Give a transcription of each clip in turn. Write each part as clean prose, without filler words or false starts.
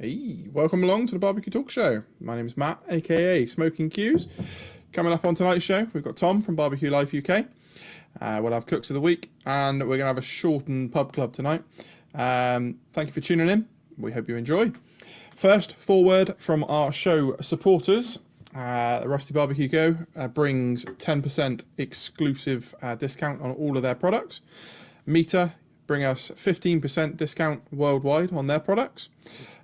Hey, welcome along to the Barbecue Talk Show. My name is Matt, aka Smoking Cues. Coming up on tonight's show, we've got Tom from BBQ Life UK. We'll have Cooks of the Week, and we're going to have a shortened pub club tonight. Thank you for tuning in. We hope you enjoy. First, forward from our show supporters. Rusty Barbecue Go brings 10% exclusive discount on all of their products. Meter bring us 15% discount worldwide on their products.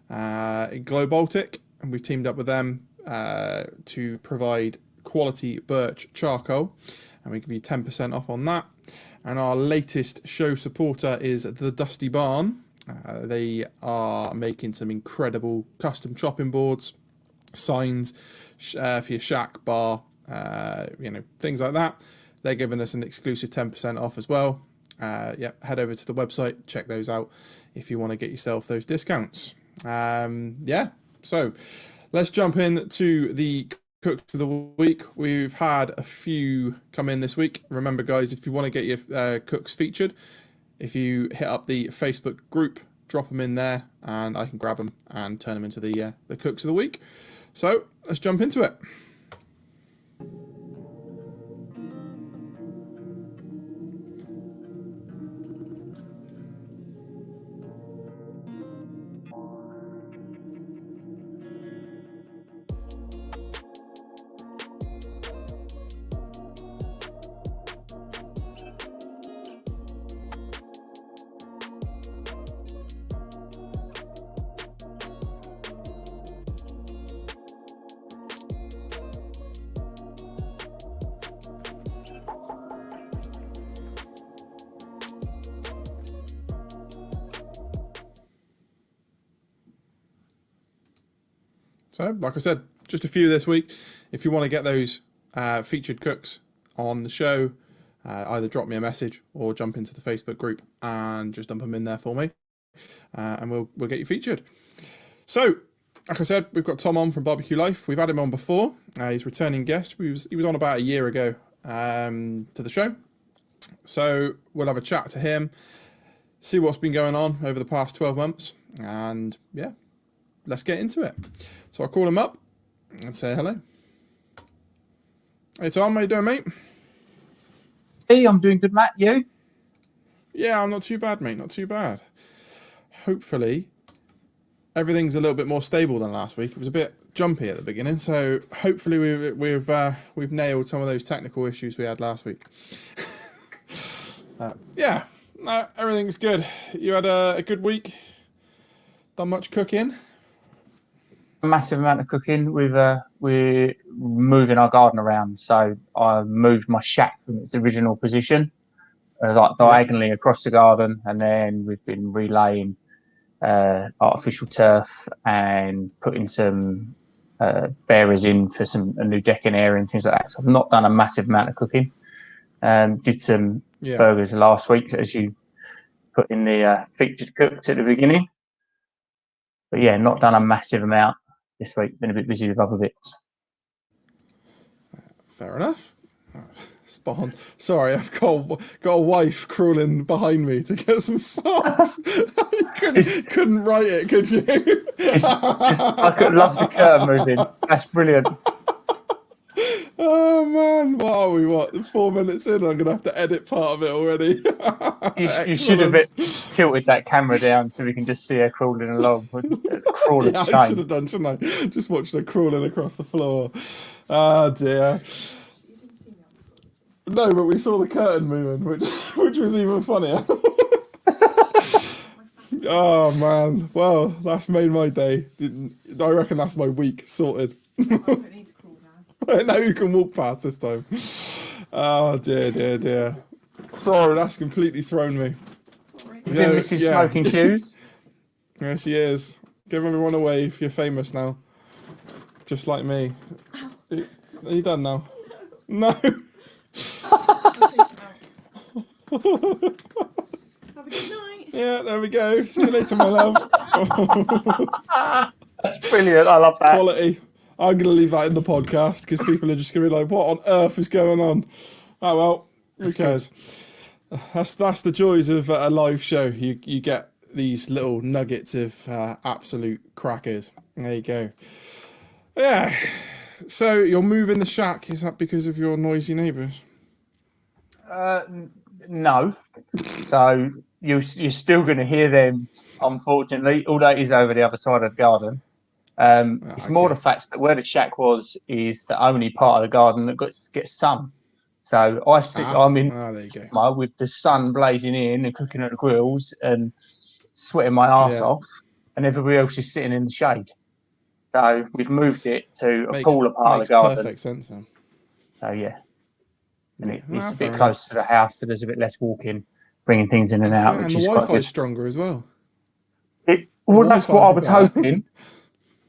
Glow Baltic, and we've teamed up with them to provide quality birch charcoal, and we give you 10% off on that. And our latest show supporter is the Dusty Barn. They are making some incredible custom chopping boards, signs for your shack, bar, things like that. They're giving us an exclusive 10% off as well. Head over to the website, check those out if you want to get yourself those discounts. So let's jump into the Cooks of the Week. We've had a few come in this week. Remember, guys, if you want to get your cooks featured, if you hit up the Facebook group, drop them in there, and I can grab them and turn them into the Cooks of the Week. So let's jump into it. So, like I said, just a few this week. If you want to get those featured cooks on the show, either drop me a message or jump into the Facebook group and just dump them in there for me, and we'll get you featured. So, like I said, we've got Tom on from BBQ Life. We've had him on before. He's a returning guest. He was on about a year ago to the show. So we'll have a chat to him, see what's been going on over the past 12 months, and yeah, let's get into it. So I'll call him up and say hello. Hey Tom, how you doing, mate? Hey, I'm doing good, Matt. You? Yeah, I'm not too bad, mate. Not too bad. Hopefully, everything's a little bit more stable than last week. It was a bit jumpy at the beginning, so hopefully we've nailed some of those technical issues we had last week. Everything's good. You had a good week? Done much cooking? A massive amount of cooking. We're moving our garden around, so I moved my shack from its original position, diagonally across the garden, and then we've been relaying artificial turf and putting some bearers in for a new decking area and things like that. So I've not done a massive amount of cooking. Did some burgers last week, as you put in the featured cooks at the beginning. But yeah, not done a massive amount this week. Been a bit busy with other bits. Fair enough. Spot on. Sorry, I've got a wife crawling behind me to get some socks. You couldn't write it, could you? I could love the curtain moving. That's brilliant. Oh man, what are we? 4 minutes in? I'm gonna have to edit part of it already. You should have tilted that camera down so we can just see her crawling along. Crawling I should have done, shouldn't I? Just watched her crawling across the floor. Oh dear. No, but we saw the curtain moving, which was even funnier. Oh man, well, that's made my day. I reckon that's my week sorted. Now you can walk past this time. Oh dear. Sorry, that's completely thrown me. You been Mrs. Smoking Cues? Yeah, she is. Give everyone a wave. You're famous now. Just like me. Are you done now? No. I'll take it out. Have a good night. Yeah, there we go. See you later, my love. That's brilliant. I love that. Quality. I'm going to leave that in the podcast because people are just going to be like, what on earth is going on? Oh, well, who cares? That's the joys of a live show. You get these little nuggets of absolute crackers. There you go. Yeah. So you're moving the shack. Is that because of your noisy neighbours? No. So you're still going to hear them, unfortunately, although it is over the other side of the garden. It's more the fact that where the shack was is the only part of the garden that gets sun. So I'm in there you go. summer with the sun blazing in and cooking at the grills and sweating my arse off, and everybody else is sitting in the shade. So we've moved it to a cooler part of the garden. Perfect sense then. So yeah. And it's a fair bit closer to the house, so there's a bit less walking, bringing things in and out. And which the is Wi-Fi quite good. is stronger as well. Well, that's what I was hoping.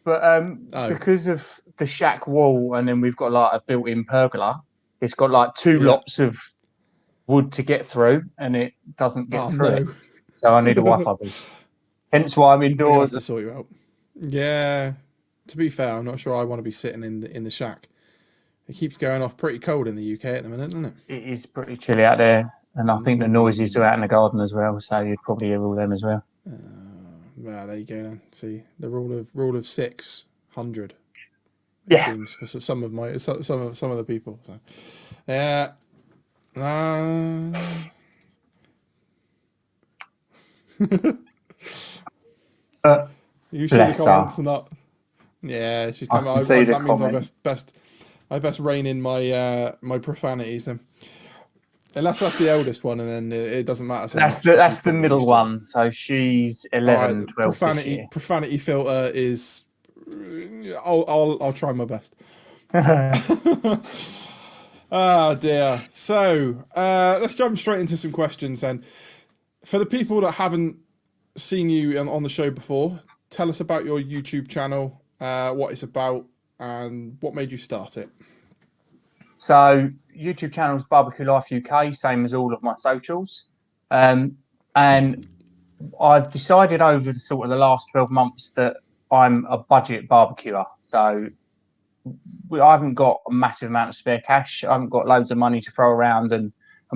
But Oh. because of the shack wall, and then we've got like a built-in pergola, it's got like two lots of wood to get through, and it doesn't get through it. So I need a Wi-Fi boost. Hence why I'm indoors. We'll have to sort you out. Yeah. To be fair, I'm not sure I want to be sitting in the shack. It keeps going off pretty cold in the UK at the minute, doesn't it? It is pretty chilly out there, and I think the noises are out in the garden as well, so you'd probably hear all them as well. Well, there you go then. See, the rule of 600. Yeah. Seems for some of the people. So, yeah. You see the comments and that. Yeah, she's coming. That means I best rein in my my profanities then. Unless that's the eldest one, and then it doesn't matter. So that's the middle one. So she's 11, 12 Profanity filter is. I'll try my best. Ah dear. So let's jump straight into some questions then. For the people that haven't seen you on the show before, tell us about your YouTube channel, what it's about, and what made you start it. So YouTube channel is BBQ Life UK, same as all of my socials. And I've decided over the last 12 months that I'm a budget barbecuer. So I haven't got a massive amount of spare cash. I haven't got loads of money to throw around and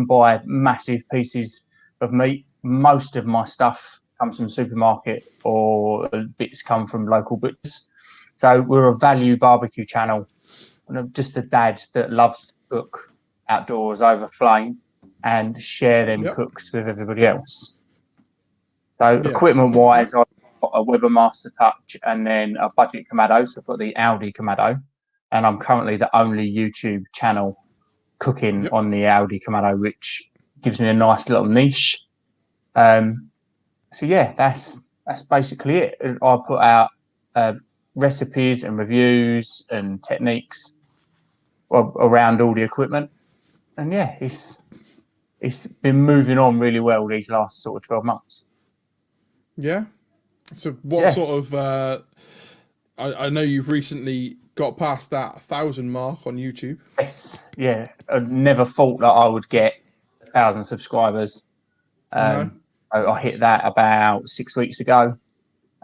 buy massive pieces of meat. Most of my stuff comes from supermarket, or bits come from local butchers. So we're a value barbecue channel. I'm just a dad that loves to cook outdoors over flame and share them cooks with everybody else. So equipment wise, I've got a Weber Master Touch and then a budget Kamado. So I've got the Audi Kamado, and I'm currently the only YouTube channel cooking on the Audi Kamado, which gives me a nice little niche. So yeah, that's basically it. I put out recipes and reviews and techniques around all the equipment, and yeah, it's been moving on really well these last sort of 12 months. Yeah. So what sort of I know you've recently got past that 1,000 mark on YouTube. Yes, yeah. I never thought that I would get 1,000 subscribers. I hit that about 6 weeks ago.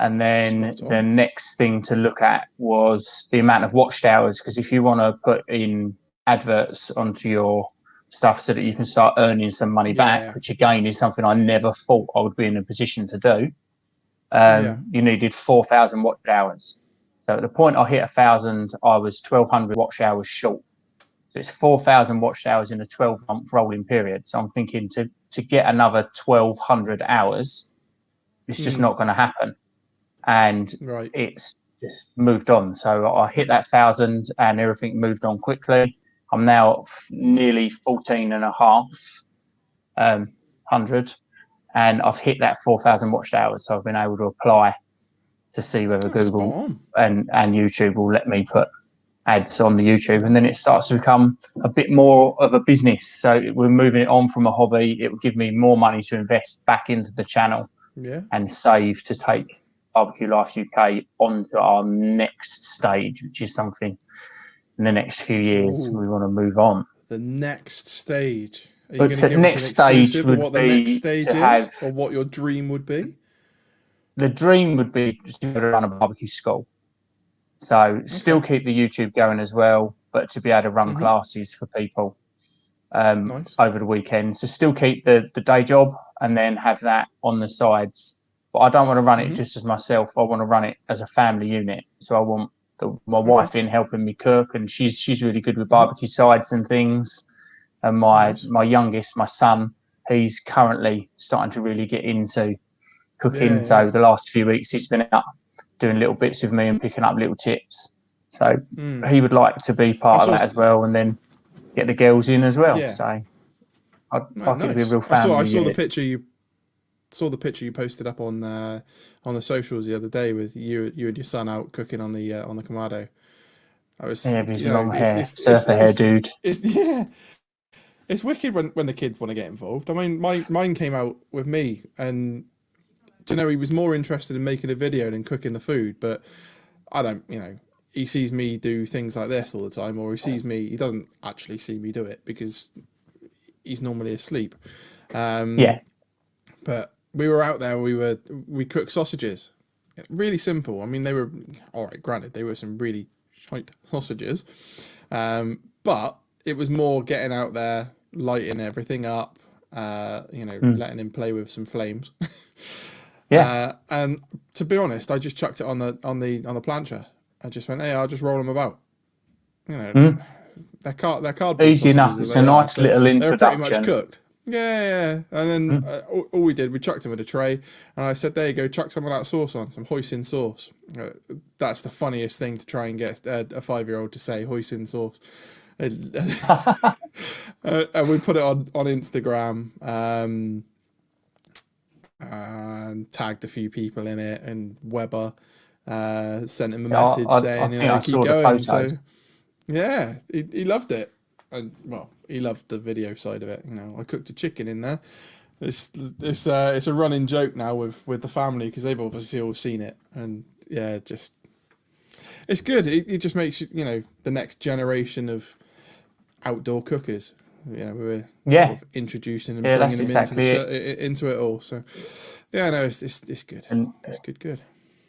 And then the next thing to look at was the amount of watched hours, because if you want to put in adverts onto your stuff so that you can start earning some money back, which again is something I never thought I would be in a position to do, you needed 4,000 watch hours. So at the point I hit 1,000, I was 1,200 watch hours short. So it's 4,000 watch hours in a 12-month rolling period. So I'm thinking to get another 1,200 hours, it's just not going to happen. And it's just moved on. So I hit that 1,000 and everything moved on quickly. I'm now nearly 1,400, and I've hit that 4,000 watched hours. So I've been able to apply to see whether Google and YouTube will let me put ads on the YouTube, and then it starts to become a bit more of a business. So we're moving it on from a hobby. It will give me more money to invest back into the channel and save to take BBQ Life UK onto our next stage, which is something in the next few years, Ooh. we want to move on. The next stage. Are you But going to the give us next an stage exclusive of would what the next be stage to have. is, or what your dream would be? The dream would be just to run a barbecue school. So still keep the YouTube going as well, but to be able to run classes for people Nice. over the weekend. So still keep the day job and then have that on the sides. But I don't want to run it just as myself. I want to run it as a family unit. So I want my wife in helping me cook, and she's really good with barbecue sides and things. And my youngest, my son, he's currently starting to really get into cooking. Yeah, so the last few weeks he's been out doing little bits with me and picking up little tips. So he would like to be part of that as well, and then get the girls in as well. Yeah. So I think nice. it'd be a real family. I saw unit. the picture you posted up on the socials the other day with you and your son out cooking on the Kamado. I was with his long hair, surfer hair dude. It's wicked when the kids want to get involved. I mean, mine came out with me, and do you know, he was more interested in making a video than cooking the food. But I don't, he sees me do things like this all the time, or he doesn't actually see me do it because he's normally asleep. But we were out there, we cooked sausages. Really simple. I mean, they were, all right, granted, they were some really shite sausages. But it was more getting out there, lighting everything up, letting him play with some flames. And to be honest, I just chucked it on the plancha. I just went, hey, I'll just roll them about. They're cardboard Easy enough. sausages It's a nice little introduction. They're pretty much cooked. Yeah. And then all we did, we chucked them in a tray, and I said, there you go, chuck some of that sauce on, some hoisin sauce. That's the funniest thing to try and get a 5-year-old to say, hoisin sauce. And we put it on Instagram, and tagged a few people in it, and Weber sent him a message saying, keep going. So yeah, he loved it. And well, he loved the video side of it. I cooked a chicken in there. It's a running joke now with the family, because they've obviously all seen it, and yeah, just it's good. It just makes the next generation of outdoor cookers. We're sort of introducing and bringing them into it all. So yeah, no, it's good. And it's good.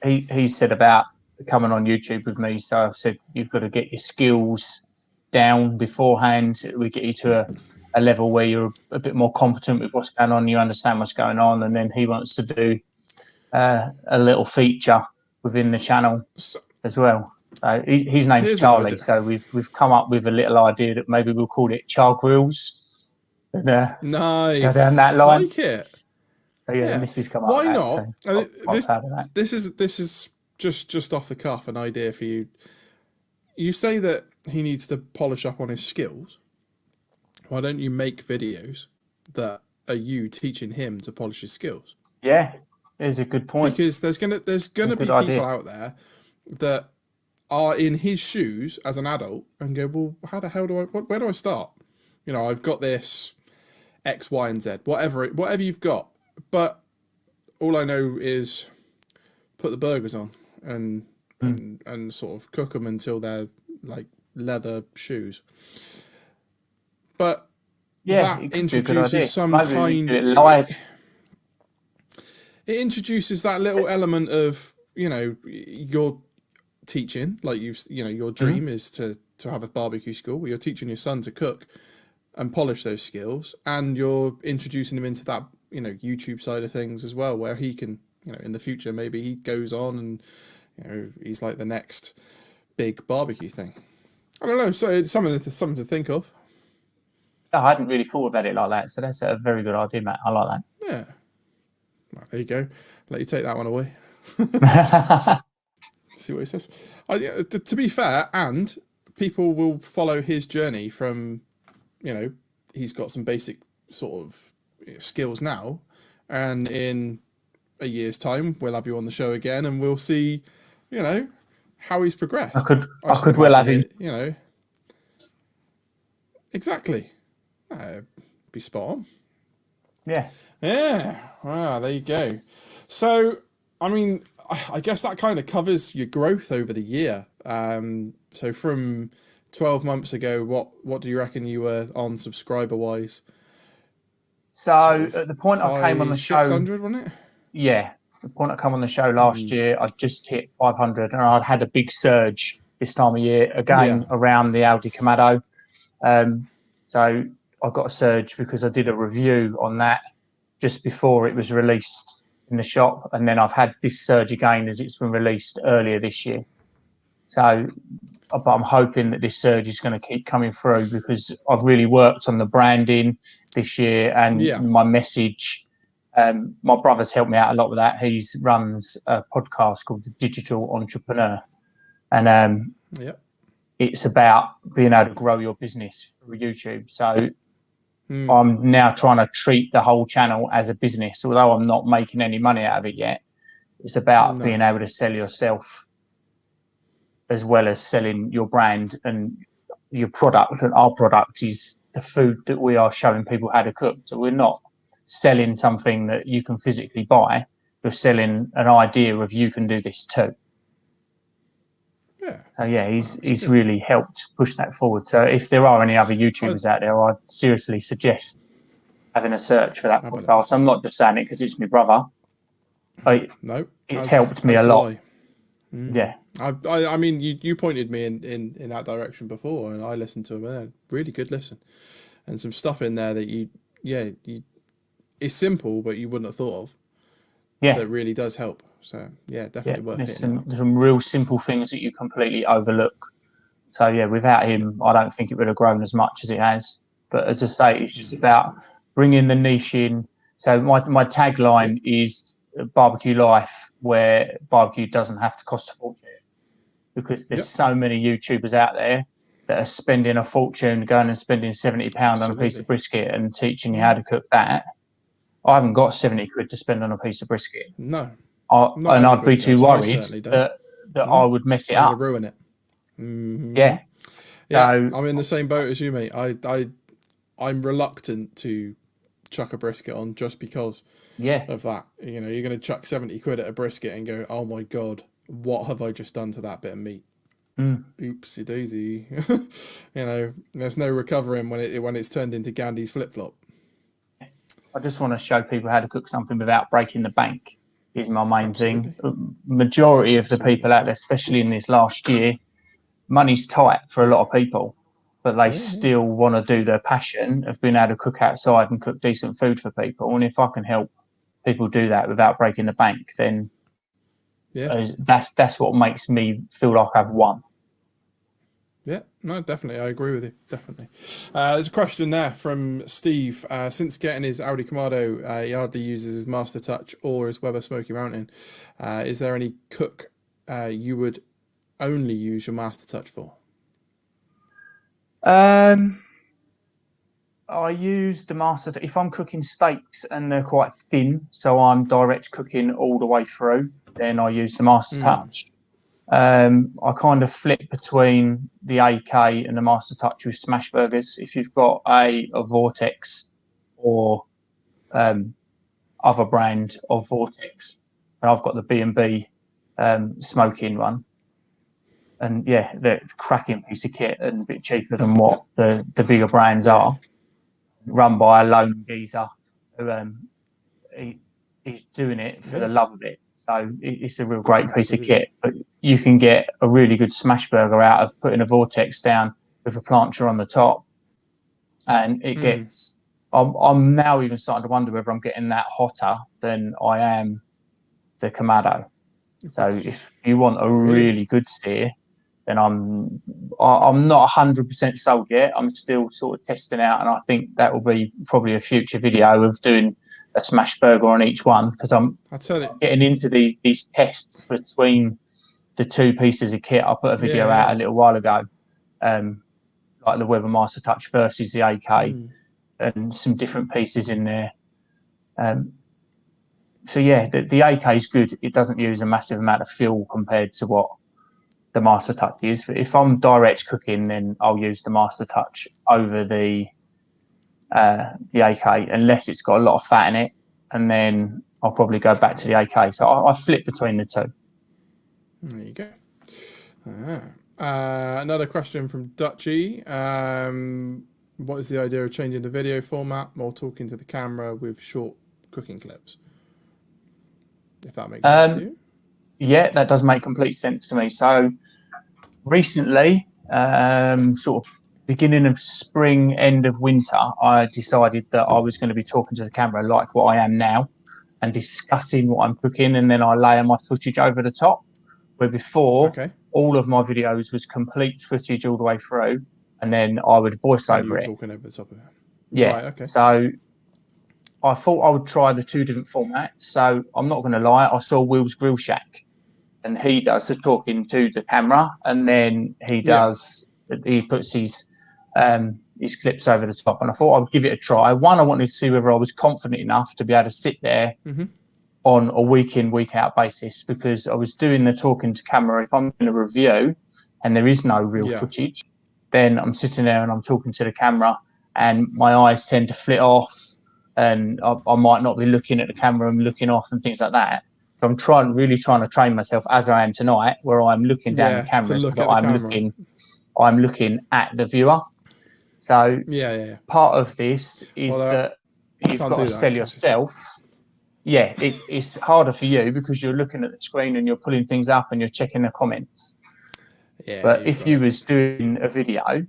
He said about coming on YouTube with me. So I've said, you've got to get your skills down beforehand. We get you to a level where you're a bit more competent with what's going on, you understand what's going on, and then he wants to do a little feature within the channel as well. So his name's Charlie. So we've come up with a little idea that maybe we'll call it Char Grills. Nice. Go down that line. Like it. So yeah, the missus come up. Why with not? So this is just off the cuff an idea for you. You say that he needs to polish up on his skills. Why don't you make videos that are you teaching him to polish his skills? Yeah, there's a good point. Because there's gonna be people out there that are in his shoes as an adult and go, well, how the hell where do I start? I've got this X, Y, and Z, whatever you've got, but all I know is put the burgers on and sort of cook them until they're like leather shoes. But that introduces some kind. It introduces that little element of you're teaching, like your dream is to have a barbecue school where you're teaching your son to cook and polish those skills, and you're introducing him into that YouTube side of things as well, where he can in the future maybe he goes on and he's like the next big barbecue thing. I don't know, so it's something to think of. I hadn't really thought about it like that, so that's a very good idea, Matt. I like that. Yeah. Well, there you go. Let you take that one away. See what he says. To be fair, and people will follow his journey from, he's got some basic sort of skills now, and in a year's time, we'll have you on the show again, and we'll see, how he's progressed. I could well have him. Exactly. Be spot on. Yeah. Yeah. Ah, there you go. So, I mean, I guess that kind of covers your growth over the year. So from 12 months ago, what do you reckon you were on subscriber wise? So at the point I came on the show, 600, wasn't it? yeah, the point I came on the show last year, I just hit 500, and I'd had a big surge this time of year again around the Audi Kamado. So I got a surge because I did a review on that just before it was released in the shop, and then I've had this surge again as it's been released earlier this year. So, but I'm hoping that this surge is going to keep coming through because I've really worked on the branding this year and my message. My brother's helped me out a lot with that. He runs a podcast called The Digital Entrepreneur, and it's about being able to grow your business through YouTube. So I'm now trying to treat the whole channel as a business, although I'm not making any money out of it yet. It's about being able to sell yourself as well as selling your brand and your product. And our product is the food that we are showing people how to cook. So we're not selling something that you can physically buy. We're selling an idea of you can do this too. Yeah. So yeah, he's really helped push that forward. So if there are any other YouTubers out there, I'd seriously suggest having a search for that podcast. I'm not just saying it because it's my brother. It's helped me a lot. Yeah. I mean, you pointed me in that direction before, and I listened to them. And really good listen, and some stuff in there that it's simple, but you wouldn't have thought of. Yeah, that really does help. So yeah, definitely worth it. There's some real simple things that you completely overlook. So yeah, without him, I don't think it would have grown as much as it has. But as I say, it's just about bringing the niche in. So my tagline is barbecue life, where barbecue doesn't have to cost a fortune. Because there's so many YouTubers out there that are spending a fortune, going and spending £70 on a piece of brisket and teaching you how to cook that. I haven't got 70 quid to spend on a piece of brisket. No. And I'd be too worried that I would mess it up. Ruin it. Yeah. Yeah, I'm in the same boat as you, mate. I'm reluctant to chuck a brisket on just because of that. You know, you're going to chuck 70 quid at a brisket and go, oh my God, what have I just done to that bit of meat? Oopsie daisy. You know, there's no recovering when it's turned into Gandhi's flip-flop. I just want to show people how to cook something without breaking the bank is my main thing. Majority of the people out there, especially in this last year, money's tight for a lot of people, but they still want to do their passion of being able to cook outside and cook decent food for people. And if I can help people do that without breaking the bank, then that's what makes me feel like I've won. Yeah, no, definitely. I agree with you. Definitely. There's a question there from Steve. Since getting his Audi Kamado, he hardly uses his Master Touch or his Weber Smoky Mountain. Is there any cook you would only use your Master Touch for? I use the Master if I'm cooking steaks and they're quite thin, so I'm direct cooking all the way through, then I use the Master Touch. I kind of flip between the AK and the Master Touch with smash burgers. If you've got a Vortex or other brand of Vortex, and I've got the B&B smoking one, and yeah, they're a cracking piece of kit and a bit cheaper than what the bigger brands are, run by a lone geezer who he's doing it for the love of it. So it's a real great piece of kit. But you can get a really good smash burger out of putting a Vortex down with a plancher on the top, and it gets. I'm now even starting to wonder whether I'm getting that hotter than I am the Kamado. So if you want a really good steer, then I'm not 100% sold yet. I'm still sort of testing out, and I think that will be probably a future video of doing a smash burger on each one, because I'm getting into these tests between the two pieces of kit. I put a video out a little while ago, like the Weber Master Touch versus the AK, and some different pieces in there. So yeah, the AK is good. It doesn't use a massive amount of fuel compared to what the Master Touch is. But if I'm direct cooking, then I'll use the Master Touch over the AK, unless it's got a lot of fat in it, and then I'll probably go back to the AK. So I flip between the two. There you go. Another question from Dutchy. What is the idea of changing the video format, more talking to the camera with short cooking clips? If that makes sense to you. Yeah, that does make complete sense to me. So recently, sort of beginning of spring, end of winter, I decided that I was going to be talking to the camera like what I am now and discussing what I'm cooking, and then I layer my footage over the top. Where before, Okay. all of my videos was complete footage all the way through, and then I would voice And over you it. talking over the top of it. Yeah. Right, okay. So I thought I would try the two different formats. So I'm not going to lie, I saw Will's Grill Shack, and he does the talking to the camera, and then he puts his clips over the top. And I thought I'd give it a try. One, I wanted to see whether I was confident enough to be able to sit there on a week in, week out basis, because I was doing the talking to camera. If I'm in a review and there is no real footage, then I'm sitting there and I'm talking to the camera, and my eyes tend to flit off, and I might not be looking at the camera and looking off and things like that. So I'm really trying to train myself, as I am tonight, where I'm looking down the camera, to look so at the camera. I'm looking at the viewer. So part of this is that you've got to sell yourself. Yeah, it's harder for you because you're looking at the screen and you're pulling things up and you're checking the comments. Yeah, but if you was doing a video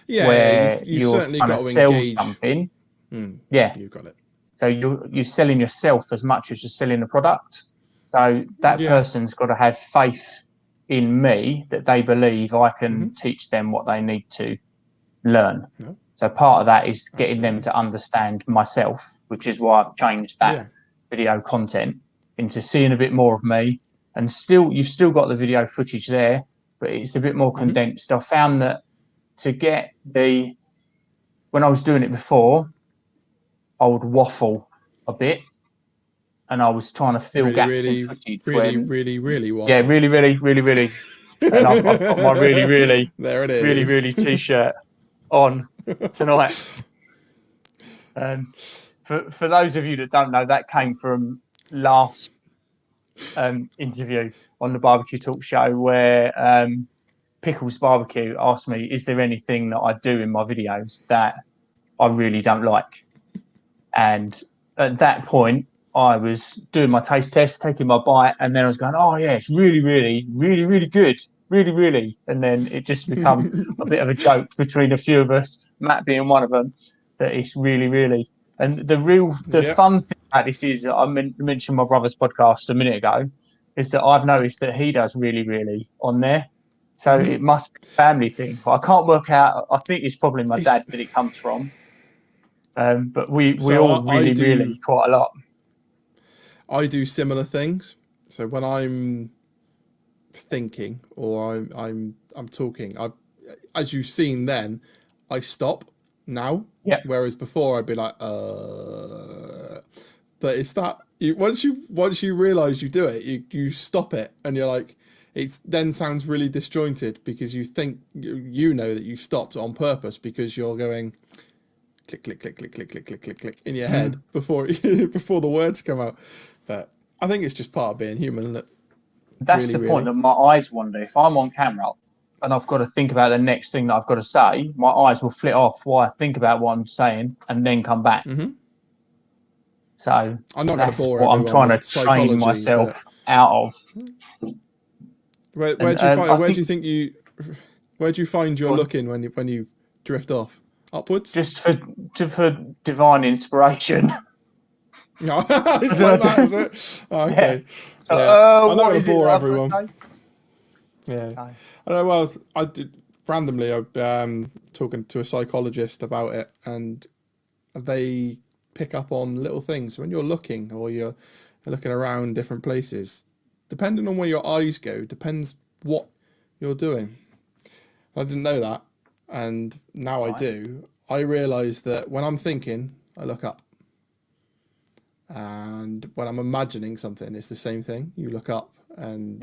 where you've you're certainly trying got to to sell engage something, you've got it. So you're selling yourself as much as you're selling the product. So that person's got to have faith in me that they believe I can teach them what they need to learn. So part of that is getting them to understand myself, which is why I've changed that video content into seeing a bit more of me. And you've still got the video footage there, but it's a bit more condensed. I found that when I was doing it before, I would waffle a bit, and I was trying to fill gaps in footage. Really waffle. Yeah, really. And I've got my really there it is. really t-shirt on tonight. For those of you that don't know, that came from last interview on the Barbecue Talk Show, where Pickles Barbecue asked me, is there anything that I do in my videos that I really don't like? And at that point, I was doing my taste test, taking my bite, and then I was going, oh yeah, it's really good. Really. And then it just become a bit of a joke between a few of us, Matt being one of them, that it's really. And the fun thing about this is, I mentioned my brother's podcast a minute ago, is that I've noticed that he does really on there. So it must be a family thing. I can't work out. I think it's probably my dad that it comes from. But we all really quite a lot. I do similar things. So when I'm thinking or I'm talking, as you've seen then, I stop now. Yeah. Whereas before I'd be like, but it's that once you realise you do it, you stop it and you're like, it then sounds really disjointed because you think you know that you stopped on purpose because you're going click in your head before the words come out. But I think it's just part of being human, isn't it? That's the point that my eyes wander. If I'm on camera and I've got to think about the next thing that I've got to say, my eyes will flit off while I think about what I'm saying and then come back. So I'm not going to bore what I'm trying to train myself out of. Where do you find you're looking when you drift off? Upwards? Just for divine inspiration. No, it's like that, is it? Okay. I'm not going to bore everyone. Yeah. No. I know. Well, I did randomly. I'm talking to a psychologist about it, and they pick up on little things. So when you're looking or you're looking around different places, depending on where your eyes go, depends what you're doing. I didn't know that, and now I do. I realise that when I'm thinking, I look up. And when I'm imagining something, it's the same thing. You look up and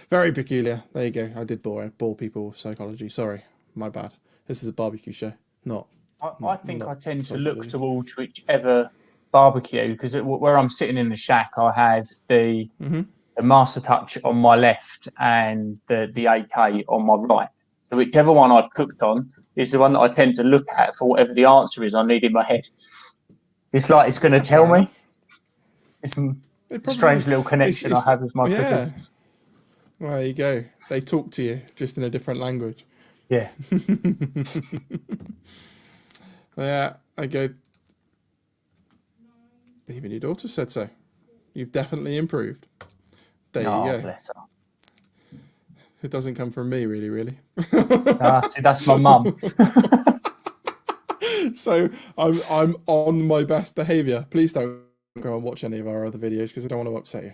very peculiar. There you go. I did bore people with psychology. Sorry, my bad. This is a barbecue show, I think I tend to look towards whichever barbecue, because where I'm sitting in the shack, I have the the Master Touch on my left and the AK on my right. So whichever one I've cooked on is the one that I tend to look at for whatever the answer is I need in my head. It's like it's going to tell me. enough. It's It a strange little it's- connection I have with my cookers. Well, there you go. They talk to you just in a different language. Yeah. Yeah, I go. Even your daughter said so. You've definitely improved. There you go. Bless her. It doesn't come from me, really. See, that's my mum. So I'm on my best behaviour. Please don't go and watch any of our other videos because I don't want to upset you.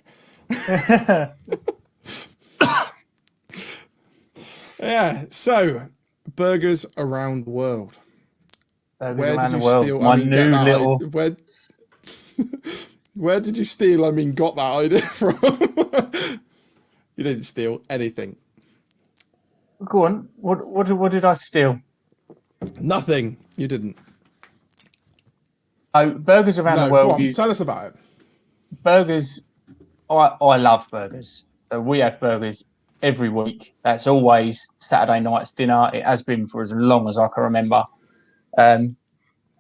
Yeah. So burgers around the world. Burgers around the world. My new little. Where did you steal? I mean, got that idea from? You didn't steal anything. Go on. What did I steal? Nothing. You didn't. Oh, burgers around the world. Go on, tell us about it. Burgers. I love burgers. So we have burgers every week. That's always Saturday night's dinner. It has been for as long as I can remember. And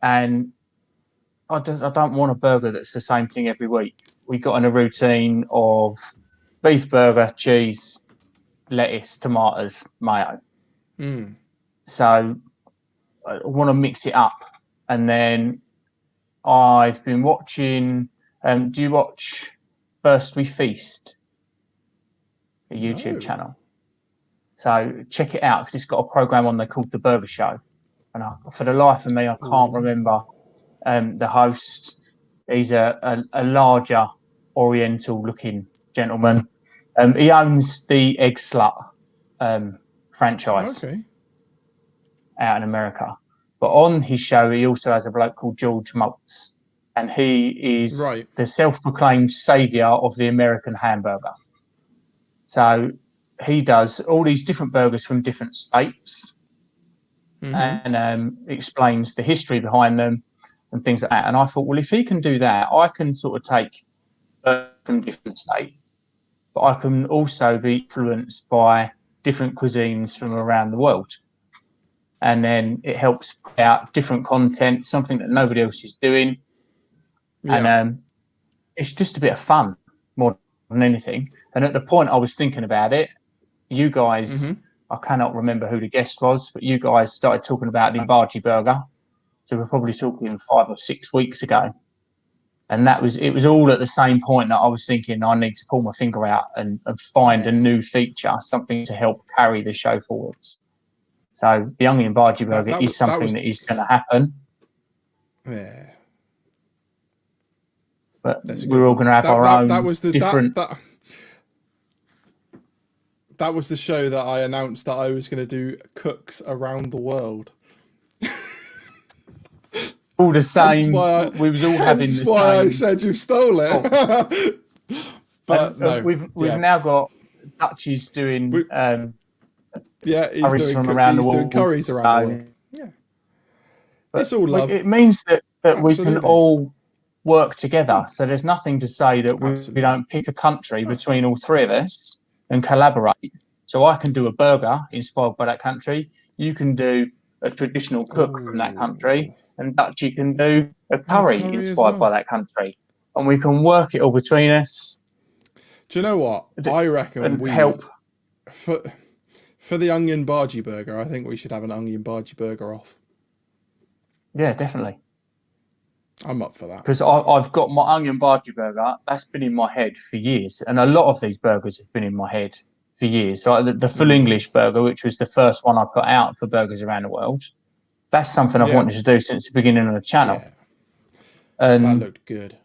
I don't want a burger that's the same thing every week. We got in a routine of beef burger, cheese, lettuce, tomatoes, mayo. So I want to mix it up. And then I've been watching. Do you watch First We Feast? A YouTube channel. So check it out because it's got a program on there called The Burger Show. And for the life of me, I can't remember the host. He's a larger Oriental-looking gentleman. He owns the Egg Slut franchise out in America. But on his show, he also has a bloke called George Maltz. And he is the self-proclaimed saviour of the American hamburger. So he does all these different burgers from different states and explains the history behind them and things like that. And I thought, well, if he can do that, I can sort of take from different states, but I can also be influenced by different cuisines from around the world. And then it helps put out different content, something that nobody else is doing. Yeah. And it's just a bit of fun more than anything. And at the point I was thinking about it, you guys, I cannot remember who the guest was, but you guys started talking about the Imbaji burger. So we're probably talking 5 or 6 weeks ago. And it was all at the same point that I was thinking I need to pull my finger out and find a new feature, something to help carry the show forwards. So the onion Imbaji burger is something that is going to happen. Yeah. But we're all going to have our own different... That was the show that I announced that I was going to do cooks around the world. All the same. We was all having the same. That's why I said you stole it. But no, we've now got Dutchies doing he's curries doing from around the world. doing curries around the world. Yeah, but it's all love. It means that we can all work together. So there's nothing to say that we don't pick a country between all three of us and collaborate. So I can do a burger inspired by that country. You can do a traditional cook from that country. And Dutchy can do a curry inspired by that country. And we can work it all between us. Do you know what? I reckon we help. For the onion bhaji burger, I think we should have an onion bhaji burger off. Yeah, definitely. I'm up for that. Because I've got my onion bhaji burger. That's been in my head for years. And a lot of these burgers have been in my head for years. So the full English burger, which was the first one I put out for burgers around the world, that's something I've wanted to do since the beginning of the channel. Yeah. And that looked good.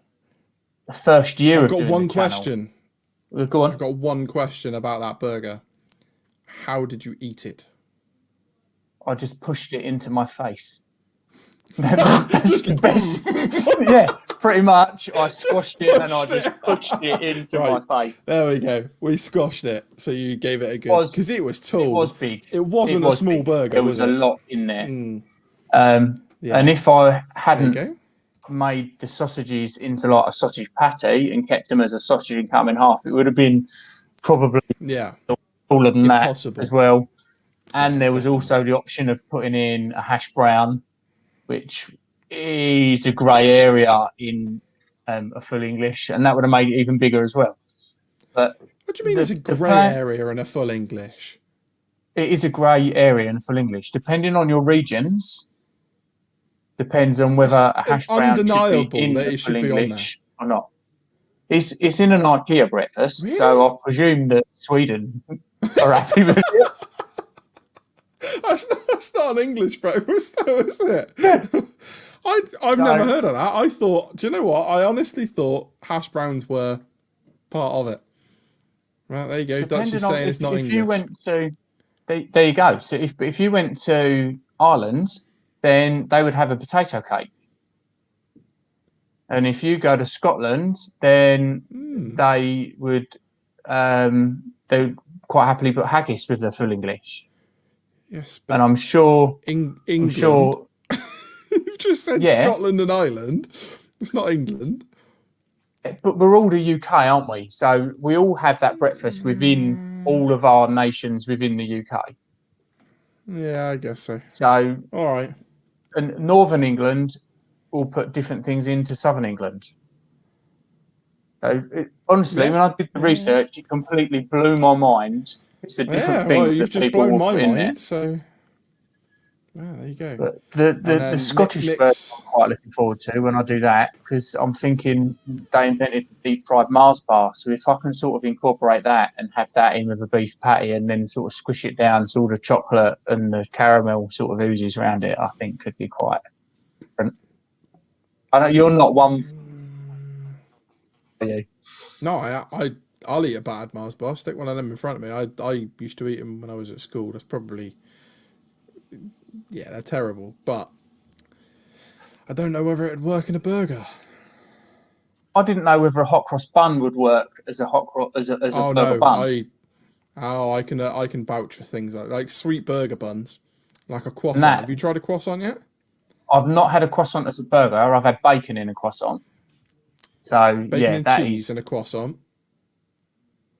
The first year I've got one question. Go on. I've got one question about that burger. How did you eat it? I just pushed it into my face. That's the best. Yeah, pretty much. I squashed it and I just pushed it into my face. There we go. We squashed it. So you gave it a good... Because it was tall. It was big. It wasn't a small burger, There was a lot in there. Yeah. And if I hadn't made the sausages into like a sausage patty and kept them as a sausage and cut them in half, it would have been probably Yeah. taller than that Impossible. as well. And Yeah, there was definitely. also the option of putting in a hash brown, which is a grey area in a full English, and that would have made it even bigger as well. But What do you mean there's a the grey plan, area in a full English? it is a grey area in full English, depending on your regions. Depends on whether a It's hash brown should be undeniable in that the it full should be on there. English or not. It's in an IKEA breakfast, so Really? I presume that Sweden are happy with it. That's not an English breakfast, though, is it? I've never heard of that. I thought, do you know what? I honestly thought hash browns were part of it. Right, there you go. Dutch is saying it's not English. If you went to, there you go. So if you went to Ireland, then they would have a potato cake. And if you go to Scotland, then they would quite happily put haggis with their full English. Yes, but and I'm sure England. I'm sure, You've just said Scotland and Ireland. It's not England. but we're all the UK, aren't we? So we all have that breakfast within all of our nations within the UK. Yeah, I guess so. So, all right. And Northern England will put different things into Southern England. So honestly, when I did the research, it completely blew my mind. It's the different things you've that just people blown will my put in there. mind. So, there you go. But the Scottish bird I'm quite looking forward to when I do that, because I'm thinking they invented the deep fried Mars bar. So if I can sort of incorporate that and have that in with a beef patty and then sort of squish it down so all the chocolate and the caramel sort of oozes around it, I think could be quite different. I know you're not one. You? No, I'll eat a bad Mars bar. Stick one of them in front of me. I used to eat them when I was at school. That's probably, they're terrible. But I don't know whether it'd work in a burger. I didn't know whether a hot cross bun would work as a burger bun. I can vouch for things like sweet burger buns, like a croissant. Have you tried a croissant yet? I've not had a croissant as a burger. I've had bacon in a croissant. So bacon and cheese in a croissant.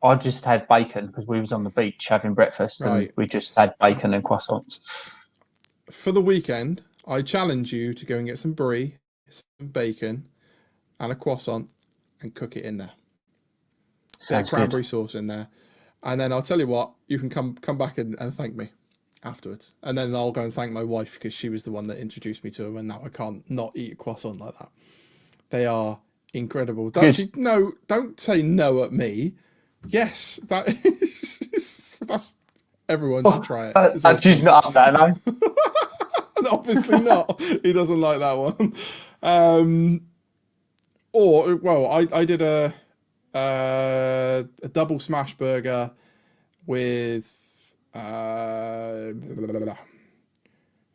I just had bacon because we was on the beach having breakfast, and we just had bacon and croissants. For the weekend, I challenge you to go and get some brie, some bacon, and a croissant, and cook it in there. Get cranberry sauce in there, and then I'll tell you what, you can come back and thank me afterwards, and then I'll go and thank my wife because she was the one that introduced me to them, and now I can't not eat a croissant like that. They are incredible. Don't say no at me. Yes, that's everyone should try it. She's not up there, no. Obviously not. He doesn't like that one. I did a double smash burger with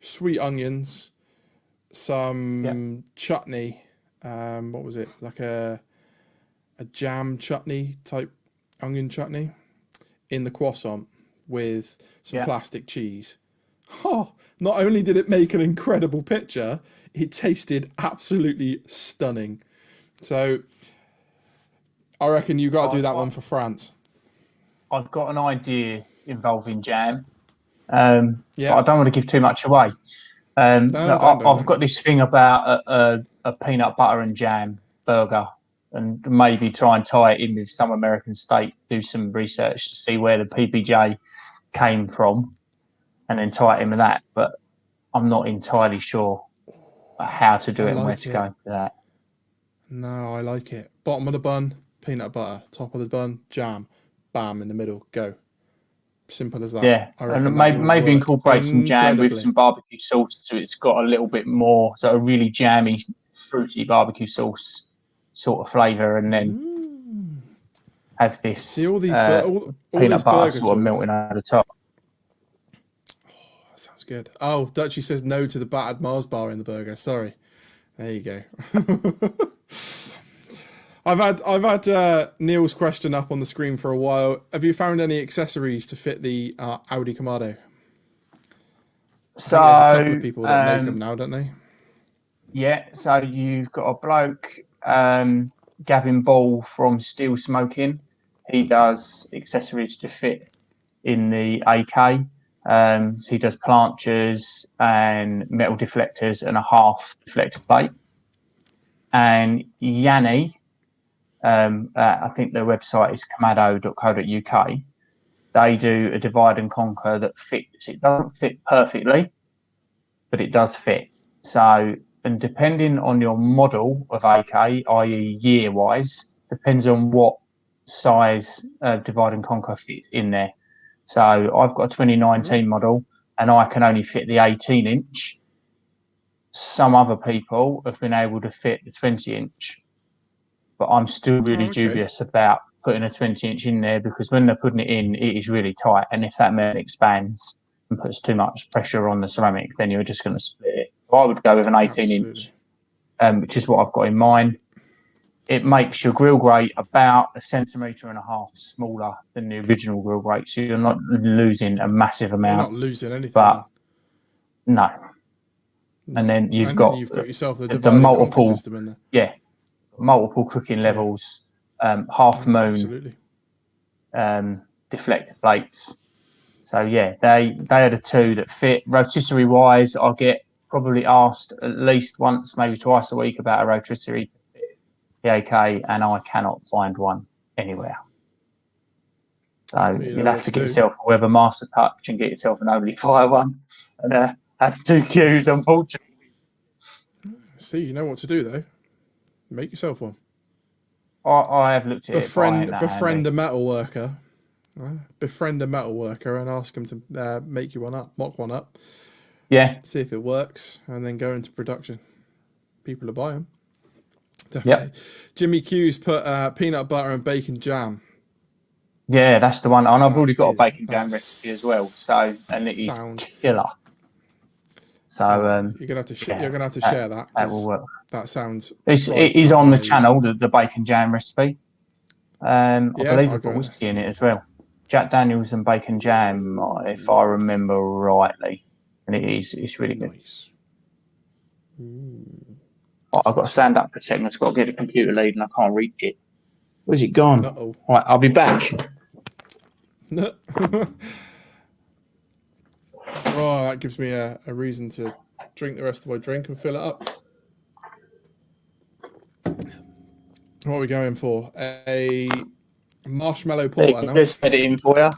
sweet onions, some chutney. What was it? Like a jam chutney type onion chutney in the croissant with some plastic cheese. Oh, not only did it make an incredible picture, it tasted absolutely stunning. So I reckon you got to do that one for France. I've got an idea involving jam. But I don't want to give too much away. I've got this thing about a peanut butter and jam burger, and maybe try and tie it in with some American state, do some research to see where the PBJ came from, and then tie it in with that. But I'm not entirely sure how to do it and where to go with that. No, I like it. Bottom of the bun, peanut butter. Top of the bun, jam. Bam, in the middle, go. Simple as that. Yeah, and maybe incorporate some jam with some barbecue sauce, so it's got a little bit more, so a really jammy, fruity barbecue sauce sort of flavour, and then have this See all these peanut butter sort of melting over the top. Oh, that sounds good. Oh, Dutchy says no to the battered Mars bar in the burger. Sorry. There you go. I've had Neil's question up on the screen for a while. Have you found any accessories to fit the Audi Kamado? So there's a couple of people that make them now, don't they? Yeah, so you've got a bloke, Gavin Ball from Steel Smoking. He does accessories to fit in the AK. So he does planchers and metal deflectors and a half deflector plate. And Yanni, I think their website is kamado.co.uk. They do a divide and conquer that fits. It doesn't fit perfectly, but it does fit. So, and depending on your model of AK, i.e., year wise, depends on what size divide and conquer fits in there. So, I've got a 2019 model and I can only fit the 18-inch. Some other people have been able to fit the 20-inch, but I'm still really dubious about putting a 20-inch in there because when they're putting it in, it is really tight. And if that metal expands and puts too much pressure on the ceramic, then you're just going to split it. So I would go with an 18-inch, which is what I've got in mind. It makes your grill grate about 1.5 centimetres smaller than the original grill grate, so you're not losing a massive amount. You're not losing anything. But no. And then you've got yourself the multiple system in there. Yeah, multiple cooking levels, half moon, absolutely. Deflector plates. So yeah, they are the two that fit. Rotisserie wise, I get probably asked at least once, maybe twice a week about a rotisserie PAK, and I cannot find one anywhere. So you'll have to get yourself a Weber Master Touch and get yourself an Only Fire one, and have 2 Qs, unfortunately. See, you know what to do though. Make yourself one. I have looked at befriend a metal worker. Befriend a metal worker and ask him to make you one up, mock one up. Yeah. See if it works, and then go into production. People will buy them. Definitely. Yep. Jimmy Q's put peanut butter and bacon jam. Yeah, that's the one. And I've already got a bacon jam recipe as well. So, and it is killer. So you're gonna have to you're gonna have to share that. That will work. That sounds. It is on the channel, the bacon jam recipe. I believe I've got whiskey in it as well. Jack Daniels and bacon jam, if I remember rightly, and it's really good. Nice. I've got to stand up for a second. I've got to get the computer lead, and I can't reach it. Where's it gone? Uh-oh. Right, I'll be back. Oh, that gives me a reason to drink the rest of my drink and fill it up. What are we going for? A marshmallow porter now? Just get it in for you.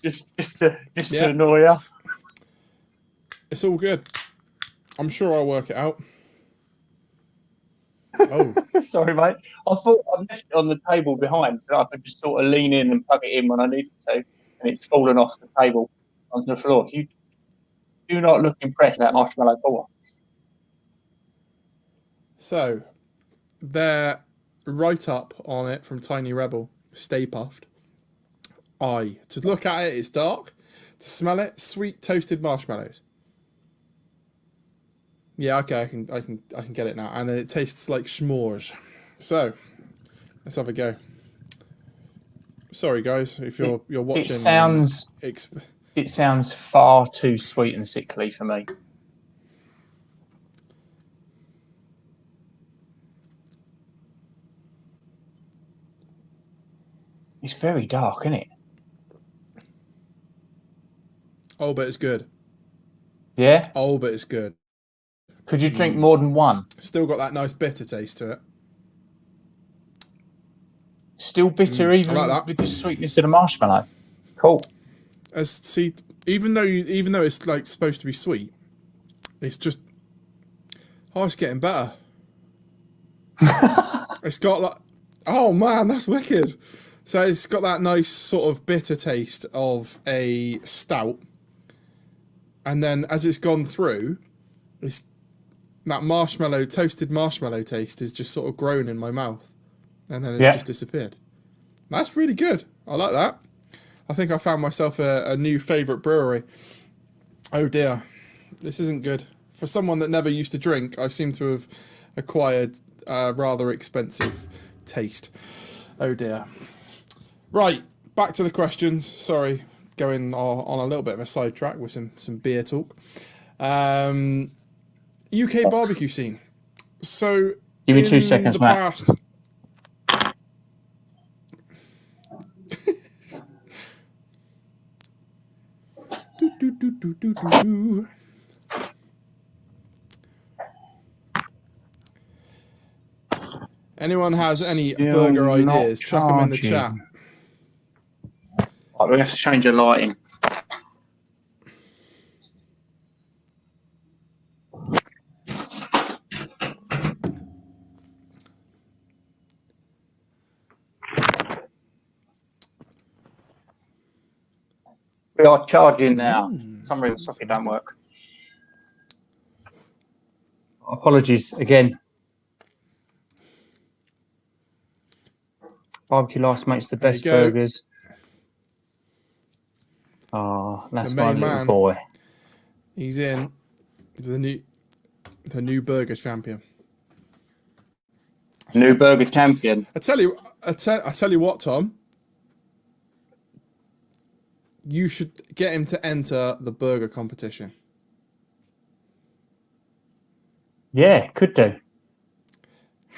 Just to annoy you. It's all good. I'm sure I'll work it out. Oh. Sorry, mate. I thought I left it on the table behind so I could just sort of lean in and plug it in when I needed to, and it's fallen off the table onto the floor. You do not look impressed with that marshmallow porter. So, they're right up on it from Tiny Rebel. Stay puffed. To look at it, it's dark. To smell it, sweet toasted marshmallows. Yeah, okay, I can get it now. And then it tastes like s'mores. So, let's have a go. Sorry, guys, if you're watching. It sounds far too sweet and sickly for me. It's very dark, isn't it? Oh, but it's good. Yeah? Oh, but it's good. Could you drink more than one? Still got that nice bitter taste to it. Still bitter even with the sweetness of the marshmallow. Cool. Even though it's like supposed to be sweet, it's just it's getting better. It's got like, oh man, that's wicked. So it's got that nice sort of bitter taste of a stout, and then as it's gone through, that toasted marshmallow taste is just sort of grown in my mouth, and then it's just disappeared. That's really good. I like that. I think I found myself a new favourite brewery. Oh dear, this isn't good. For someone that never used to drink, I seem to have acquired a rather expensive taste. Oh dear. Right, back to the questions. Sorry, going on a little bit of a sidetrack with some beer talk. UK barbecue scene. So Give me in 2 seconds, the Matt. past. Do. Anyone has any Still burger not ideas? Chuck them in the chat. charging. Right, we have to change the lighting. We are charging now. For some reason, the socket don't work. Apologies again. Barbecue Last makes the There you best go. burgers. Oh, that's The my main little man. boy. He's in. He's the new burger champion. New burger champion. I tell you what, Tom. You should get him to enter the burger competition. Yeah, could do.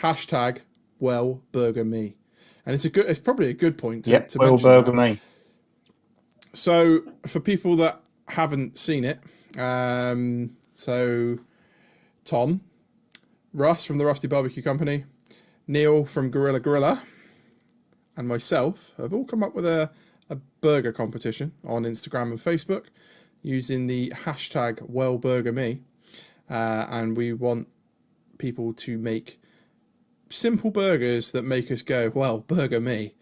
Hashtag well burger me. And it's probably a good point to Well mention burger that. me. So for people that haven't seen it, so Tom, Russ from the Rusty Barbecue Company, Neil from Gorilla, and myself have all come up with a burger competition on Instagram and Facebook using the hashtag WellBurgerMe, and we want people to make simple burgers that make us go, well, burger me.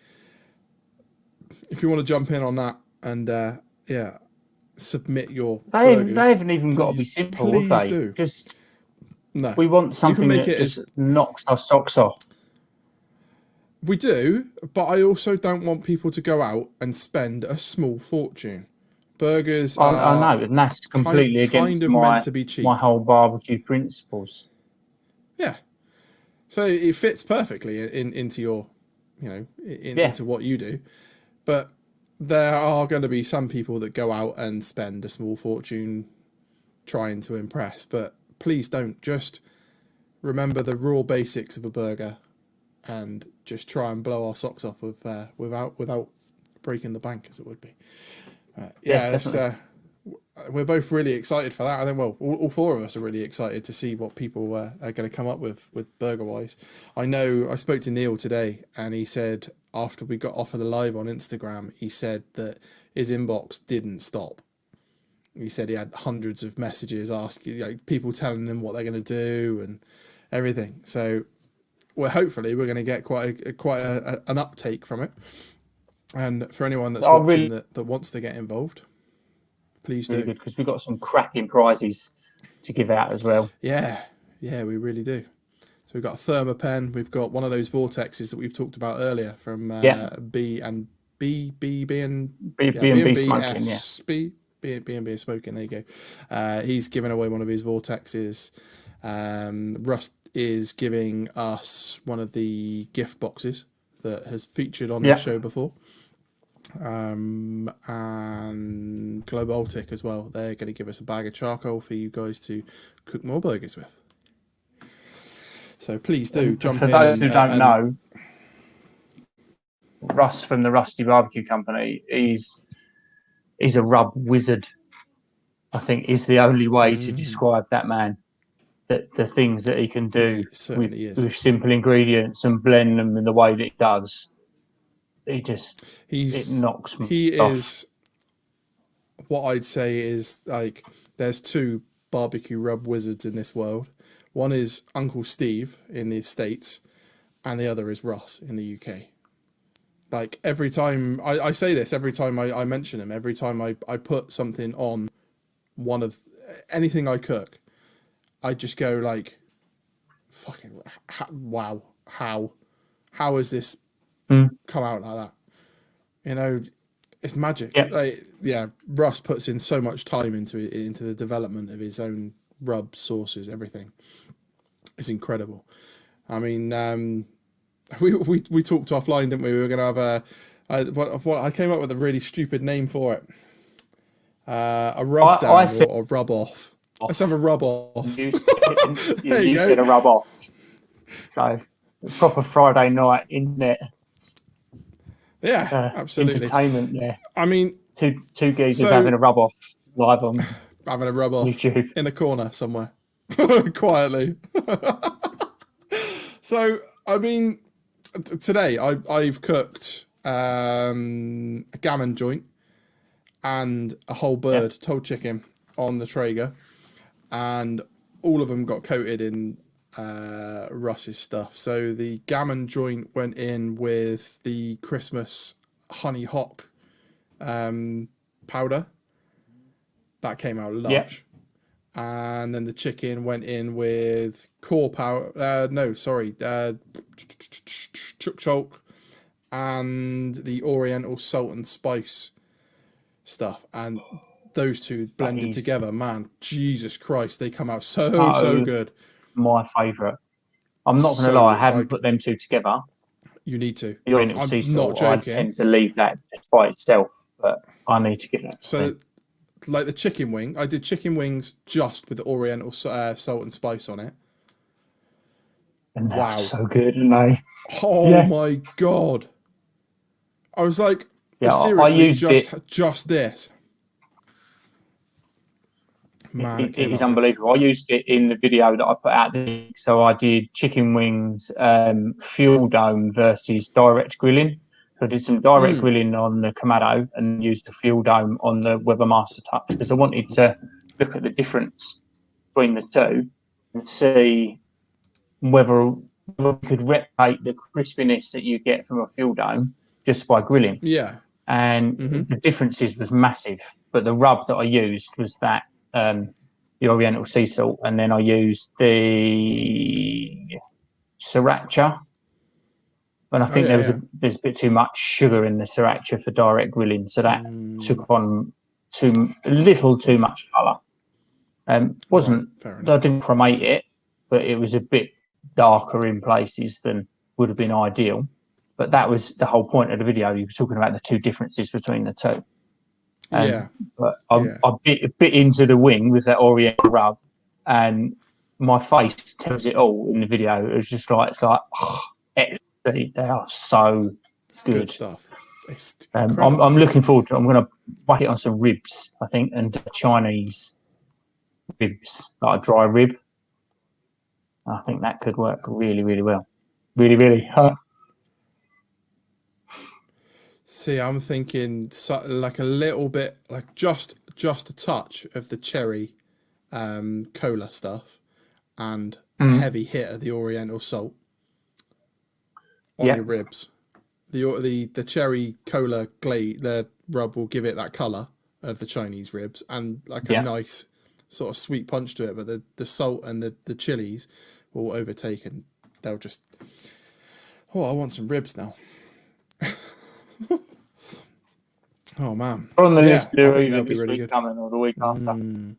If you want to jump in on that and submit your burgers, They haven't even got to be simple, have please they? do. Just No, we want something make that it just knocks our socks off. We do, but I also don't want people to go out and spend a small fortune. Burgers I are know, and that's completely against meant to be cheap. my whole barbecue principles. Yeah. So it fits perfectly into your, into what you do. But there are going to be some people that go out and spend a small fortune trying to impress. But please don't. Just remember the raw basics of a burger and just try and blow our socks off without breaking the bank, as it would be. We're both really excited for that. I think, well, all four of us are really excited to see what people are going to come up with burger-wise. I know I spoke to Neil today, and he said after we got off of the live on Instagram, he said that his inbox didn't stop. He said he had hundreds of messages asking, people telling him what they're going to do and everything. So, hopefully we're going to get quite an uptake from it. And for anyone that's watching that wants to get involved, please do. Because we've got some cracking prizes to give out as well. Yeah, we really do. So we've got a Thermopen. We've got one of those vortexes that we've talked about earlier from B&B Smoking. There you go. He's giving away one of his vortexes. Rust is giving us one of the gift boxes that has featured on the show before. And Global Baltic as well. They're going to give us a bag of charcoal for you guys to cook more burgers with. So please do jump in. For those who don't know, Russ from the Rusty Barbecue Company, he's a rub wizard. I think is the only way to describe that man. That the things that he can do with simple ingredients and blend them in the way that he does. It knocks me off. Is what I'd say is there's two barbecue rub wizards in this world. One is Uncle Steve in the States, and the other is Ross in the UK. Every time I say this, every time I mention him, every time I put something on one of anything I cook, I just go fucking wow, how has this come out like that? It's magic. Russ puts in so much time into the development of his own rub sauces, everything. It's incredible. I mean, we talked offline, didn't we? We were going to have I came up with a really stupid name for it. A rub down or rub off. Let's have a rub off. You said a rub off. So proper Friday night internet Yeah, absolutely. entertainment there. I mean, Two geezers So- having a rub off live on having a rub off YouTube. in a corner somewhere, quietly. So, I mean, today I've cooked a gammon joint and a whole bird, whole chicken on the Traeger, and all of them got coated in Russ's stuff. So the gammon joint went in with the Christmas honey hock powder. That came out lush. And then the chicken went in with core powder. Chook chalk and the Oriental salt and spice stuff. And those two blended together, man, Jesus Christ, they come out so good. My favourite. I'm not going to So lie, I haven't like- put them two together. You need to. The Oriental I'm sea not salt, I joking. tend to leave that just by itself, but I need to get that. So, like the chicken wing, I did chicken wings just with the Oriental salt and spice on it. And they're Wow. so good, aren't they? Oh my God. I was like, Yeah, seriously, I used just this. Man, it is unbelievable. I used it in the video that I put out there. So I did chicken wings, fuel dome versus direct grilling. So I did some direct grilling on the Kamado and used the fuel dome on the Webermaster Touch because I wanted to look at the difference between the two and see whether we could replicate the crispiness that you get from a fuel dome just by grilling. Yeah. And the differences was massive. But the rub that I used was that the Oriental sea salt, and then I used the sriracha. And I think there's a bit too much sugar in the sriracha for direct grilling, so that took on a little too much colour. Wasn't I didn't cremate it, but it was a bit darker in places than would have been ideal. But that was the whole point of the video. You were talking about the two differences between the two. But I bit into the wing with that Oriental rub, and my face tells it all in the video. It was just like, it's like, they are so good stuff. It's I'm looking forward to it. I'm going to whack it on some ribs, I think, and Chinese ribs, like a dry rib. I think that could work really, really well. Really, really. See, I'm thinking like a little bit, like just a touch of the cherry cola stuff and a heavy hit of the Oriental salt on your ribs. The cherry cola the rub will give it that colour of the Chinese ribs and like a nice sort of sweet punch to it, but the salt and the chilies will overtake and they'll just... Oh, I want some ribs now. Oh man! On the list, I think that'd be this really week good. coming or the week after.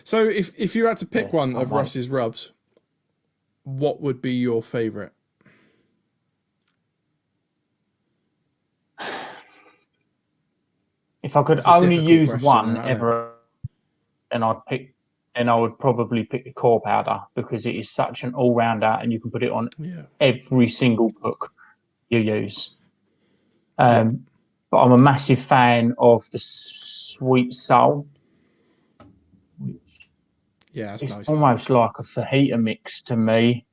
So, if you had to pick one of Russ's rubs, what would be your favourite? If I could only use one ever, then I would probably pick the core powder because it is such an all-rounder and you can put it on every single cook you use. But I'm a massive fan of the sweet soul, which it's nice, almost like a fajita mix to me.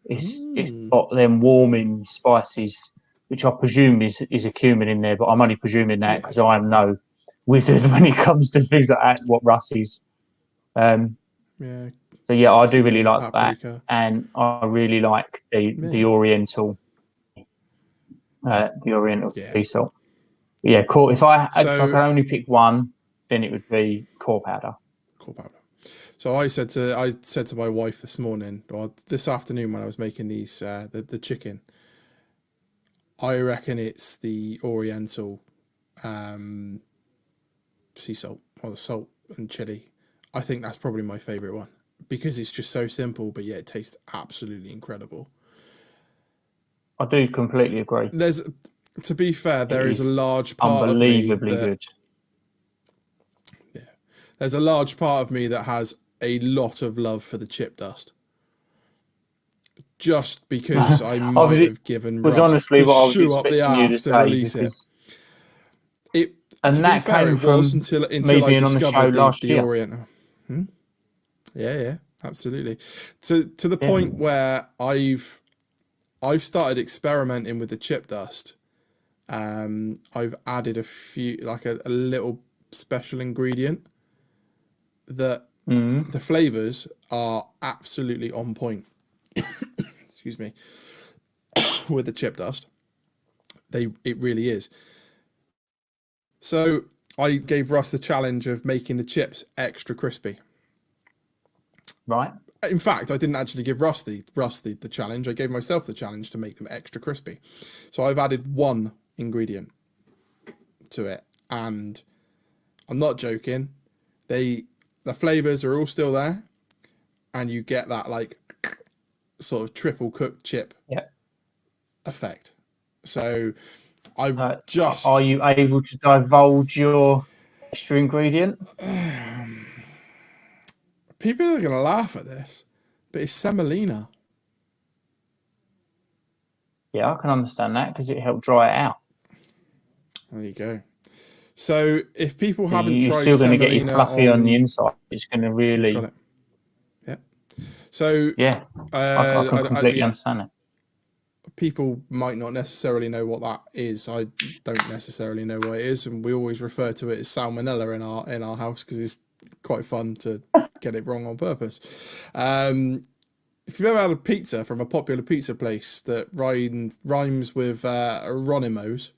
It's got them warming spices, which I presume is a cumin in there, but I'm only presuming that because I am no wizard when it comes to things like that, what Russ is. So I do really like paprika. That, and I really like the Oriental sea salt. Yeah, cool. If I could only pick one, then it would be core powder. Core powder. So I said to my wife this morning, or this afternoon when I was making these the chicken, I reckon it's the Oriental sea salt or the salt and chili. I think that's probably my favourite one because it's just so simple, but yet it tastes absolutely incredible. I do completely agree. To be fair, there is a large part of me that, there's a large part of me that has a lot of love for the chip dust. just because I might Obviously, have given was Russ honestly the what I was shoe up the expecting you to arse to say, release it. because It, and to be that fair, came it was from until me I being on the show discovered last the year. Oriental. Yeah, absolutely. To the Yeah. point where I've started experimenting with the chip dust. I've added a few, like a little special ingredient that the flavors are absolutely on point. Excuse me. With the chip dust, it really is. So I gave Russ the challenge of making the chips extra crispy. Right. In fact, I didn't actually give Russ the challenge. I gave myself the challenge to make them extra crispy. So I've added one ingredient to it, and I'm not joking. The flavors are all still there, and you get that like sort of triple cooked chip Yeah. effect. So I Are you able to divulge your extra ingredient? people are gonna laugh at this, but it's semolina. Yeah, I can understand that because it helped dry it out. There you go. So if people So haven't you're tried still going to get your semolina fluffy on the inside. It's going to really. got it. Yeah. So Yeah, I can completely yeah. understand it. People might not necessarily know what that is. I don't necessarily know what it is, and we always refer to it as salmonella in our house because it's quite fun to get it wrong on purpose. If you've ever had a pizza from a popular pizza place that rhymes with Ronimo's,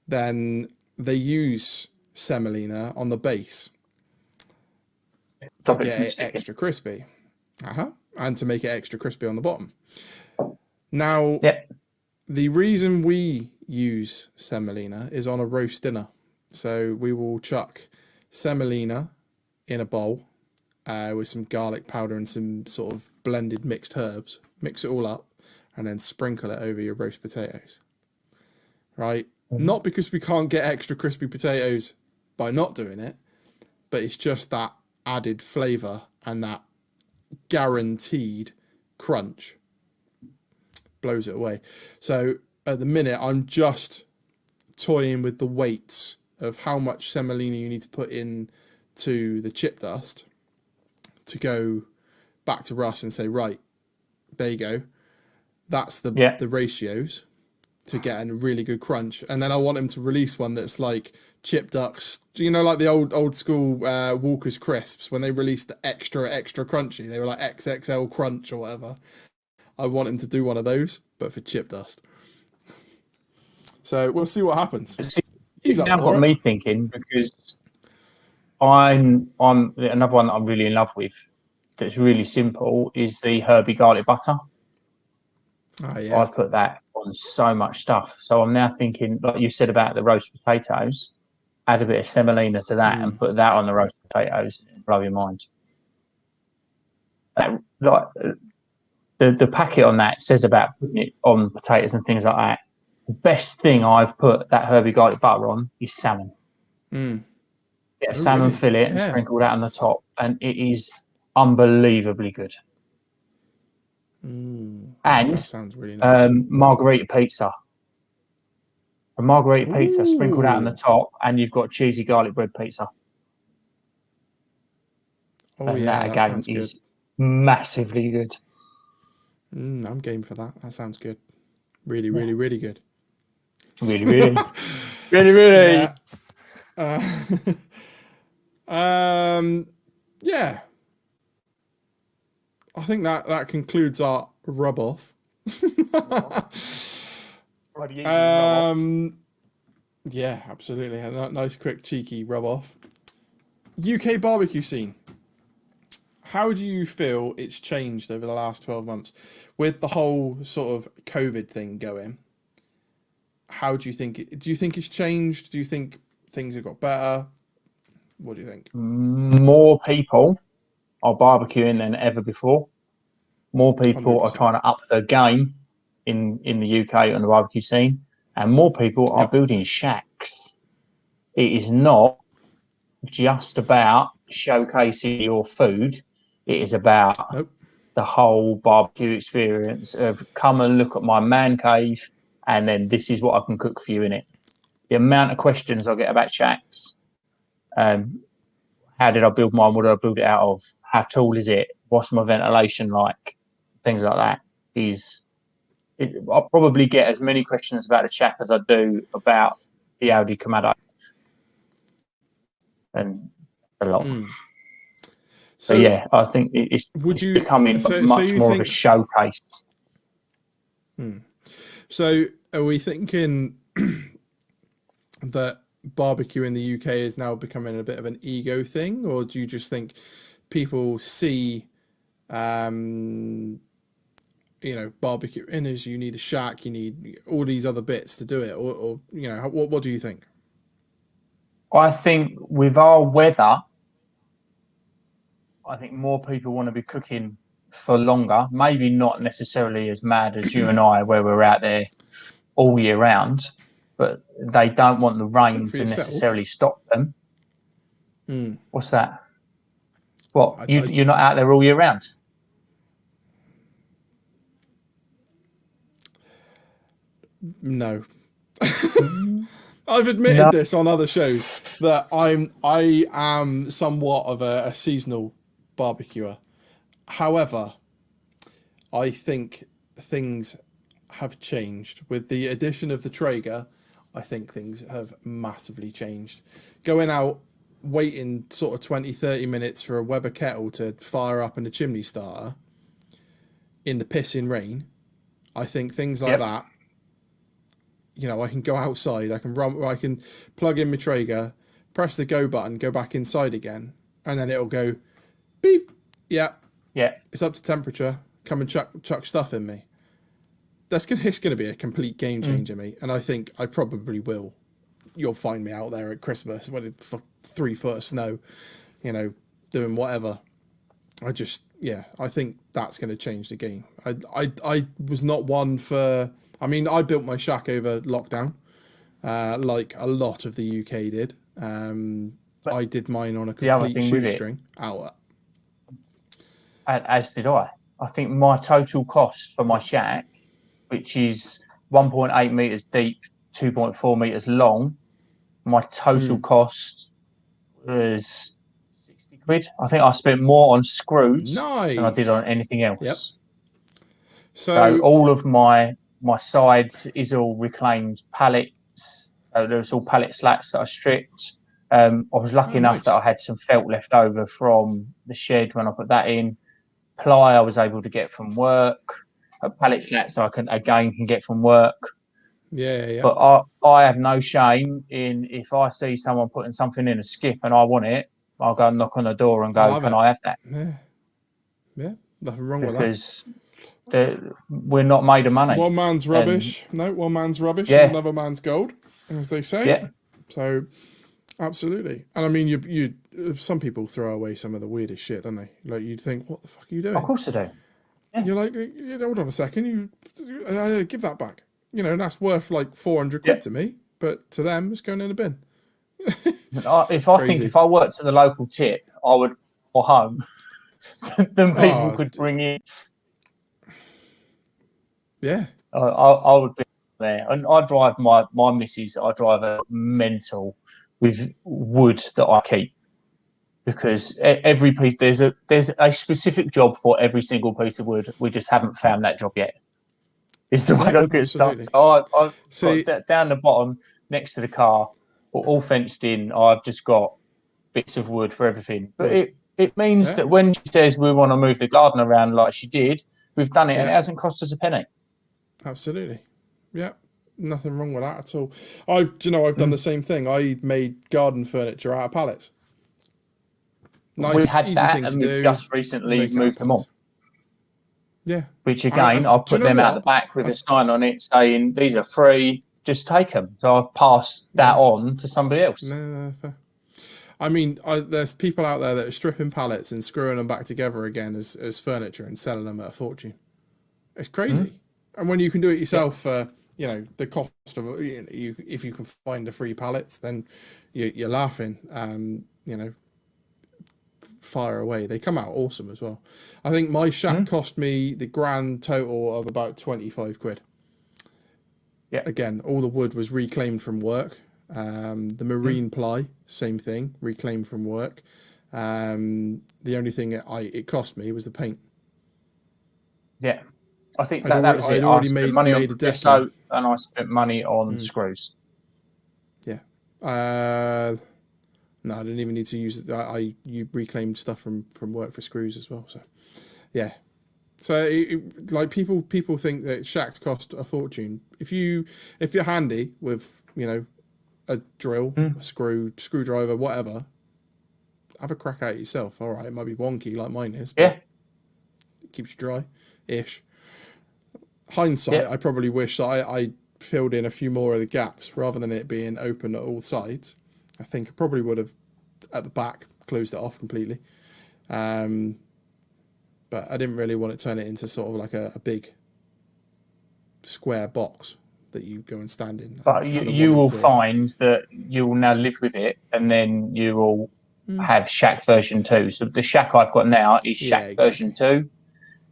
then they use semolina on the base to get it extra crispy. And to make it extra crispy on the bottom. Now, the reason we use semolina is on a roast dinner. So we will chuck semolina in a bowl with some garlic powder and some sort of blended mixed herbs. Mix it all up and then sprinkle it over your roast potatoes. Right? Not because we can't get extra crispy potatoes by not doing it, but it's just that added flavour and that guaranteed crunch blows it away. So at the minute, I'm just toying with the weights of how much semolina you need to put in to the chip dust to go back to Russ and say, right, there you go. That's the ratios to get a really good crunch. And then I want him to release one that's like chip ducks, you know, like the old school Walker's crisps when they released the extra crunchy. They were like XXL crunch or whatever. I want him to do one of those, but for chip dust. So we'll see what happens. He's now got me thinking, because I'm another one that I'm really in love with. That's really simple is the herby garlic butter. Oh, yeah. I put that on so much stuff. So I'm now thinking, like you said about the roast potatoes, add a bit of semolina to that and put that on the roast potatoes. Blow your mind. Like the packet on that says about putting it on potatoes and things like that. The best thing I've put that herby garlic butter on is salmon. Get a salmon fillet and sprinkle that on the top, and it is unbelievably good. And that sounds really nice. Margarita pizza. A margarita pizza sprinkled out on the top, and you've got cheesy garlic bread pizza. And that again is good. Massively good. I'm game for that. That sounds good. Really, really, really good. Really, really. Really, really. Yeah. I think that concludes our rub off. Yeah, absolutely. A nice, quick, cheeky rub off. UK barbecue scene. How do you feel it's changed over the last 12 months with the whole sort of COVID thing going? How do you think it's changed? Do you think things have got better? What do you think? More people are barbecuing than ever before. More people 100%. are trying to up their game in the UK on the barbecue scene, and more people are building shacks. It is not just about showcasing your food. It is about the whole barbecue experience of come and look at my man cave, and then this is what I can cook for you in it. The amount of questions I get about shacks, how did I build mine? What did I build it out of? How tall is it? What's my ventilation like? Things like that I'll probably get as many questions about the shack as I do about the Audi Kamado, and a lot. So yeah, I think it's becoming much more of a showcase. So are we thinking that barbecue in the UK is now becoming a bit of an ego thing, or do you just think people see, barbecue in as you need a shack, you need all these other bits to do it, or what do you think? I think with our weather, I think more people want to be cooking for longer. Maybe not necessarily as mad as you and I, where we're out there all year round, but they don't want the rain to necessarily stop them. What's that? What, you're not out there all year round? No. I've admitted this on other shows that I am somewhat of a seasonal barbecuer. However, I think things have changed with the addition of the Traeger. I think things have massively changed. Going out, waiting sort of 20-30 minutes for a Weber kettle to fire up in a chimney starter in the pissing rain, I think things like that, I can go outside, I can plug in my Traeger, press the go button, go back inside again, and then it'll go beep. Yeah. It's up to temperature. Come and chuck stuff in me. It's gonna be a complete game changer, mate. And I think I probably will. You'll find me out there at Christmas when it's 3 foot of snow, doing whatever. I think that's going to change the game. I was not one for. I mean, I built my shack over lockdown, like a lot of the UK did. I did mine on a complete shoestring. As did I. I think my total cost for my shack, which is 1.8 meters deep, 2.4 meters long, my total cost was 60 quid. I think I spent more on screws than I did on anything else. Yep. So all of my sides is all reclaimed pallets. So there's all pallet slats that I stripped. I was lucky enough that I had some felt left over from the shed when I put that in. Ply I was able to get from work. Pallet slats I can get from work. Yeah. But I have no shame in if I see someone putting something in a skip and I want it, I'll go and knock on the door and go, "Can I have that?" Yeah, nothing wrong with that. Because we're not made of money. One man's rubbish. One man's rubbish is another man's gold, as they say. Yeah. So, absolutely. And I mean, you some people throw away some of the weirdest shit, don't they? Like, you'd think, what the fuck are you doing? Of course they do. Yeah. You're like, hold on a second, give that back. And that's worth like 400 quid to me, but to them, it's going in a bin. If I worked at the local tip, I would go home. Then people could bring in. Yeah. I would be there. And I drive my missus, I drive a mental with wood that I keep. Because every piece, there's a specific job for every single piece of wood. We just haven't found that job yet. It's the way I look at stuff. So I've got down the bottom next to the car, all fenced in. I've just got bits of wood for everything. But it means that when she says we want to move the garden around like she did, we've done it and it hasn't cost us a penny. Absolutely. Yeah. Nothing wrong with that at all. I've done the same thing. I made garden furniture out of pallets. Nice, we had easy that, thing and we've just recently moved them on. Yeah. Which again, I'll put them out the back with a sign on it saying these are free. Just take them. So I've passed that on to somebody else. No, fair. I mean, there's people out there that are stripping pallets and screwing them back together again as furniture and selling them at a fortune. It's crazy. And when you can do it yourself for the cost of if you can find the free pallets, then you're laughing. fire away. They come out awesome as well. I think my shack cost me the grand total of about 25 quid. Yeah. Again, all the wood was reclaimed from work. The marine ply, same thing, reclaimed from work. The only thing it cost me was the paint. Yeah. I think I'd that was it. I'd I already spent made money on a decking. gesso and I spent money on screws. Yeah. No, I didn't even need to use it. You reclaimed stuff from work for screws as well. So, yeah. So, like people think that shacks cost a fortune. If you're handy with a drill, a screwdriver, whatever, have a crack at it yourself. All right, it might be wonky like mine is, but it keeps you dry-ish. Hindsight, I probably wish I filled in a few more of the gaps rather than it being open at all sides. I think I probably would have at the back closed it off completely. But I didn't really want to turn it into sort of like a big square box that you go and stand in. But you will find that you will now live with it, and then you will have Shack version 2. So the Shack I've got now is Shack version 2,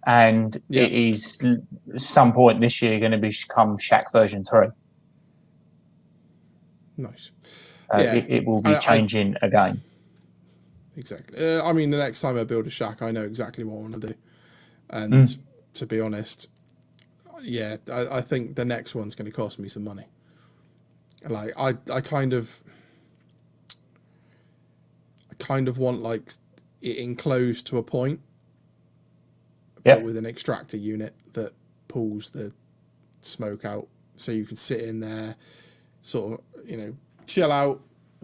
and it is some point this year going to become Shack version 3. Nice. It will be changing again. Exactly. I mean, the next time I build a shack, I know exactly what I want to do. And to be honest, I think the next one's going to cost me some money. Like I kind of want like it enclosed to a point, but with an extractor unit that pulls the smoke out, so you can sit in there, sort of chill out,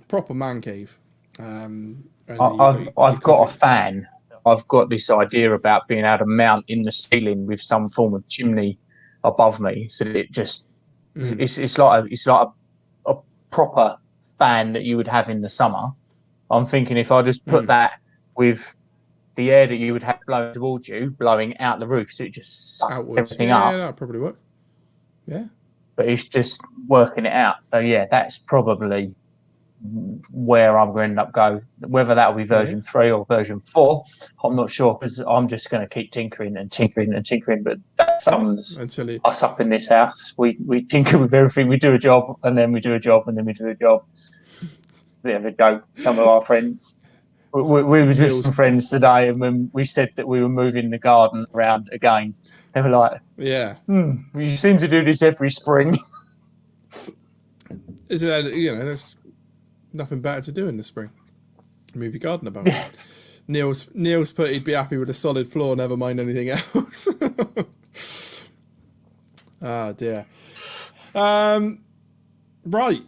proper man cave. I've got a fan. I've got this idea about being able to mount in the ceiling with some form of chimney above me, so that it just it's like a proper fan that you would have in the summer. I'm thinking if I just put that with the air that you would have blowing towards you, blowing out the roof, so it just sucks everything up. Yeah, that'd probably work. Yeah. But it's just working it out. So yeah, that's probably where I'm going to end up go. Whether that will be version 3 or version 4, I'm not sure, because I'm just going to keep tinkering and tinkering and tinkering. But that's us up in this house. We tinker with everything. We do a job, and then we do a job, and then we do a job. There we go. Some of our friends. We was with some friends today, and when we said that we were moving the garden around again, they were like, you seem to do this every spring. Is it, there's nothing better to do in the spring. Move your garden about. Yeah. Neil's put he'd be happy with a solid floor, never mind anything else. Ah, dear. Right.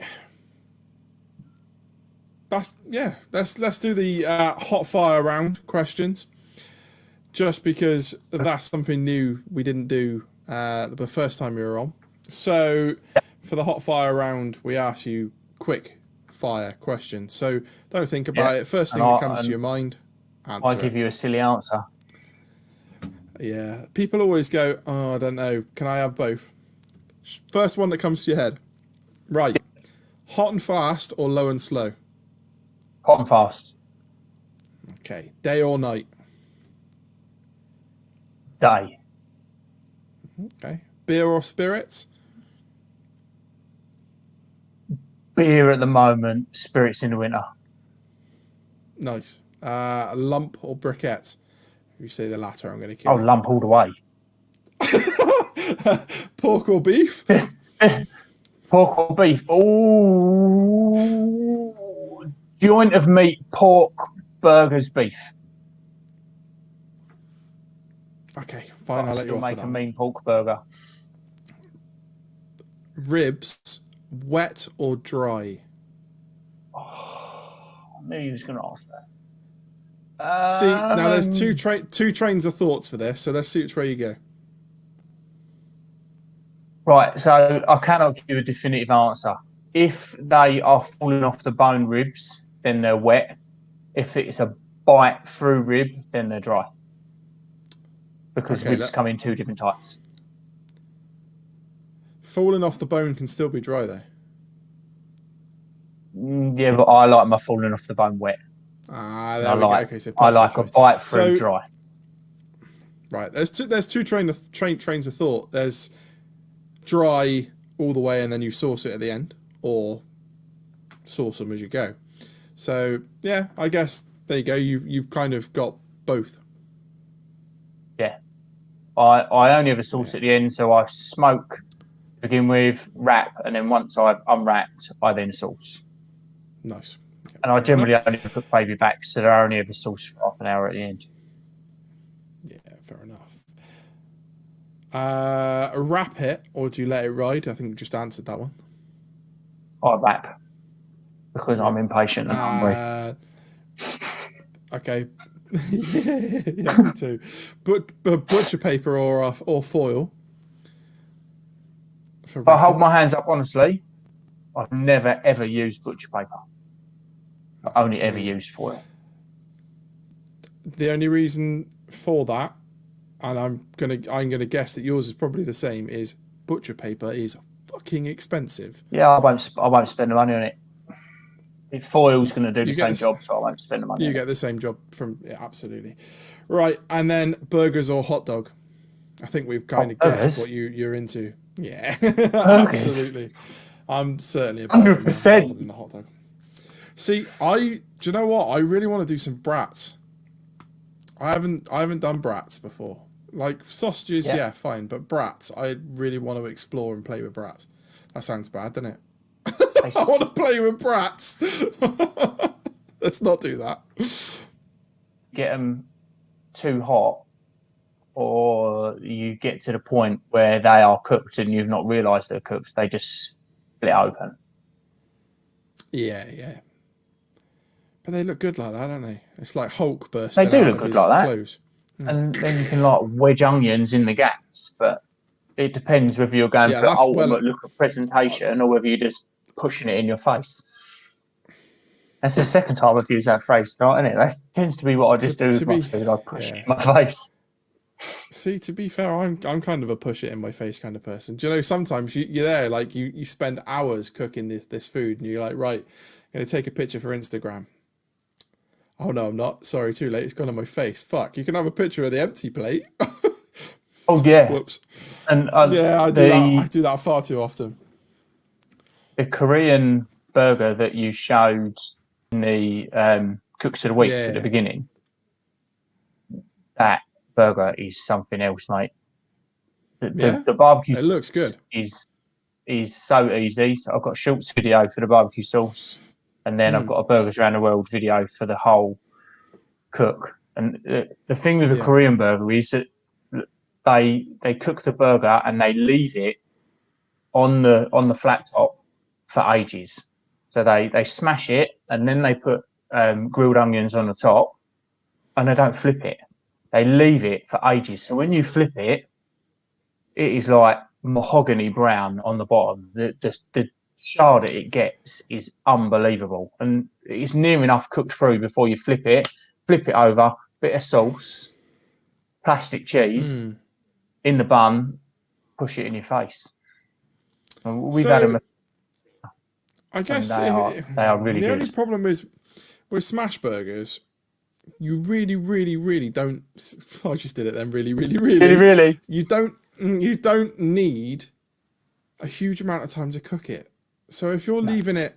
Let's do the hot fire round questions. Just because that's something new we didn't do the first time we were on. So for the hot fire round, we ask you quick fire questions. So don't think about it. First thing that comes to your mind, answer I give you a silly answer. Yeah. People always go, I don't know. Can I have both? First one that comes to your head. Right. Hot and fast or low and slow? Hot and fast. Okay. Day or night? Day. Okay. Beer or spirits? Beer at the moment, spirits in the winter. Nice. Lump or briquette? If you say the latter, I'm going to kill you. Lump all the way. Pork or beef? Pork or beef? Ooh. Joint of meat, pork, burgers, beef. Okay, fine. I'll let you off make for a that. mean pork burger. Ribs, wet or dry? I knew you was going to ask that. See, now there's two trains of thoughts for this, so let's see which way you go. Right, so I cannot give you a definitive answer. If they are falling off the bone ribs, then they're wet. If it's a bite through rib, then they're dry. Because ribs come in two different types. Falling off the bone can still be dry, though. Yeah, but I like my falling off the bone wet. There I we go. like Okay, so I personal like a choice. bite through So, dry. right, there's two trains of thought. There's dry all the way and then you sauce it at the end, or sauce them as you go. So yeah, I guess there you go. You've kind of got both. Yeah. I only ever sauce at the end, so I smoke to begin with, wrap, and then once I've unwrapped, I then sauce. Nice. Yeah, And I fair generally enough. only cook baby backs, so they're only ever sauce for half an hour at the end. Yeah, fair enough. Wrap it or do you let it ride? I think you just answered that one. I wrap because I'm impatient and hungry. Okay. Yeah, me too. But butcher paper or foil for If I hold wrapping. my hands up, honestly, I've never ever used butcher paper. I've only ever used foil. The only reason for that, and I'm gonna guess that yours is probably the same, is butcher paper is fucking expensive. Yeah, I won't spend the money on it. If foil's going to do the same job, so I won't spend the money. You get the same job from absolutely, right? And then burgers or hot dog. I think we've kind of guessed what you're into. Yeah, absolutely. I'm certainly a burger man rather than a hot dog. See, do you know what? I really want to do some brats. I haven't done brats before. Like sausages, yeah, fine, but brats, I really want to explore and play with brats. That sounds bad, doesn't it? I want to play with brats. Let's not do that. Get them too hot, or you get to the point where they are cooked and you've not realised they're cooked. They just split open. Yeah. But they look good like that, don't they? It's like Hulk bursting They do out look of good his like that. clothes. And then you can like wedge onions in the gaps, but it depends whether you're going for ultimate look of presentation or whether you're just pushing it in your face. That's the second time I've used that phrase, isn't it? That tends to be what I just do with my food. I push it in my face. See, to be fair, I'm kind of a push it in my face kind of person. Do you know, sometimes you're there, like you spend hours cooking this food and you're like, right, I'm going to take a picture for Instagram. Oh no, I'm not. Sorry, too late. It's gone on my face. Fuck, you can have a picture of the empty plate. Oh yeah. Whoops. And yeah, I do that far too often. The Korean burger that you showed in the Cooks of the Weeks at the beginning, that burger is something else, mate. The barbecue it looks good. Is so easy. So I've got a shorts video for the barbecue sauce, and then I've got a Burgers Around the World video for the whole cook. And the thing with the Korean burger is that they cook the burger and they leave it on the flat top for ages. So they smash it and then they put grilled onions on the top, and they don't flip it. They leave it for ages. So when you flip it, it is like mahogany brown on the bottom. The char that it gets is unbelievable, and it's near enough cooked through before you flip it. Flip it over, bit of sauce, plastic cheese in the bun, push it in your face. And we've had them. I guess they are really good. The only problem is with smash burgers, you really, really, really don't. I just did it then. Really, really, really. Really. You don't need a huge amount of time to cook it. So if you're leaving it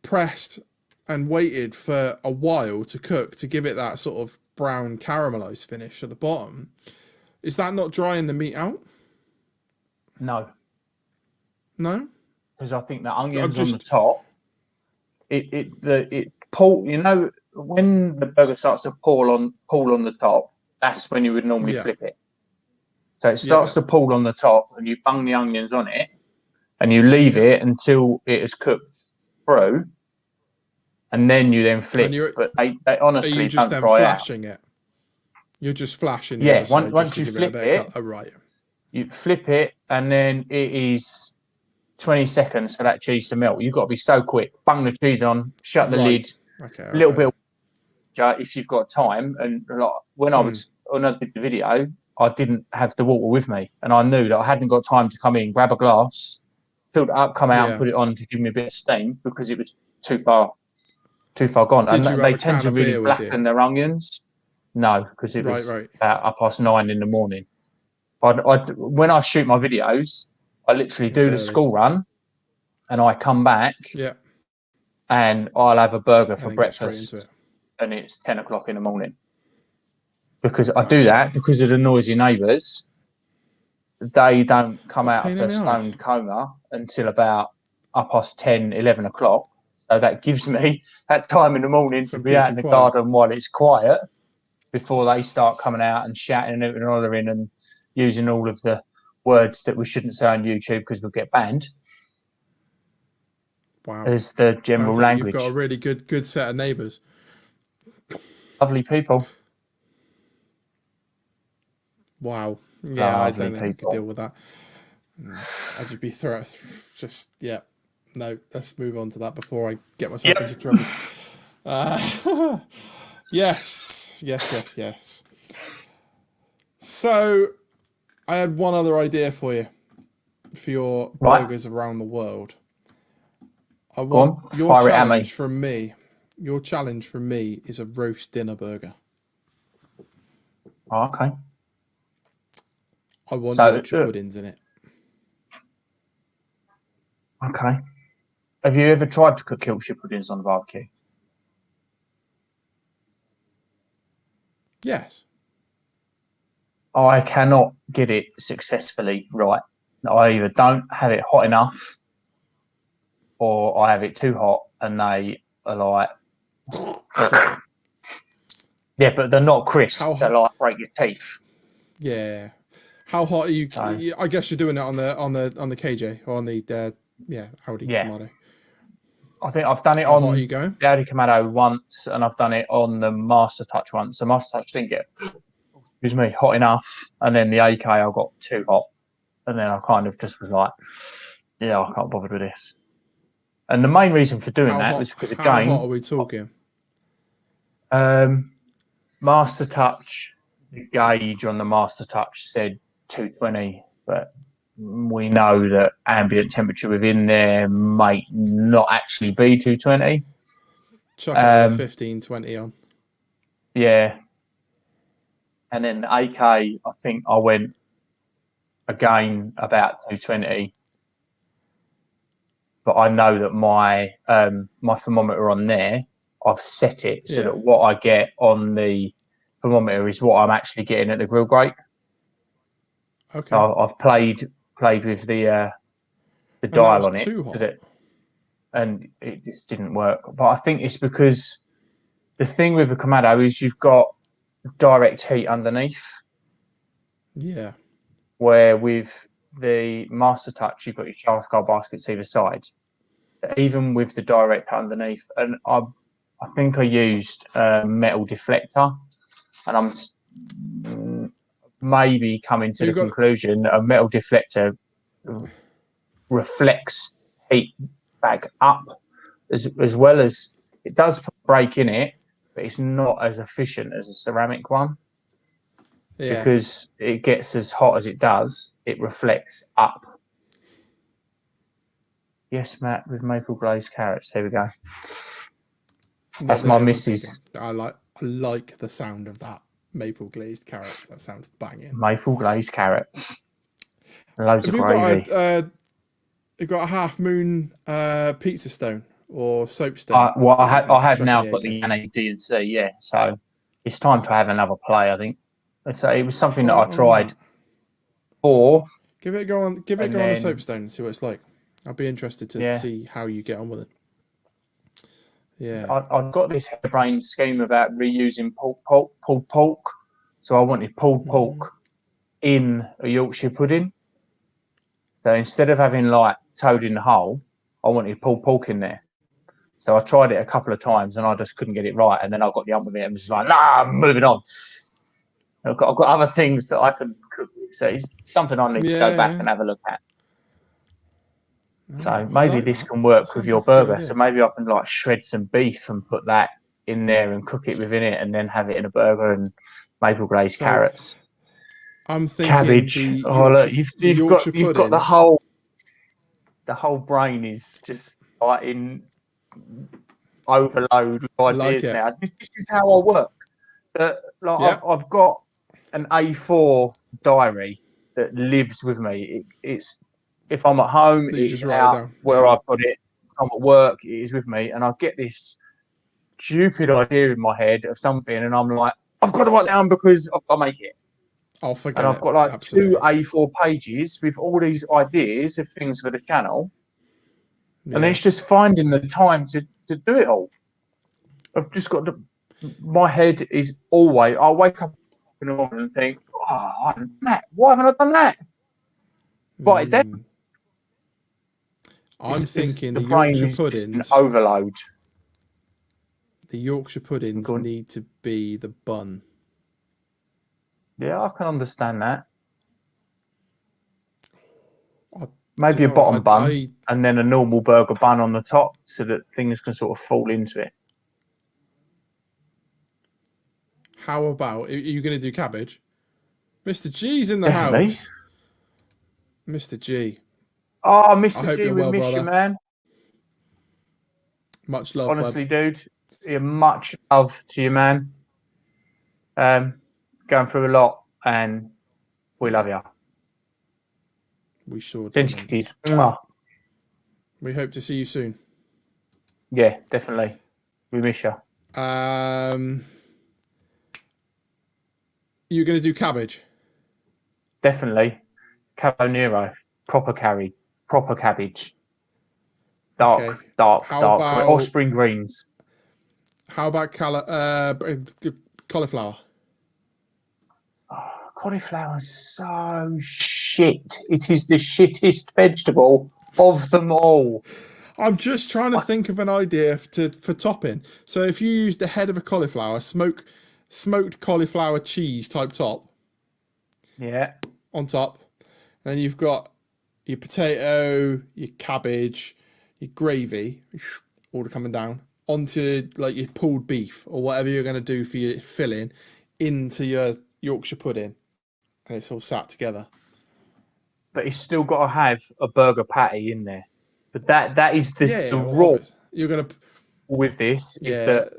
pressed and waited for a while to cook to give it that sort of brown caramelized finish at the bottom, is that not drying the meat out? No. No? Because I think the onions on the top, it pull. You know, when the burger starts to pull on the top, that's when you would normally flip it. So it starts to pull on the top, and you bung the onions on it, and you leave it until it is cooked through, and then you then flip. But they honestly are you just don't then fry flashing it? You're just flashing the other side once just to you give flip it a bit of color. Right. You flip it, and then it is 20 seconds for that cheese to melt. You've got to be so quick. Bung the cheese on, shut the lid. Okay. A little bit of if you've got time. And like, when I did the video, I didn't have the water with me, and I knew that I hadn't got time to come in, grab a glass, fill it up, come out, and put it on to give me a bit of steam because it was too far. too far gone. Did And you have they a tend can to of really beer with you? blacken their onions. No, because it was Right. about 9:30 in the morning. When I shoot my videos, I literally It's do the early. school run, and I come back Yeah. and I'll have a burger And for then get straight into breakfast, it. and it's 10 o'clock in the morning. Because I do Okay. that because of the noisy neighbours. They don't come What out of pain in the the ass? stoned coma until about 10, 11 o'clock. So that gives me that time in the morning to Some be peace out in and the quiet. garden while it's quiet before they start coming out and shouting and hollering and using all of the words that we shouldn't say on YouTube because we'll get banned Wow. as the general Sounds like language. you've got a really good set of neighbours. Lovely people. Wow. Yeah, I don't think I could people. deal with that. I'd just be just, yeah. No, let's move on to that before I get myself into trouble. Yes. So, I had one other idea for you for your burgers around the world. I want your challenge from me. Your challenge from me is a roast dinner burger. Oh, okay. I want Yorkshire puddings in it. Okay. Have you ever tried to cook Yorkshire puddings on the barbecue? Yes. I cannot get it successfully right. I either don't have it hot enough or I have it too hot and they are like... Yeah, but they're not crisp. They're like break your teeth. Yeah. How hot are you? I guess you're doing it on the KJ or on the Audi Kamado. I think I've done it How on hot are you going? the Audi Kamado once, and I've done it on the Master Touch once. The Master Touch didn't get, hot enough, and then the AK I got too hot, and then I kind of just was like, yeah, I can't bother with this. And the main reason for doing that was because, again, how hot are we talking? Master Touch, the gauge on the Master Touch said 220, but we know that ambient temperature within there might not actually be 220. Chuck another 15, 20 on. Yeah. And then the AK, I think I went again about 220. But I know that my thermometer on there, I've set it so that what I get on the thermometer is what I'm actually getting at the grill grate. Okay. So I've played with the dial on it, and it just didn't work. But I think it's because the thing with the Kamado is you've got direct heat underneath. Yeah. Where with the Master Touch, you've got your charcoal baskets either side. Even with the direct underneath, and I think I used a metal deflector, and I'm maybe coming to the conclusion that a metal deflector reflects heat back up as well as it does break in it, but it's not as efficient as a ceramic one. Yeah. Because it gets as hot as it does, it reflects up. Yes, Matt, with maple glazed carrots. There we go. That's my missus. I like the sound of that. Maple glazed carrots. That sounds banging. Maple glazed carrots. Loads of gravy. You've got a Half Moon pizza stone or soapstone. I have now got the NAD and C, yeah. So it's time to have another play, I think. It was something that I tried before. Give it a go on the soapstone and see what it's like. I'd be interested to see how you get on with it. Yeah. I've got this harebrained scheme about reusing pulled pork. So I wanted pulled pork in a Yorkshire pudding. So instead of having like toad in the hole, I wanted pulled pork in there. So I tried it a couple of times and I just couldn't get it right. And then I got the ump with it and was just like, nah, I'm moving on. I've got other things that I can cook with. So it's something I need to go back and have a look at. So maybe this can work with your burger. So maybe I can like shred some beef and put that in there and cook it within it and then have it in a burger and maple glazed carrots. I'm thinking cabbage. Look, you've got the whole brain is just like in overload with like ideas it. now. This is how I work. Like Yeah. I've got an A4 diary that lives with me. It's if I'm at home, That you it's just write it out down. where Yeah. I put it. If I'm at work, it is with me, and I get this stupid idea in my head of something, and I'm like, I've got to write it down because I've got to make it. I'll And forget I've it. got like Absolutely. 2 A4 pages with all these ideas of things for the channel, and Yeah. it's just finding the time to do it all. I've just got to. My head is always. I'll wake up in the morning and think, "Oh, I haven't done that. Why haven't I done that?" Write it down. I'm thinking The the brain Yorkshire is just in puddings. overload. The Yorkshire puddings Go on. need to be the bun. Yeah, I can understand that. Do Maybe you a know bottom what? bun and then a normal burger bun on the top so that things can sort of fall into it. How about, are you going to do cabbage? Mr. G's in the Definitely. house. Mr. G. Oh, I Mr. hope G, you're we well, miss you, brother. man. Much love, bud. Honestly, dude, much love to you, man. Going through a lot, and we love you. We sure do, Send mate. kitties. Mwah. We hope to see you soon. Yeah, definitely. We miss you. You're going to do cabbage? Definitely. Cabo Nero. Proper cabbage. Dark, Okay. dark, How dark. Or about spring greens. cauliflower? Cauliflower's so shit. It is the shittest vegetable of them all. I'm just trying to think of an idea for topping. So if you use the head of a cauliflower, smoked cauliflower cheese type top Yeah. on top, then you've got your potato, your cabbage, your gravy, all coming down onto like your pulled beef or whatever you're going to do for your filling into your Yorkshire pudding, and it's all sat together. But it's still got to have a burger patty in there. But that is the Well, rule you're gonna with this is yeah. that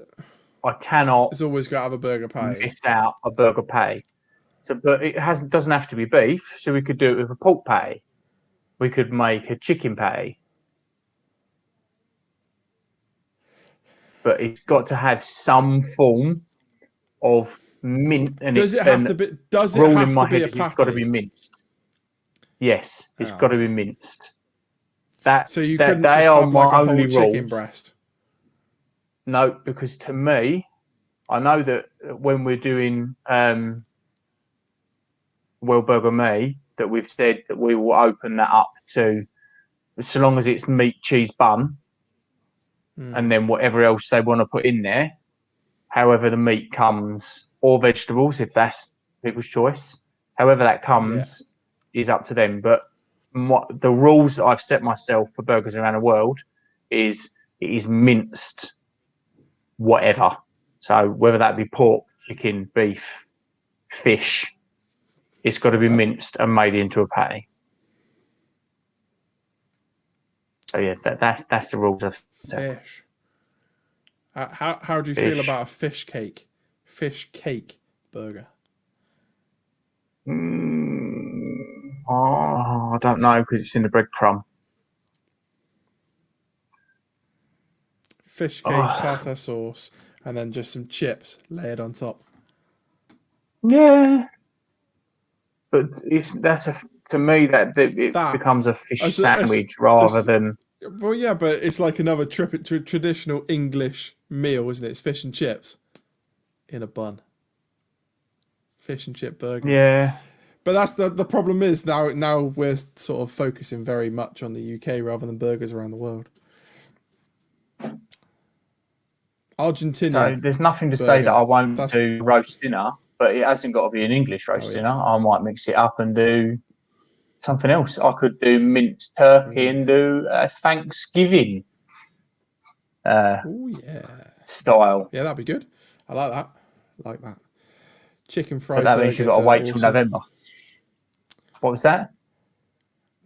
I cannot It's always got to have a burger patty. miss out a burger patty. So, but it doesn't have to be beef. So we could do it with a pork patty. We could make a chicken patty. But it's got to have some form of mint. And Does it have to be? Does it rule in have my to be head a is it's got to be patty? minced. Yes, it's Oh, got to be minced. So you that couldn't they just are have like my a whole only chicken rules. breast? No, because to me, I know that when we're doing Well Burger Me, that we've said that we will open that up to, so long as it's meat, cheese, bun, and then whatever else they want to put in there, however the meat comes, or vegetables, if that's people's choice, however that comes is up to them. But the rules that I've set myself for burgers around the world is it is minced whatever. So whether that be pork, chicken, beef, fish, it's got to be minced and made into a patty. So yeah, that's the rules I've set. Fish. How do you feel about a fish cake? Fish cake burger. I don't know because it's in the breadcrumb. Fish cake, tartar sauce, and then just some chips layered on top. Yeah, but to me that becomes a fish sandwich rather than. Well, yeah, but it's like another traditional English meal, isn't it? It's fish and chips in a bun. Fish and chip burger. Yeah. But that's the problem is now we're sort of focusing very much on the UK rather than burgers around the world. Argentina. So there's nothing to say that I won't do roast dinner, but it hasn't got to be an English roast dinner. I might mix it up and do something else. I could do minced turkey and do a Thanksgiving style. Yeah, that'd be good. I like that. Chicken fried but that burgers. Means you've got to wait till November. What was that?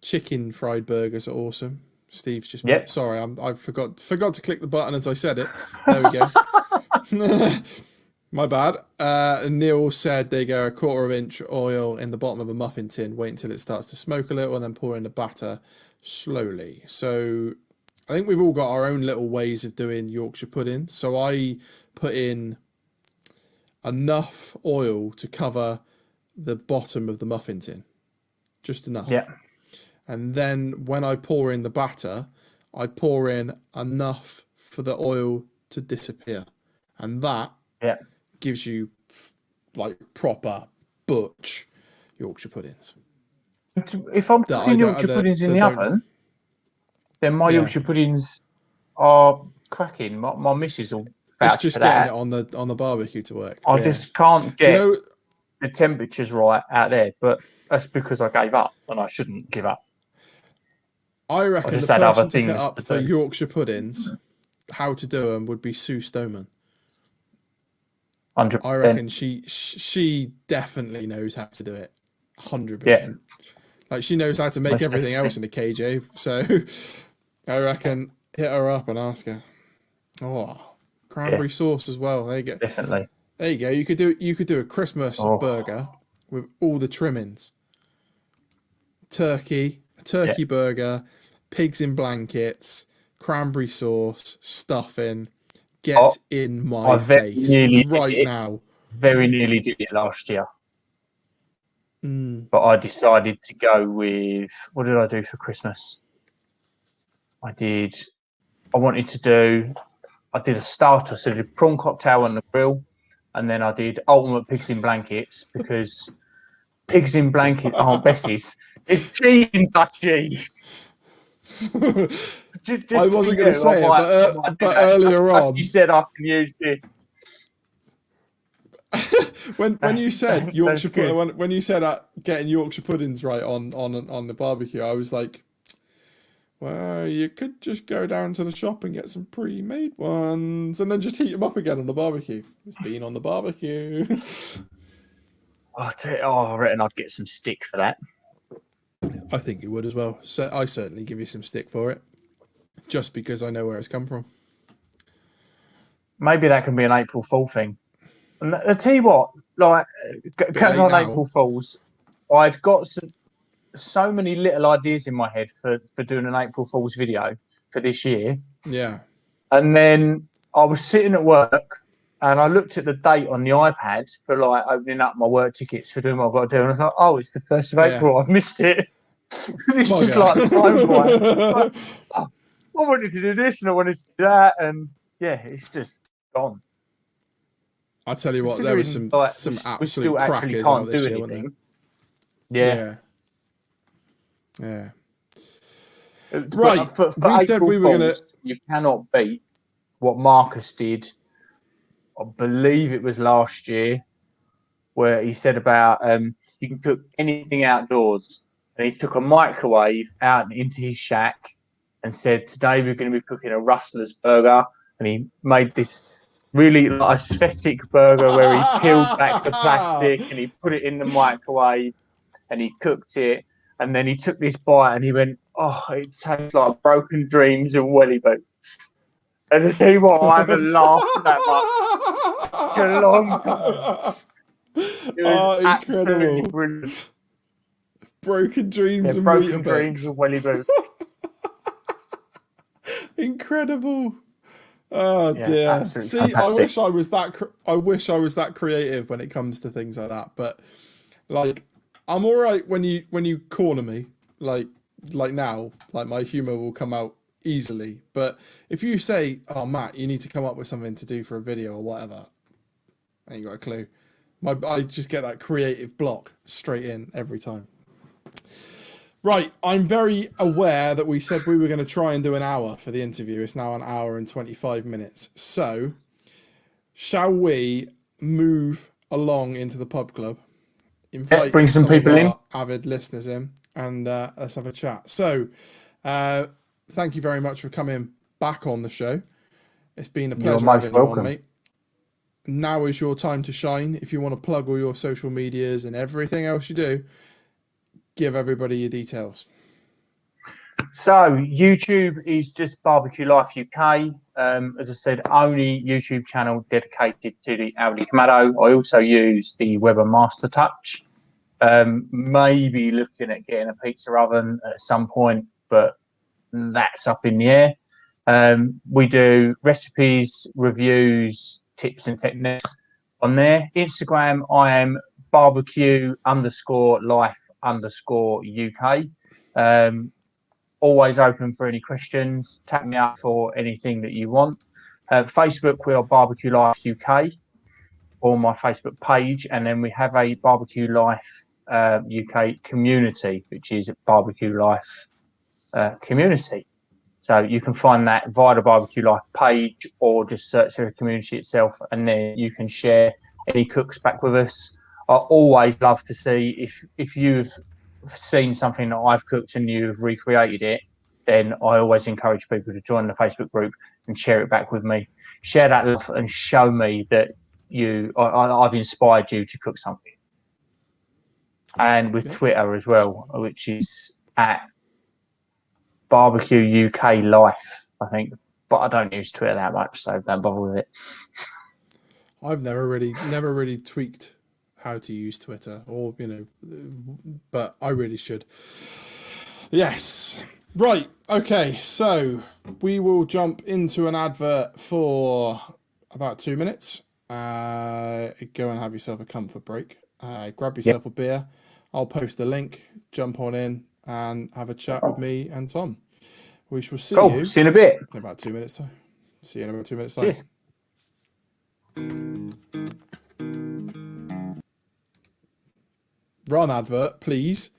Chicken fried burgers are awesome. Steve's just Yep. sorry, I forgot to click the button as I said it. There we go. My bad. Neil said they go 1/4 inch oil in the bottom of a muffin tin, wait until it starts to smoke a little, and then pour in the batter slowly. So I think we've all got our own little ways of doing Yorkshire pudding. So I put in enough oil to cover the bottom of the muffin tin, just enough. Yeah. And then when I pour in the batter, I pour in enough for the oil to disappear, and that gives you like proper butch Yorkshire puddings. If I'm cooking Yorkshire puddings in the oven, then my Yorkshire puddings are cracking. My missus will vouch it's just for that. getting it on the barbecue to work. I just can't get the temperatures right out there, but that's because I gave up, and I shouldn't give up. I reckon the person to hit up for Yorkshire puddings, how to do them, would be Sue Stoneman. 100%. I reckon she definitely knows how to do it. 100%. Yeah. Like, she knows how to make everything else in a KJ. So I reckon hit her up and ask her. Oh, cranberry sauce as well. There you go. Definitely. There you go. You could do a Christmas burger with all the trimmings. A turkey burger, pigs in blankets, cranberry sauce, stuffing. Get in my face right now. Very nearly did it last year. But I decided to go with, what did I do for Christmas? I did a starter. So I did prawn cocktail on the grill, and then I did ultimate pigs in blankets, because pigs in blankets aren't Bessie's. It's cheating, Dutchie. I wasn't going to say it, but earlier on, you said I can use this. when you said Yorkshire when you said getting Yorkshire puddings right on the barbecue, I was like, well, you could just go down to the shop and get some pre-made ones, and then just heat them up again on the barbecue. It's been on the barbecue. I reckon I'd get some stick for that. I think you would as well. So I certainly give you some stick for it, just because I know where it's come from. Maybe that can be an April Fool thing. And I tell you what, like, going on April Fools, I'd got so many little ideas in my head for doing an April Fool's video for this year. Yeah. And then I was sitting at work, and I looked at the date on the iPad for like opening up my work tickets for doing what I've got to do. And I thought, oh, it's the 1st of April. I've missed it. Because it's just like the time flies. I wanted to do this and I wanted to do that. And yeah, it's just gone. I'll tell you what, there was some absolute crackers out this year, wasn't there? Yeah. Right. For we said we were going to... You cannot beat what Marcus did. I believe it was last year, where he said about you can cook anything outdoors. And he took a microwave out into his shack and said, today we're going to be cooking a rustler's burger. And he made this really aesthetic burger where he peeled back the plastic and he put it in the microwave and he cooked it. And then he took this bite and he went, oh, it tastes like broken dreams and welly boots. And I tell you what, I haven't laughed that much in a long time. It was absolutely brilliant. Broken dreams and welly boots. Incredible. Oh dear. See, fantastic. I wish I was that creative when it comes to things like that. But like, I'm all right when you corner me, like now, like my humor will come out easily. But if you say, oh Matt, you need to come up with something to do for a video or whatever, I ain't got a clue. I just get that creative block straight in every time. Right, I'm very aware that we said we were going to try and do an hour for the interview. It's now an hour and 25 minutes. So, shall we move along into the pub club? Invite bring some people in. Avid listeners in, and let's have a chat. So, thank you very much for coming back on the show. It's been a pleasure having you on, mate. Now is your time to shine. If you want to plug all your social medias and everything else you do, give everybody your details. So YouTube is just Barbecue Life UK. As I said, only YouTube channel dedicated to the Audi Kamado. I also use the Weber Master Touch. Maybe looking at getting a pizza oven at some point, but that's up in the air. We do recipes, reviews, tips and techniques on there. Instagram, I am barbecue_life_UK. Always open for any questions. Tap me up for anything that you want. Facebook, we are Barbecue Life UK, or my Facebook page, and then we have a Barbecue Life UK community, which is Barbecue Life Community. So you can find that via the Barbecue Life page, or just search for the community itself, and then you can share any cooks back with us. I always love to see if you've seen something that I've cooked and you've recreated it, then I always encourage people to join the Facebook group and share it back with me. Share that love and show me that I've inspired you to cook something. And with Twitter as well, which is at Barbecue UK Life, I think, but I don't use Twitter that much, so don't bother with it. I've never really tweaked how to use Twitter, or but I really should. Yes. Right. Okay. So we will jump into an advert for about 2 minutes. Go and have yourself a comfort break. Grab yourself a beer. I'll post the link. Jump on in and have a chat with me and Tom. We shall see you. See you in a bit. In about 2 minutes time. See you in about 2 minutes time. Cheers. Run advert, please.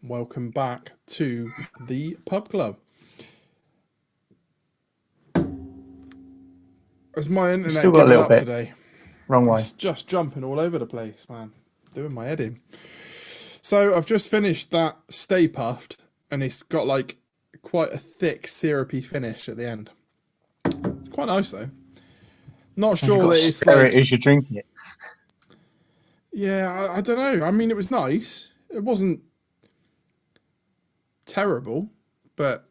Welcome back to the pub club. Has my internet Still got a given little up bit. today? Wrong way. It's just jumping all over the place, man. Doing my head in. So I've just finished that Stay Puffed, and it's got like quite a thick syrupy finish at the end. It's quite nice though. Not sure that it's like it as you're drinking it. Yeah, I don't know. I mean, it was nice. It wasn't terrible, but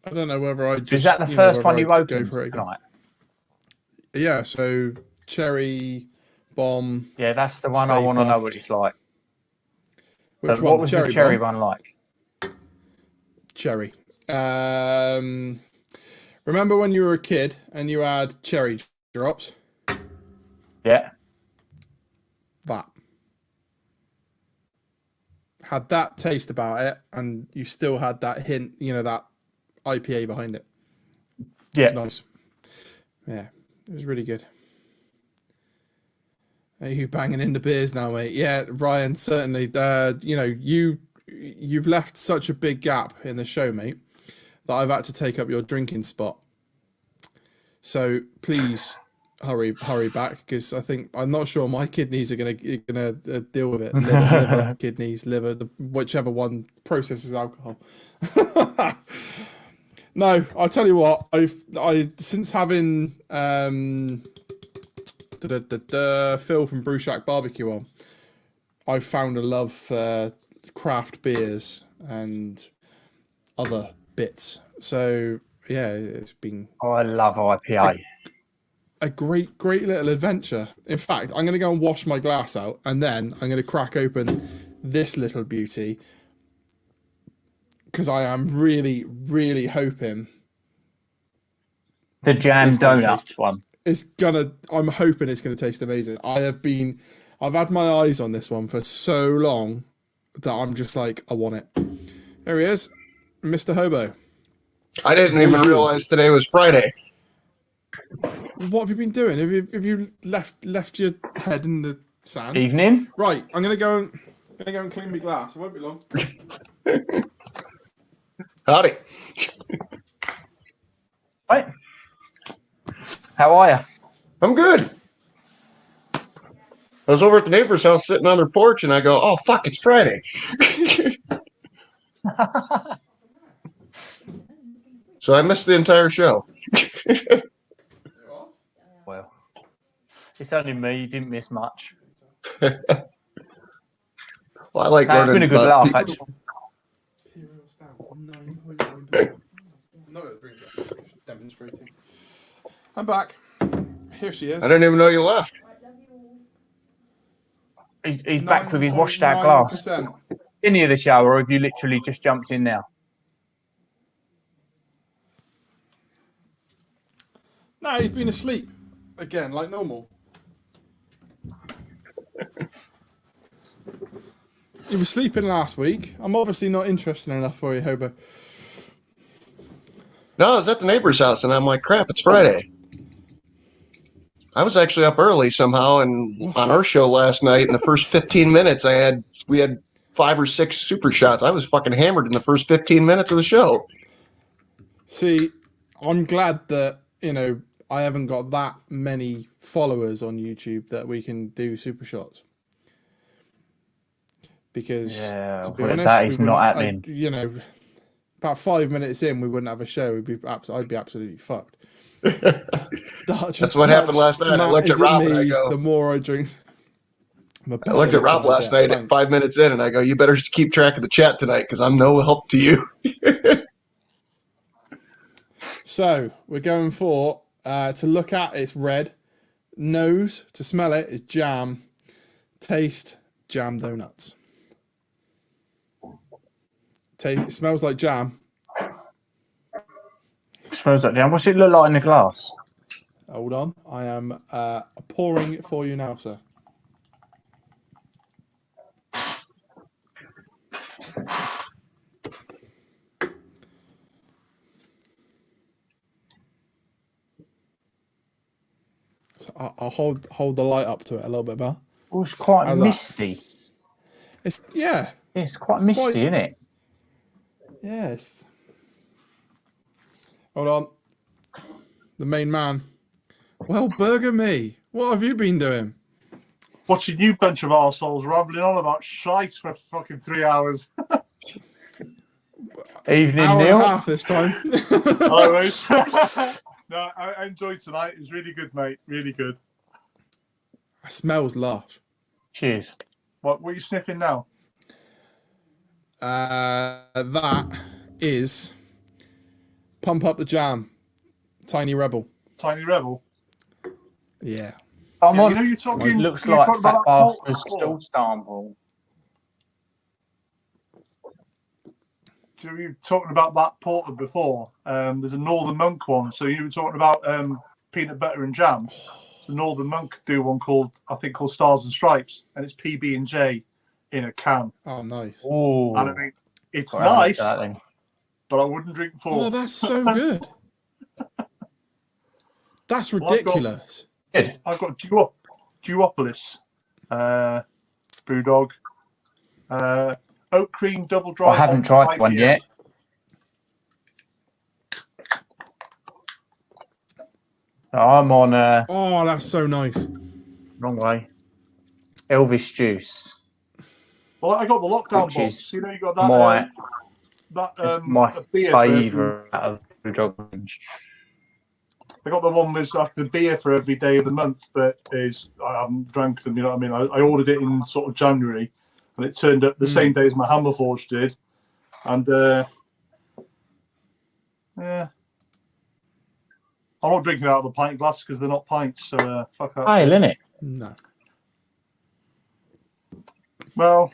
I don't know whether I just... Is that the first one you opened tonight? Yeah, so cherry, bomb... Yeah, that's the one I want to know what it's like. Which So one? what was the cherry one like? Cherry. Remember when you were a kid and you had cherry drops? Yeah. That. Had that taste about it, and you still had that hint, that IPA behind it. Yeah. It's nice. Yeah. It was really good. Are you banging in the beers now, mate? Yeah, Ryan, certainly. You know, you've left such a big gap in the show, mate, that I've had to take up your drinking spot. So please hurry back, because I'm not sure my kidneys are gonna deal with it. Liver, kidneys, liver, whichever one processes alcohol. No, I'll tell you what. Since having Phil from Brew Shack Barbecue on, I've found a love for craft beers and other bits. So yeah, it's been I love IPA. a great little adventure. In fact, I'm going to go and wash my glass out, and then I'm going to crack open this little beauty, because I am really hoping The jam it's gonna donuts taste- one. I'm hoping it's going to taste amazing. I've had my eyes on this one for so long that I'm just like, I want it. There he is, Mr. Hobo. I didn't even realize today was Friday. What have you been doing? Have you left your head in the sand? Evening. Right, I'm gonna go and clean my glass. It won't be long. Howdy. Right. How are you? I'm good. I was over at the neighbor's house sitting on their porch, and I go, oh, fuck, it's Friday. So I missed the entire show. Well, it's only me. You didn't miss much. Well, I like No, it's been learning a good about laugh, actually. I'm not gonna drink it. Just demonstrating. I'm back. Here she is. I didn't even know you left. He's back with his washed out glass. 9%. In the shower, or have you literally just jumped in now? No, he's been asleep again, like normal. He was sleeping last week. I'm obviously not interesting enough for you, Hobo. No, I was at the neighbor's house, and I'm like, crap, it's Friday. I was actually up early somehow, and on our show last night, in the first 15 minutes, we had 5 or 6 super shots. I was fucking hammered in the first 15 minutes of the show. See, I'm glad that, you know, I haven't got that many followers on YouTube that we can do super shots. Because, to be honest, that is not happening. You know, about 5 minutes in, we wouldn't have a show. I'd be absolutely fucked. That's what happened last night. I looked at Rob and I go, the more I drink. I looked at Rob last night at 5 minutes in, and I go, you better keep track of the chat tonight, because I'm no help to you. So we're going for to look at, it's red. Nose, to smell it, is jam. Taste, jam donuts. It smells like jam. It smells like jam. What's it look like in the glass? Hold on, I am pouring it for you now, sir. So I'll hold the light up to it a little bit more. Oh, it's quite How's that? misty. It's quite misty, isn't it? Yes. Hold on. The main man. Well, burger me. What have you been doing? Watching you bunch of arseholes rambling on about shite for fucking 3 hours. Evening, Hour Neil. and a half this time. Hello, mate. No, I enjoyed tonight. It was really good, mate. Really good. It smells lush. Cheers. What are you sniffing now? That is Pump Up the Jam. Tiny Rebel. Tiny Rebel. Yeah. Come Yeah, on. you know, you're talking. It looks you're like talking Fat about that port Bastard's before. still sample. So you were talking about that porter before. There's a Northern Monk one. So you were talking about peanut butter and jam. The Northern Monk do one called Stars and Stripes, and it's PB and J in a can. Oh, nice. Oh, And I mean, it's Well, I like nice, that then. but I wouldn't drink 4. Oh, that's so good. That's Well, I've got- ridiculous. Good. I've got Duopolis, Brewdog, Oat Cream Double Dry. I haven't tried one IPA. yet. I'm on Oh, that's so nice. wrong way. Elvis Juice. Well, I got the lockdown Which box. is You know, you got that. my my a beer. For favourite out of the Brewdog range. I got the one with like the beer for every day of the month, but I haven't drank them. You know what I mean? I ordered it in sort of January, and it turned up the same day as my Hammerforge did, and yeah, I'm not drinking out of a pint glass because they're not pints. So fuck that. Pale, innit? No. Well,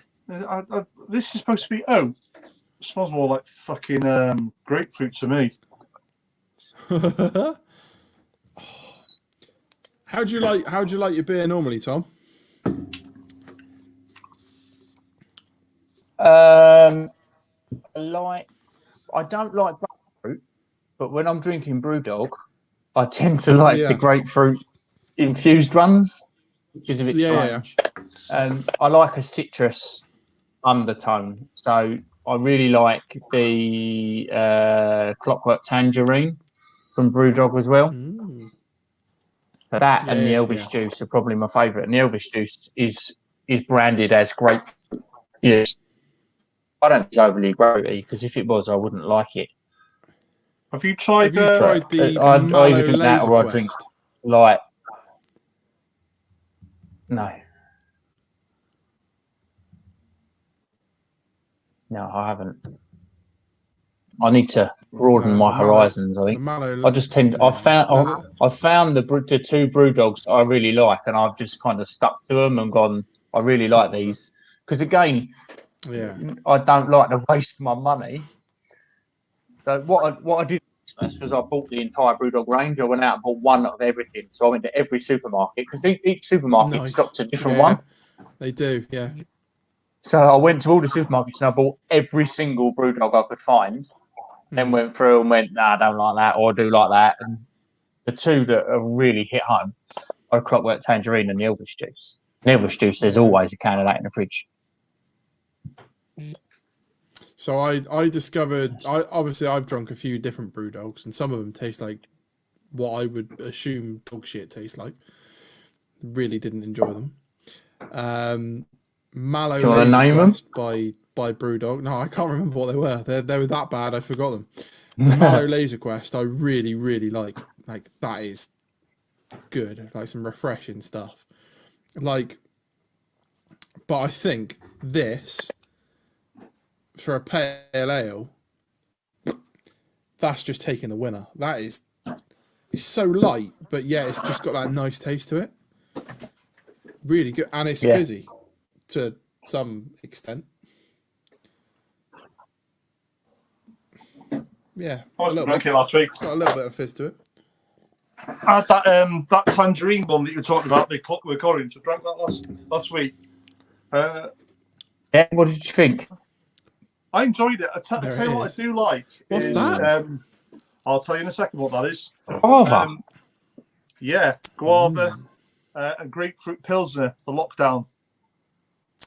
this is supposed to be oat. It smells more like fucking grapefruit to me. How do you like your beer normally, Tom? I don't like grapefruit, but when I'm drinking Brewdog, I tend to like Yeah. the grapefruit infused ones, which is a bit Yeah. strange. I like a citrus undertone, so I really like the Clockwork Tangerine from Brewdog as well. So that and the Elvis Juice are probably my favourite. And the Elvis Juice is branded as grapefruit. Yes. I don't think it's overly grapefruity because if it was, I wouldn't like it. Have you tried? Have you tried the I Mallow either drink that Laser or I Quest? drink like no, I haven't. I need to broaden No, my the Mallow- horizons. I think the Mallow- I just tend. no. I found the two brew dogs I really like, and I've just kind of stuck to them and gone. I really Stuck like with these because again, Yeah. I don't like to waste my money. So what I did was I bought the entire Brewdog range. I went out and bought one of everything. So I went to every supermarket because each supermarket Nice. stocks a different Yeah, one. They do, yeah. So I went to all the supermarkets and I bought every single Brewdog I could find. Then went through and went, nah, I don't like that, or I do like that. And the two that have really hit home are Clockwork Tangerine and the Elvis Juice. And Elvis Juice, there's always a can of that in the fridge. So I discovered, obviously I've drunk a few different brew dogs, and some of them taste like what I would assume dog shit tastes like. Really didn't enjoy them. Mallow Do you wanna Laser name them? Quest by Brewdog. No, I can't remember what they were. They were that bad, I forgot them. The Mallow Laser Quest I really, really like. Like, that is good. Like, some refreshing stuff. Like, but I think this, for a pale ale, that's just taking the winner. That is, it's so light, but yeah, it's just got that nice taste to it. Really good, and it's fizzy to some extent. Yeah, I was drinking last week. It's got a little bit of fizz to it. I had that tangerine one that you were talking about, the Clockwork Orange. I drank that last week. Yeah, what did you think? I enjoyed it. I tell There it you what is. I do like. What's is, that? I'll tell you in a second what that is. Guava. Yeah, guava and grapefruit pilsner, the lockdown.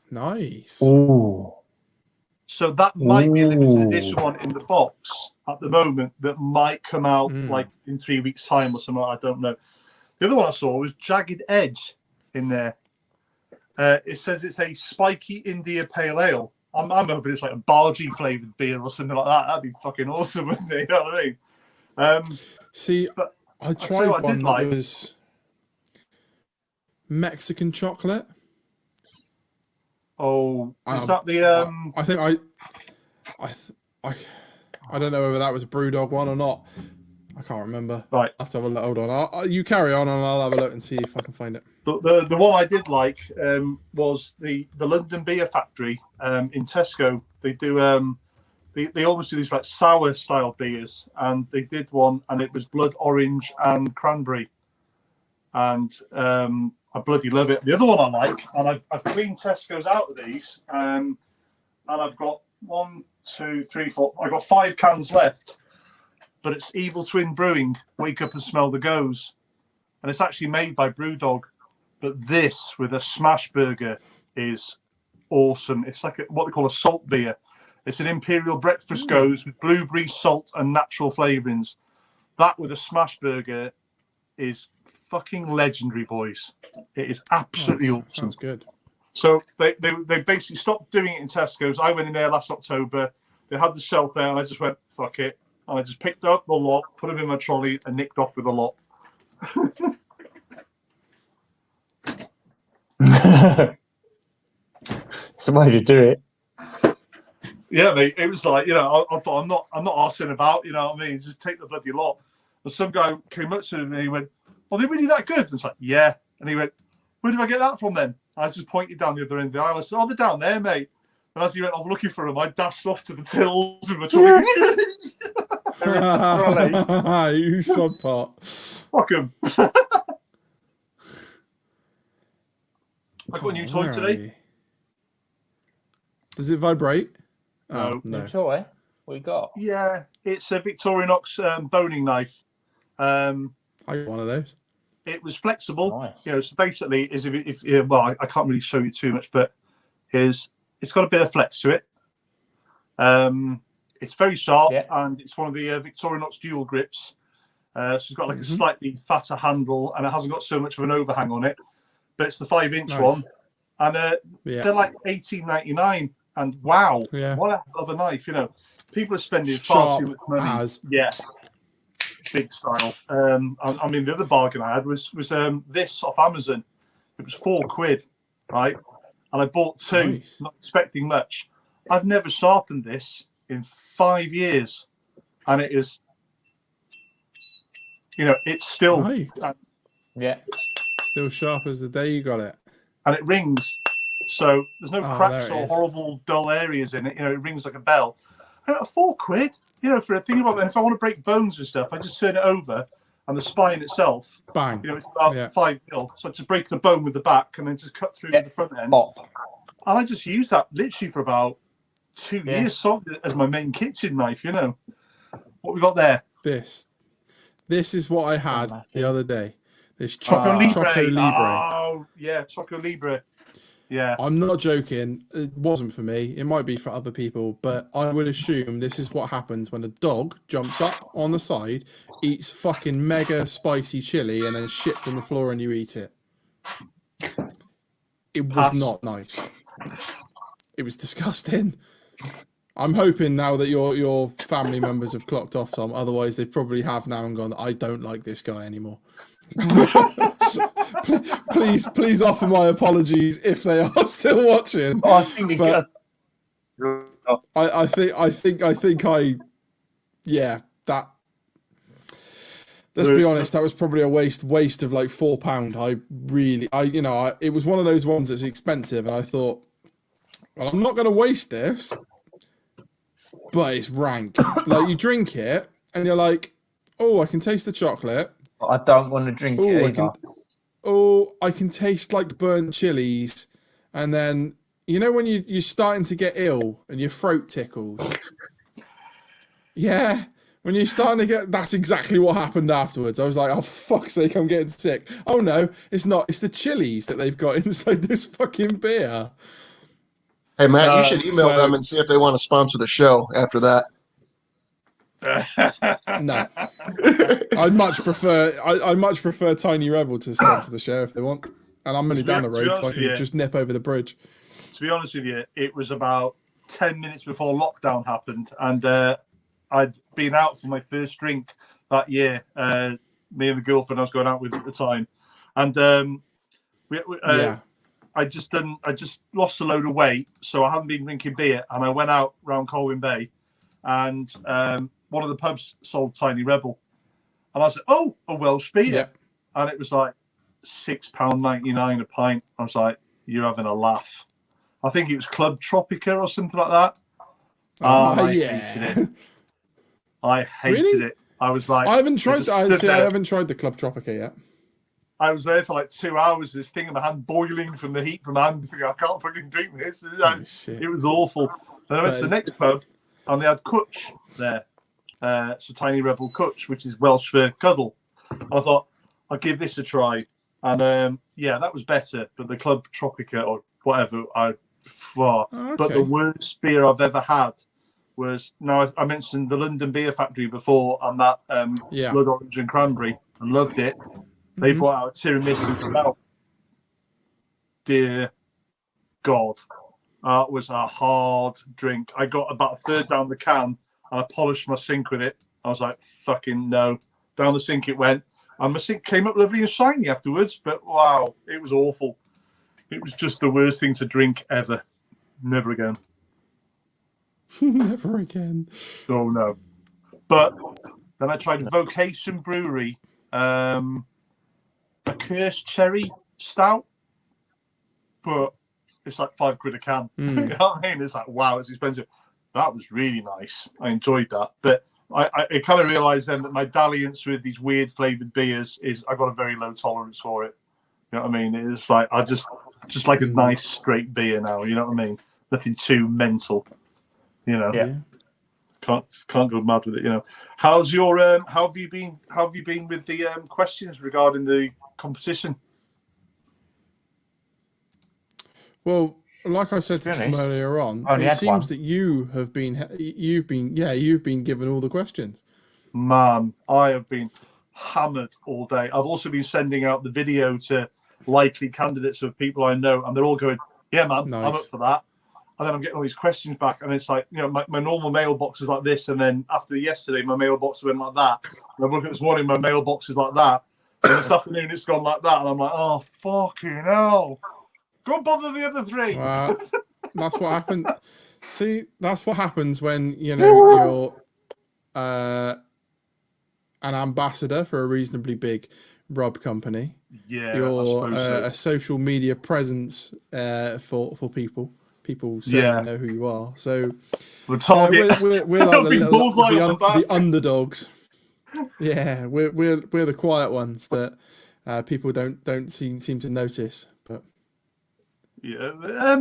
Nice. Ooh. So that might be a limited edition one in the box at the moment that might come out like in 3 weeks' time or something. I don't know. The other one I saw was Jagged Edge in there. It says it's a spiky India Pale Ale. I'm hoping it's like a bargee flavoured beer or something like that. That'd be fucking awesome, wouldn't it? You know what I mean? See, but I tried what I one did that like. was Mexican chocolate. Oh, is that the I think I don't know whether that was a Brewdog one or not. I can't remember. Right. I have to have a look. Hold on. You carry on and I'll have a look and see if I can find it. the one I did like was the London Beer Factory in Tesco. They do they almost do these like sour style beers, and they did one and it was blood orange and cranberry, and I bloody love it. The other one I like, and I've cleaned Tesco's out of these, and I've got 1, 2, 3, 4. I've got 5 cans left, but it's Evil Twin Brewing. Wake Up and Smell the Goes. and it's actually made by Brewdog. But this with a smash burger is awesome. It's like what they call a salt beer. It's an imperial breakfast goes with blueberry, salt, and natural flavourings. That with a smash burger is fucking legendary, boys. It is absolutely awesome. Sounds good. So they basically stopped doing it in Tesco's. I went in there last October. They had the shelf there, and I just went, fuck it. And I just picked up the lot, put them in my trolley, and nicked off with a lot. It's the way to do it. Yeah, mate. It was like, I thought I'm not arsing about, you know what I mean? Just take the bloody lot. And some guy came up to me and he went, "Are they really that good?" And it's like, "Yeah." And he went, "Where do I get that from then?" I just pointed down the other end of the aisle. I said, "Oh, they're down there, mate." And as he went off looking for them, I dashed off to the tills with my trolley. You subpart. Fuck him. I got a new toy today. Does it vibrate? No. New toy? What you got? Yeah, it's a Victorinox boning knife. I got one of those. It was flexible. Nice. So basically, I can't really show you too much, but it's got a bit of flex to it. It's very sharp, and it's one of the Victorinox dual grips. So it's got like a slightly fatter handle, and it hasn't got so much of an overhang on it. But it's the 5-inch one, and they're like $18.99. And wow, what a hell of a knife! People are spending far too much money. Yeah, big style. I mean, the other bargain I had was this off Amazon. It was £4, right? And I bought two, not expecting much. I've never sharpened this in 5 years, and it is, it's still, still sharp as the day you got it, and it rings. So there's no cracks or horrible dull areas in it. It rings like a bell. And at £4, for a thing about it. And if I want to break bones and stuff, I just turn it over, and the spine itself, bang. It's about 5 mil. So I just break the bone with the back, and then just cut through the front end. And I just use that literally for about 2 years, solid as my main kitchen knife. What we got there? This is what I had the other day. This Choco Libre. Oh yeah, Choco Libre. Yeah, I'm not joking. It wasn't for me. It might be for other people, but I would assume this is what happens when a dog jumps up on the side, eats fucking mega spicy chili, and then shits on the floor and you eat it. It was not nice. It was disgusting. I'm hoping now that your family members have clocked off, Tom. Otherwise, they probably have now and gone, "I don't like this guy anymore." please offer my apologies if they are still watching. I think that let's be honest, that was probably a waste of like £4. It was one of those ones that's expensive, and I thought, well, I'm not going to waste this, but it's rank. Like, you drink it and you're like, oh, I can taste the chocolate. I don't want to drink it either. I can taste like burnt chilies, and then when you're starting to get ill and your throat tickles. Yeah, when you're starting to get, that's exactly what happened afterwards. I was like, oh, for fuck's sake, I'm getting sick. Oh no, it's not. It's the chilies that they've got inside this fucking beer. Hey Matt, you should email them and see if they want to sponsor the show after that. No, I'd much prefer Tiny Rebel to sponsor the show if they want, and I'm only down the road, so I can just nip over the bridge. To be honest with you, it was about 10 minutes before lockdown happened, and I'd been out for my first drink that year. Me and the girlfriend I was going out with at the time, and I just lost a load of weight, so I hadn't been drinking beer, and I went out round Colwyn Bay, and one of the pubs sold Tiny Rebel, and I said, "Oh, a Welsh beer," and it was like £6.99 a pint. I was like, "You're having a laugh." I think it was Club Tropica or something like that. Hated it. I hated it. I was like, I haven't tried that. I haven't tried the Club Tropica yet. I was there for like 2 hours, this thing in my hand boiling from the heat from my hand. Thinking, I can't fucking drink this. It was awful. And I went to the next pub, and they had Cwtch there. So Tiny Rebel Cwtch, which is Welsh for cuddle. And I thought, I'll give this a try. And yeah, that was better. But the Club Tropica or whatever, but the worst beer I've ever had was, now I mentioned the London Beer Factory before, and that Blood Orange and Cranberry. I loved it. They brought out a tiramisu stout. Dear God, that was a hard drink. I got about a third down the can, and I polished my sink with it. I was like, fucking no. Down the sink it went. And my sink came up lovely and shiny afterwards, but wow, it was awful. It was just the worst thing to drink ever. Never again. Never again. Oh, no. But then I tried Vocation Brewery, a Cursed Cherry Stout, but it's like £5 a can. You know what I mean? It's like, wow, it's expensive. That was really nice. I enjoyed that. But I kind of realised then that my dalliance with these weird flavoured beers is I got a very low tolerance for it. You know what I mean? It's like I just like a nice straight beer now. You know what I mean? Nothing too mental. You know, can't go mad with it. You know, how's your how have you been with the questions regarding the competition? Well, like I said to Tim earlier on, it seems that you've been given all the questions. Man, I have been hammered all day. I've also been sending out the video to likely candidates of people I know, and they're all going, "Yeah, man, I'm up for that." And then I'm getting all these questions back, and it's like, you know, my normal mailbox is like this, and then after yesterday, my mailbox went like that. And I look at this morning, my mailbox is like that, and this afternoon it's gone like that, and I'm like, oh fucking hell. Go bother the other three. Well, that's what happened. See, that's what happens when, you know, you're an ambassador for a reasonably big rub company. Yeah, you're a social media presence for people. People certainly know who you are. So we're like the underdogs. Yeah, we're the quiet ones that people don't seem to notice, but. Yeah,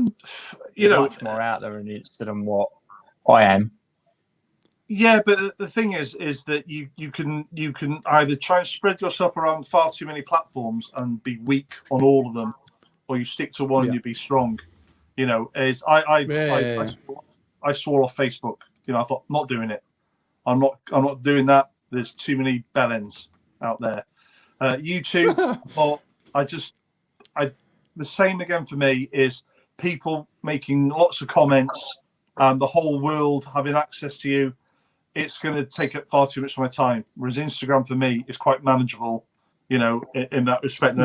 you know, much more out there than what I am. Yeah, but the thing is that you can either try and spread yourself around far too many platforms and be weak on all of them, or you stick to one and you be strong. You know, I swore off Facebook. You know, I thought, not doing it. I'm not doing that. There's too many bellends out there. YouTube, or the same again for me is people making lots of comments and the whole world having access to you. It's going to take up far too much of my time. Whereas Instagram for me is quite manageable, you know, in that respect.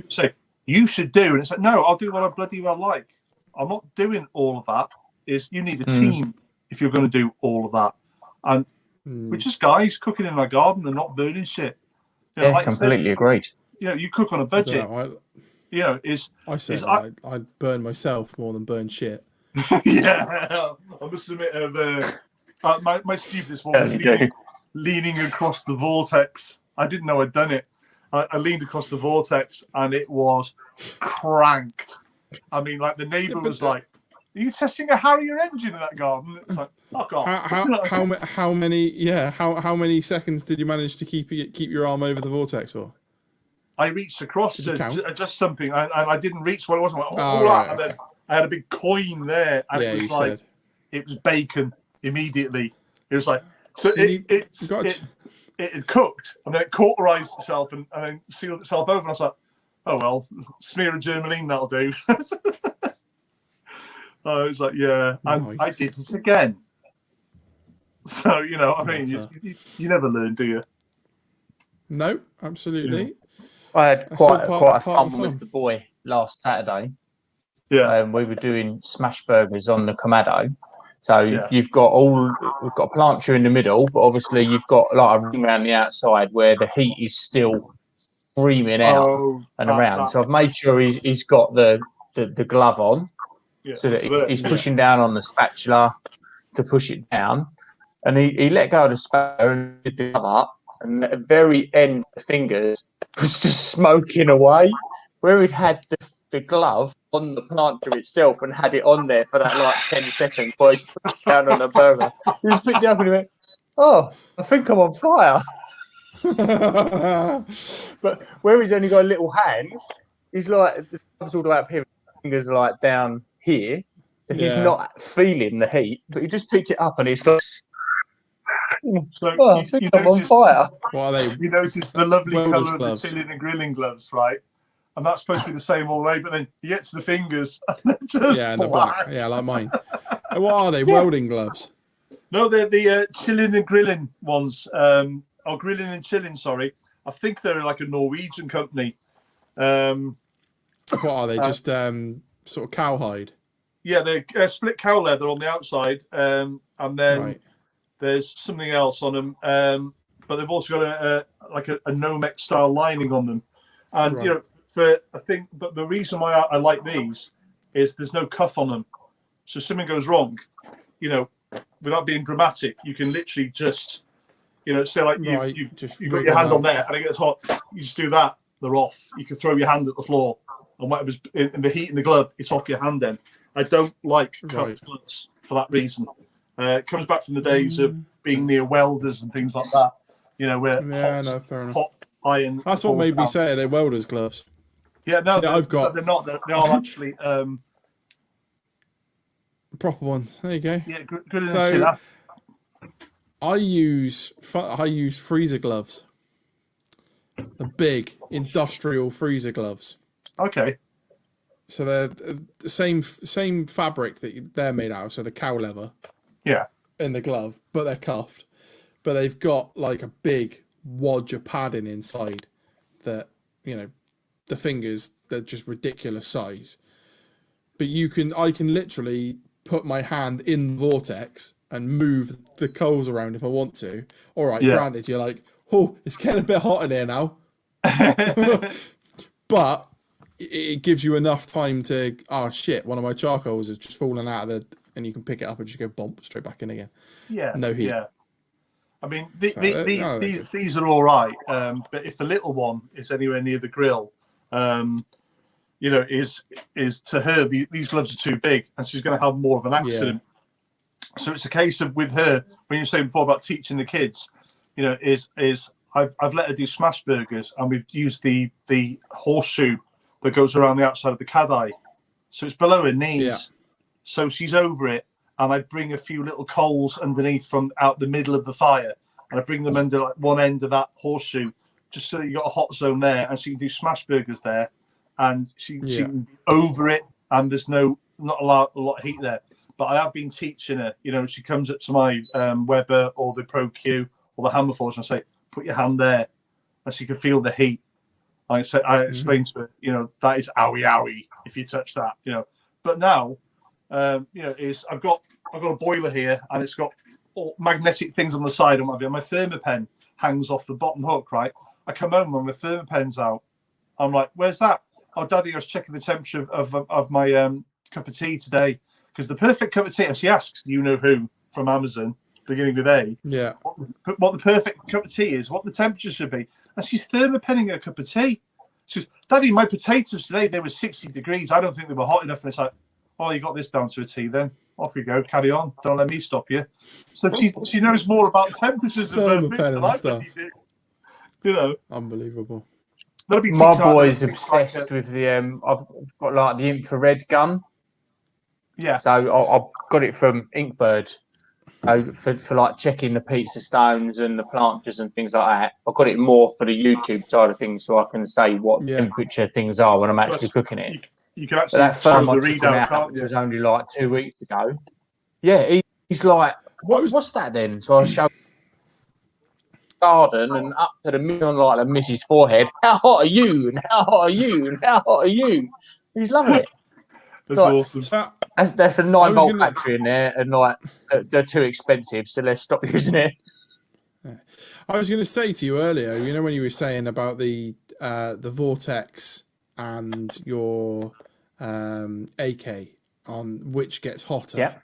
So you should do, and it's like, no, I'll do what I bloody well like. I'm not doing all of that. You need a team if you're going to do all of that. And we're just guys cooking in our garden and not burning shit. You know, like completely agreed. You know, you cook on a budget. You know, I burn myself more than burn shit. Yeah, I must admit, my stupidest one was leaning across the vortex. I didn't know I'd done it. I leaned across the vortex and it was cranked. I mean, like the neighbour was like, "Are you testing a Harrier engine in that garden?" It's like, fuck off. How many seconds did you manage to keep your arm over the vortex for? I reached across to adjust something, and I didn't reach what it was. I went, and then I had a big coin there, and it was like it was bacon immediately. It was like it had cooked, and then it cauterized itself, and then sealed itself over. And I was like, oh well, smear of Germaline, that'll do. I was like, yeah, and I did it again. So you know, I mean, you never learn, do you? No, absolutely. Yeah. I had quite a fun with the boy last Saturday. Yeah, we were doing smash burgers on the Kamado. So we've got a planter in the middle, but obviously you've got like a ring around the outside where the heat is still screaming out and around. So I've made sure he's got the glove on, so that he's pushing down on the spatula to push it down, and he let go of the spatula and did the glove up. And at the very end, the fingers was just smoking away. Where he'd had the glove on the planter itself and had it on there for that like 10 seconds while he's pushed down on the burger. He just picked it up and he went, "Oh, I think I'm on fire." But where he's only got little hands, he's like the gloves all the way up here, fingers are like down here. So he's Yeah. not feeling the heat, but he just picked it up and he's got. So Oh, I think I'm on fire. What are they? You notice the lovely Welder's colour of gloves. the chilling and grilling gloves, right? And that's supposed to be the same all the way, but then you get to the fingers and they're just Yeah, and the black. Yeah, like mine. What are they? Yeah. Welding gloves. No, they're the chilling and grilling ones. Or grilling and chilling, sorry. I think they're like a Norwegian company. What are they? Just sort of cowhide. Yeah, they're split cow leather on the outside, and then Right. there's something else on them. But they've also got a Nomex style lining on them. And Right. you know, I think, but the reason why I like these is there's no cuff on them. So if something goes wrong, you know, without being dramatic, you can literally just, you know, say like Right, you just got rig your them hand on out. there and it gets hot. You just do that, they're off. You can throw your hand at the floor, and whatever's in the heat in the glove, it's off your hand. Then I don't like cuffed Right. gloves for that reason. It comes back from the days of being near welders and things like that. You know, where Yeah, no, fair enough. hot iron. That's what falls made me down. say they're welders' gloves. Yeah, no, See, I've got- they're not. They are actually. Proper ones. There you go. Yeah, good So- enough. I use freezer gloves. The big industrial freezer gloves. Okay. So they're the same fabric that they're made out of. So the cow leather Yeah. in the glove, but they're cuffed. But they've got like a big wodge of padding inside that, you know, the fingers, they're just ridiculous size. But I can literally put my hand in the vortex and move the coals around if I want to. All right, Yeah. granted, you're like, oh, it's getting a bit hot in here now. But it gives you enough time to, oh shit, one of my charcoals has just fallen out of and you can pick it up and just go bump straight back in again. Yeah. No heat. Yeah. I mean, So, they're these are all right. But if the little one is anywhere near the grill, you know, is to her, these gloves are too big and she's going to have more of an accident. So it's a case of with her, when you were saying before about teaching the kids, you know, I've let her do smash burgers and we've used the horseshoe that goes around the outside of the caddy. So it's below her knees. Yeah. So she's over it. And I bring a few little coals underneath from out the middle of the fire. And I bring them under like one end of that horseshoe, just so you got a hot zone there. And she can do smash burgers there. And she can be over it. And there's not a lot of heat there. But I have been teaching her, you know, she comes up to my Weber or the Pro Q or the Hammer Forge and I say, put your hand there. And she can feel the heat. I explained to her, you know, that is owie if you touch that, you know. But now, you know, I've got a boiler here and it's got all magnetic things on the side. And my thermopen hangs off the bottom hook, right? I come home and my thermopen's out. I'm like, where's that? Oh, Daddy, I was checking the temperature of my cup of tea today. Because the perfect cup of tea, and she asks, you know who, from Amazon, beginning with A, Yeah. what the perfect cup of tea is, what the temperature should be. And she's thermopenning her cup of tea. She goes, Daddy, my potatoes today, they were 60 degrees. I don't think they were hot enough. And it's like, oh, you got this down to a T then. Off you go, carry on. Don't let me stop you. So she knows more about temperatures of Thermopen than and I stuff. bloody do. You know, Unbelievable. they'll be My teaching her boy's things obsessed with the. I've got like the infrared gun. yeah. So I got it from Inkbird for like checking the pizza stones and the planches and things like that. I got it more for the YouTube side of things, so I can say what temperature things are when I'm actually cooking it. You can But actually that show film the I took him readout, out, can't which you? was only like 2 weeks ago. Yeah, he's like, what's that then? So I showed garden and up to the middle, like the missus' forehead. How hot are you? And how hot are you? And how hot are you? He's loving it. That's Like, awesome. So, That's a I 9 was volt gonna- battery in there, and like they're too expensive, so let's stop using it. I was going to say to you earlier, you know, when you were saying about the vortex and your AK on which gets hotter. Yeah.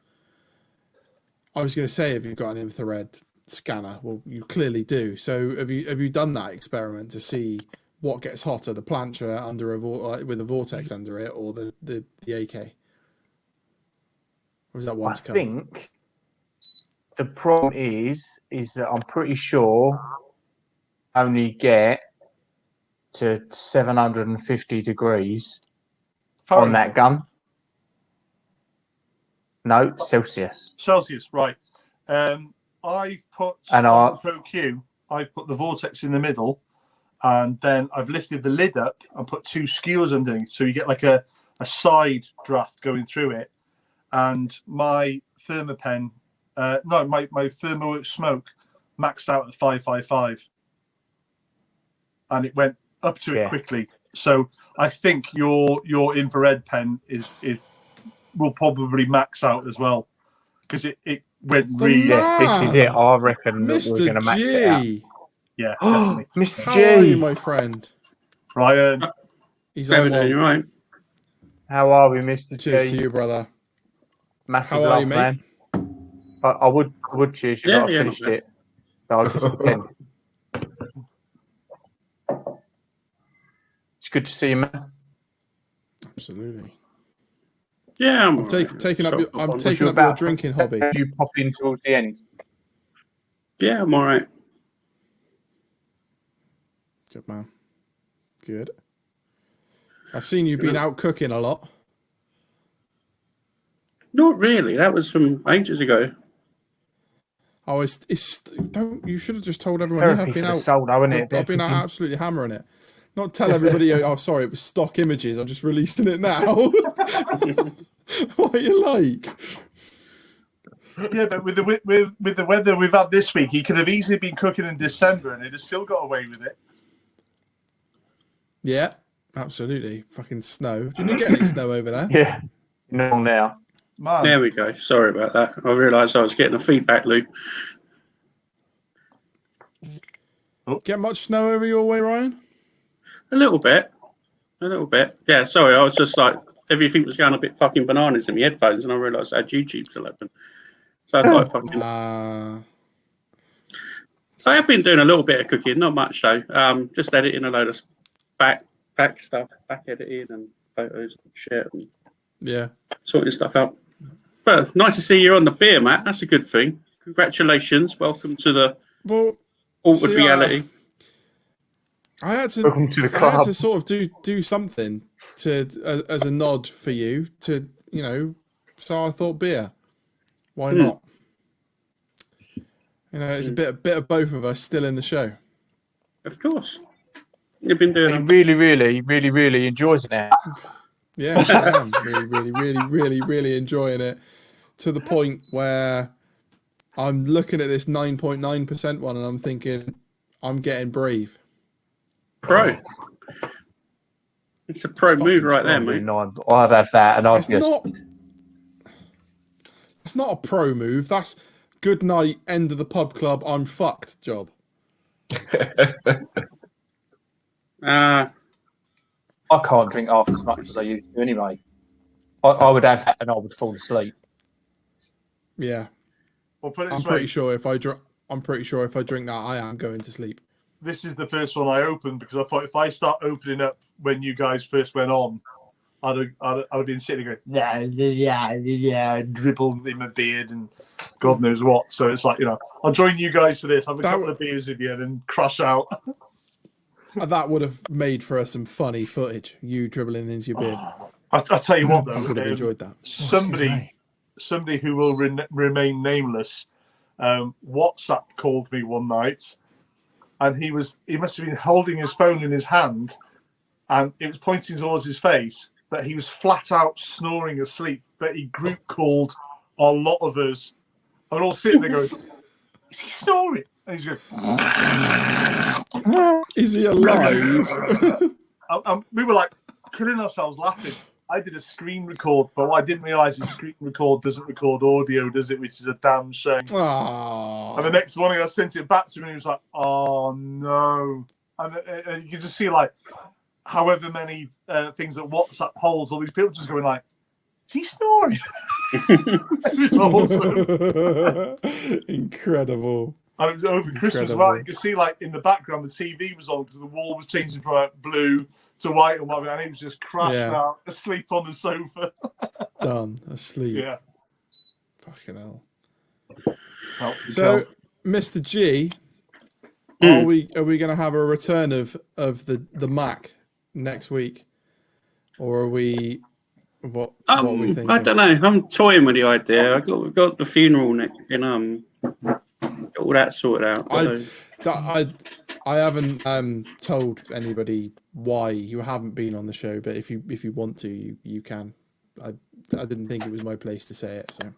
I was going to say, have you got an infrared scanner? Well, you clearly do. So have you done that experiment to see what gets hotter, the plancher under with a vortex under it, or the AK? Or is that one I to come? think the problem is that I'm pretty sure only get to 750 degrees on that gun. No, Celsius. Celsius, right. I've put And on the Pro Q, I've put the vortex in the middle, and then I've lifted the lid up and put 2 skewers underneath, so you get like a side draft going through it. And my Thermopen, my Thermoworks smoke maxed out at 555, and it went up to it quickly. So I think your infrared pen will probably max out as well, because it went really. This is it. I reckon that we're going to max it out. Yeah, definitely. Mr. How G, are you, my friend? Ryan, He's on one. You right? how are we, Mr. Cheers G? to you, brother. Massive How are love, you, mate? man. I would cheers you, Yeah, but I yeah, finished not bad. it. So I'll just pretend. It's good to see you, man. Absolutely. Yeah, I'm taking up your drinking hobby. Did you pop in towards the end? Yeah, I'm all right. Good man. Good. I've seen you been out cooking a lot. Not really. That was from ages ago. Oh, don't you should have just told everyone you Therapy have been for the out. soul, though, isn't it? I've been out absolutely hammering it. Not tell everybody. Oh, sorry, it was stock images. I'm just releasing it now. What are you like? yeah, but with the weather we've had this week, he could have easily been cooking in December, and he'd have still got away with it. Yeah, absolutely. Fucking snow. Did you get any snow over there? Yeah. No, now. Man, There we go. Sorry about that. I realised I was getting a feedback loop. Get much snow over your way, Ryan? A little bit. Yeah, sorry. I was just like, everything was going a bit fucking bananas in my headphones, and I realised I had YouTube still open. So I thought fucking. I have been doing a little bit of cooking, not much though. Just editing a load of back stuff, back editing and photos and shit, and Yeah. sorting stuff out. But nice to see you on the beer, Matt. That's a good thing. Congratulations. Welcome to the altered reality. I had to. Welcome to the I had club. to sort of do something as a nod for you to So I thought beer. Why not? It's a bit of both of us still in the show. Of course. You've been doing He really enjoys it now. Yeah, I am really enjoying it, to the point where I'm looking at this 9.9% one and I'm thinking, I'm getting brave. pro. It's a pro move right there, mate. I'd have that, and I'd just. It's not a pro move. That's good night, end of the pub club, I'm fucked job. I can't drink half as much as I used to anyway. I would have that and I would fall asleep. Yeah. Well, put it I'm this pretty way, sure if I drink that, I am going to sleep. this is the first one I opened because I thought if I start opening up when you guys first went on, I'd have been sitting there going, yeah, dribble in my beard and God knows what. So it's like, I'll join you guys for this. Have a couple of beers with you and then crash out. That would have made for some funny footage. You dribbling into your beard. I tell you what, though, I would have enjoyed that. Somebody who will remain nameless, WhatsApp called me one night, and he must have been holding his phone in his hand, and it was pointing towards his face. But he was flat out snoring asleep. But he group called a lot of us, and we're all sitting there going, "Is he snoring?" And he's going, "Is he alive?" We were like killing ourselves laughing. I did a screen record, but what I didn't realise is screen record doesn't record audio, does it? Which is a damn shame. Aww. And the next morning I sent it back to him and he was like, "Oh no." And you can just see like however many things that WhatsApp holds, all these people just going like, "Is he snoring?" It was awesome. Incredible. And it was over Christmas. Well, you could see like in the background the TV was on because the wall was changing from like, blue to white and whatever, and he was just crashed out asleep on the sofa. Done. Asleep. Yeah. Fucking hell. So, Mr. G, are we going to have a return of the Mac next week, or are we? What are we thinking? I don't know. I'm toying with the idea. We've got the funeral in got all that sorted out. I haven't told anybody why you haven't been on the show, but if you want to, you can. I didn't think it was my place to say it, so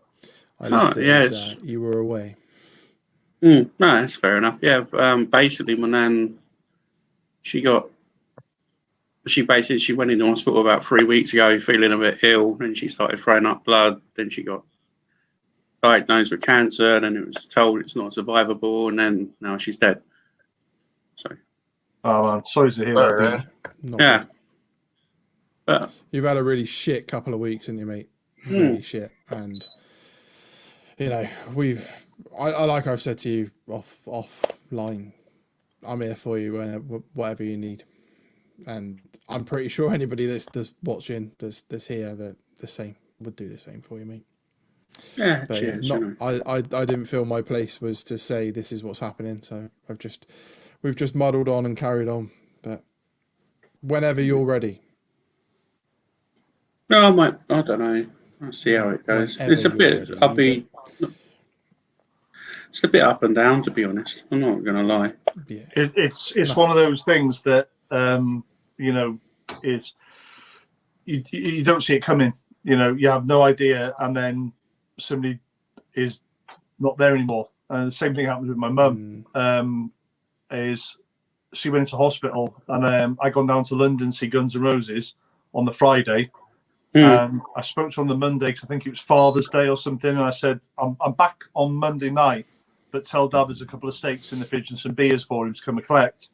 I left it as you were away. No, that's fair enough. Yeah, basically, my nan, she went into hospital about 3 weeks ago, feeling a bit ill. Then she started throwing up blood. Then she got diagnosed with cancer. Then it was told it's not survivable, and then now she's dead. So. Oh man, sorry to hear that. Yeah. But you've had a really shit couple of weeks, haven't you, mate? Really shit, and you know I like I've said to you offline, I'm here for you whatever you need, and I'm pretty sure anybody that's watching, that's here, that the same would do the same for you, mate. Yeah, but cheers, I didn't feel my place was to say this is what's happening, so we've just muddled on and carried on. But whenever you're ready. No, I don't know. I'll see how it goes. It's a bit. It's a bit up and down, to be honest. I'm not going to lie. Yeah. It's one of those things that you know, it's you don't see it coming. You know, you have no idea, and then somebody is not there anymore. And the same thing happened with my mum. Is she went into hospital, and I gone down to London to see Guns N' Roses on the Friday. I spoke to her on the Monday because I think it was Father's Day or something, and I said I'm back on Monday night, but tell Dad there's a couple of steaks in the fridge and some beers for him to come and collect.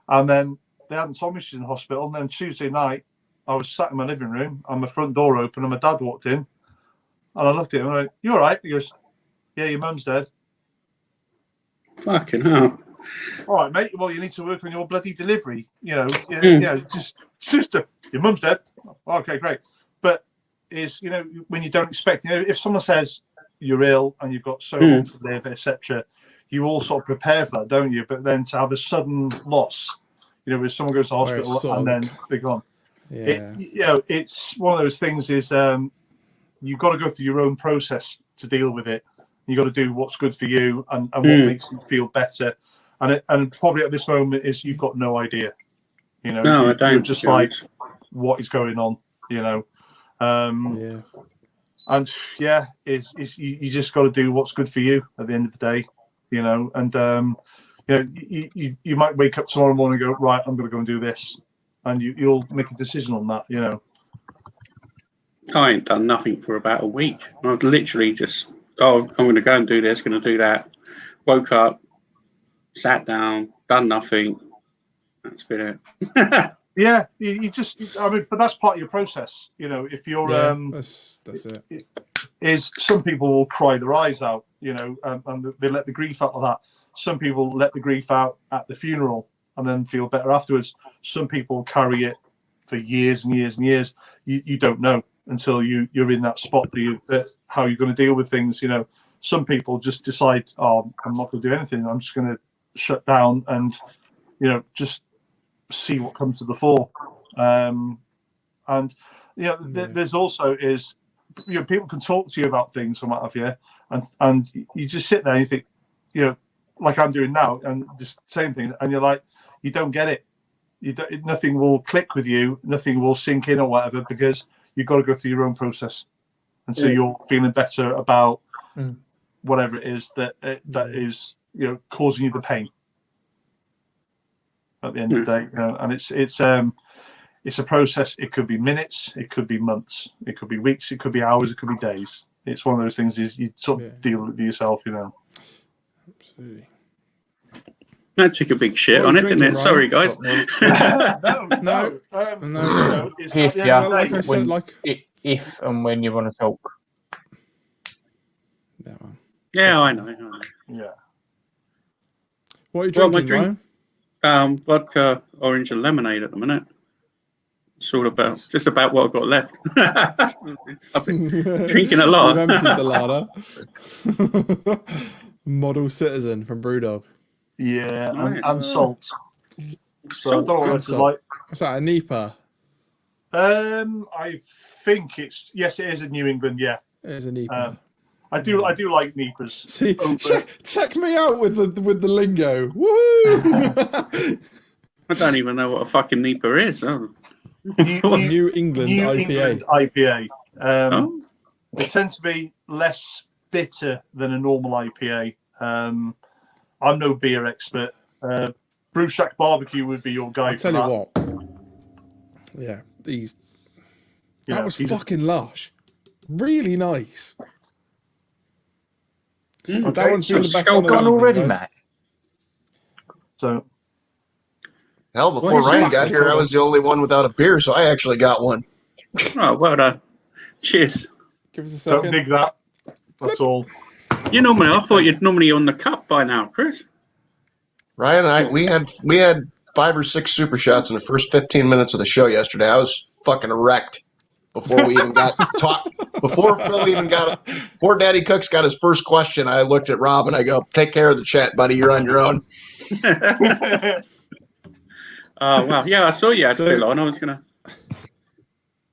And then they hadn't told me she's in hospital. And then Tuesday night, I was sat in my living room and my front door open, and my dad walked in, and I looked at him and I went, "You all right?" He goes, "Yeah, your mum's dead." Fucking hell. All right, mate. Well, you need to work on your bloody delivery. You know, just your mum's dead. Okay, great. But you know, when you don't expect, you know, if someone says you're ill and you've got so long to live, etc., you all sort of prepare for that, don't you? But then to have a sudden loss, you know, if someone goes to hospital and then they're gone. Yeah. You know, it's one of those things. Is you've got to go through your own process to deal with it. You got to do what's good for you and what makes you feel better. And probably at this moment is you've got no idea. You know, no, I don't. You're just like, what is going on? You know. And you just got to do what's good for you at the end of the day, you know. And you know, you might wake up tomorrow morning and go, right, I'm going to go and do this, and you'll make a decision on that, you know. I ain't done nothing for about a week. I've literally just, I'm going to go and do this, going to do that. Woke up, sat down, done nothing. That's been it. Yeah, you just, I mean, but that's part of your process, you know. If you're, that's it. Is some people will cry their eyes out, you know, and they let the grief out of that. Some people let the grief out at the funeral and then feel better afterwards. Some people carry it for years and years and years. You don't know until you're in that spot how you're going to deal with things, you know. Some people just decide, oh, I'm not going to do anything. I'm just going to shut down and, you know, just see what comes to the fore. And you know, there's also is, you know, people can talk to you about things or what have you, and you just sit there and you think, you know, like I'm doing now, and just the same thing, and you're like, you don't get it. Nothing will click with you, nothing will sink in or whatever, because you've got to go through your own process, and so you're feeling better about whatever it is that is, you know, causing you the pain at the end of the day, you know. And it's a process. It could be minutes, it could be months, it could be weeks, it could be hours, it could be days. It's one of those things, is you sort of deal with it yourself, you know. Absolutely. That took a big shit on it, didn't it? Ryan? Sorry, guys. No. If and when you want to talk. Yeah, I know. Yeah. What are you drinking, Ryan? Vodka, orange, and lemonade at the minute. Sort of just about what I've got left. I've been drinking a lot. You've emptied the larder. Model citizen from Brewdog. Yeah, Nice. and salt. So I don't know what and this is salt. like. What's that, a Nipa? I think it is in New England. Yeah, It is a Nipa. I do like Nipas. See, over- check me out with the lingo. Woohoo! I don't even know what a fucking Nipa is. Oh. New England New IPA. England IPA. Oh. They tend to be less bitter than a normal IPA. I'm no beer expert. Brew Shack Barbecue would be your guy. I tell you what. Yeah, that was fucking lush. Really nice. That one's been the best one of the Gone evening, already, guys. Matt. So Hell, before Well, Ryan fuck got it, here, I hold was the only one without a beer, so I actually got one. Oh, well done. Cheers. Give us a don't second. dig that. That's all. I thought you'd normally on the cup by now, Chris. Ryan and I, we had 5 or 6 super shots in the first 15 minutes of the show yesterday. I was fucking wrecked before we even got talk. Before Daddy Cooks got his first question, I looked at Rob and I go, "Take care of the chat, buddy. You're on your own." Oh, well, yeah, I saw you had So- Phil on. I was going to...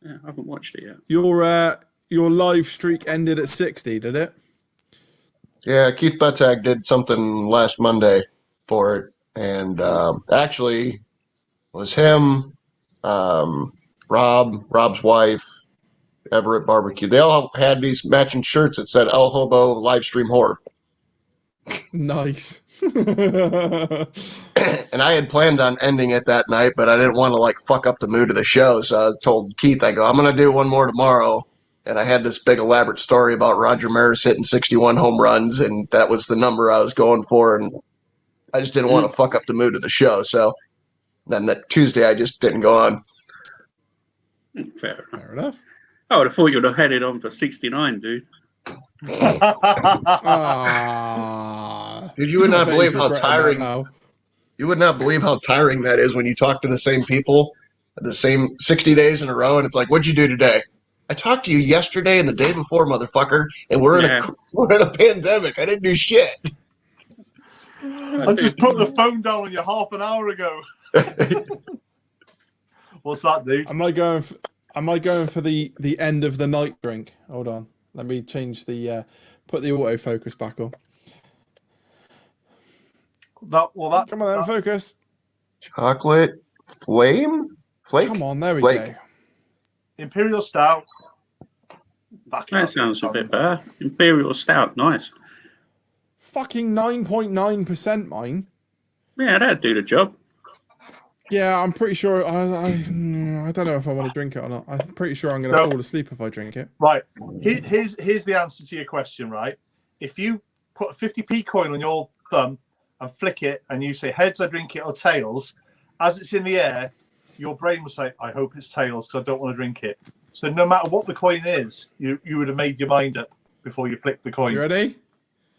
Yeah, I haven't watched it yet. Your live streak ended at 60, did it? Yeah, Keith Bettag did something last Monday for it, and actually was him, Rob's wife, Everett Barbecue. They all had these matching shirts that said El Hobo live stream horror. Nice. And I had planned on ending it that night, but I didn't want to like fuck up the mood of the show. So I told Keith, I go, I'm going to do one more tomorrow. And I had this big elaborate story about Roger Maris hitting 61 home runs, and that was the number I was going for. And I just didn't want to fuck up the mood of the show. So then that Tuesday, I just didn't go on. Fair enough. Fair enough. I would have thought you'd have headed on for 69, dude. Ah. Dude, you would not I bet believe he's how regretting tiring. that now. You would not believe how tiring that is when you talk to the same people the same 60 days in a row, and it's like, "What'd you do today?" I talked to you yesterday and the day before, motherfucker, and we're in a pandemic. I didn't do shit. I just put the phone down on you half an hour ago. What's that, dude? Am I going for the end of the night drink? Hold on. Let me change the put the autofocus back on. Come on, Come on then, focus. Chocolate flake? Come on, there we Flake. go. Imperial Stout. That sounds a bit better. Imperial Stout, nice. Fucking 9.9% mine. Yeah, that'd do the job. Yeah, I'm pretty sure. I don't know if I want to drink it or not. I'm pretty sure I'm going to fall asleep if I drink it. Right. Here's the answer to your question, right? If you put a 50p coin on your thumb and flick it and you say heads, I drink it, or tails, as it's in the air, your brain will say, I hope it's tails because I don't want to drink it. So no matter what the coin is, you would have made your mind up before you flick the coin. You ready?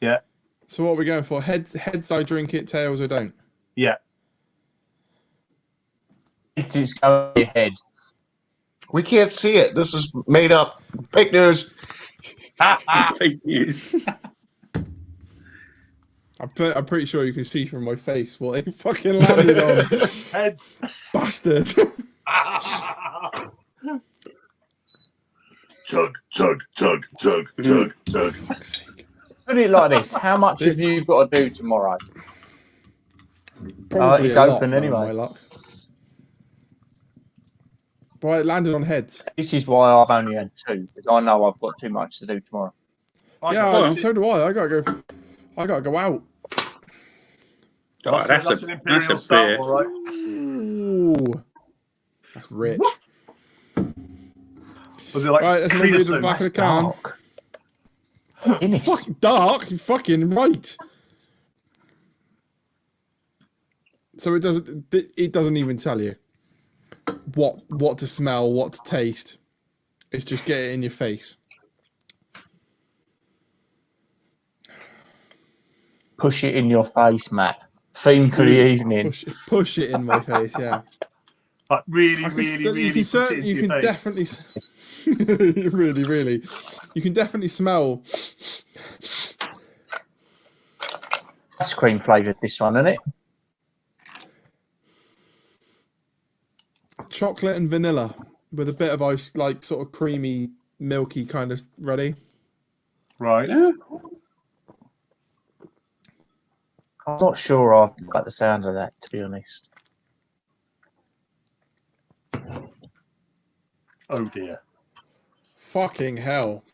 Yeah. So what are we going for? Heads I drink it, tails I don't. Yeah. It's going ahead. We can't see it. This is made up. Fake news. Fake news. I'm pretty sure you can see from my face what it fucking landed on. Heads. Bastard. Chug, chug, chug, chug, chug, chug. Fuck's sake. Put it like this: how much have you got to do tomorrow? Probably It's a lot, open though, anyway. my luck. But it landed on heads. This is why I've only had 2 because I know I've got too much to do tomorrow. Yeah, so do I. I gotta go out. Oh, that's an a Imperial Stout, beer. all right. Ooh, that's rich. Was it like Right, let's read the back of the can. Dark. Guinness. Fucking dark. You're fucking right. So it doesn't even tell you what to smell, what to taste. It's just get it in your face. Push it in your face, Matt. Theme for the evening. Push it in my face. Yeah. Like really, I can really, st- really you can push it certain, into you your can face. definitely really you can definitely smell ice cream flavoured, this one, isn't it? Chocolate and vanilla with a bit of ice, like sort of creamy, milky kind of ready. Right. Yeah. I'm not sure I like the sound of that, to be honest. Oh dear. Fucking hell.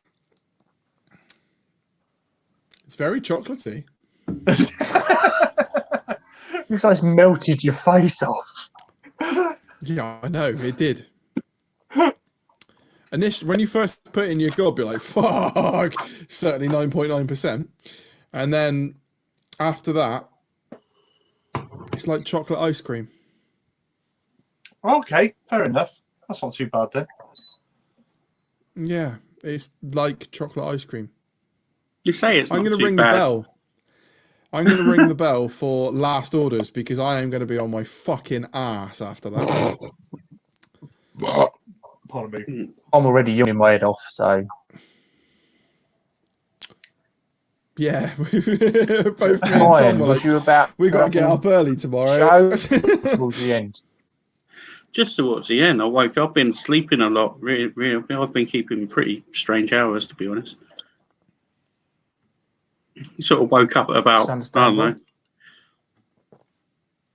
It's very chocolatey. Looks like it's melted your face off. Yeah, I know, it did. Initially, when you first put it in your gob, you're like, fuck, certainly 9.9%. And then after that, it's like chocolate ice cream. Okay, fair enough. That's not too bad then. Yeah, it's like chocolate ice cream. You say it's I'm not going to too ring bad. the bell. I'm going to ring the bell for last orders because I am going to be on my fucking ass after that. Pardon me. I'm already yawning my head off, so Yeah, both me and Ryan, Tom were was like, you about we got to get up early tomorrow. show towards the end? Just towards the end, I woke up. I've been sleeping a lot. Really, I've been keeping pretty strange hours, to be honest. Sort of woke up at about, I don't know.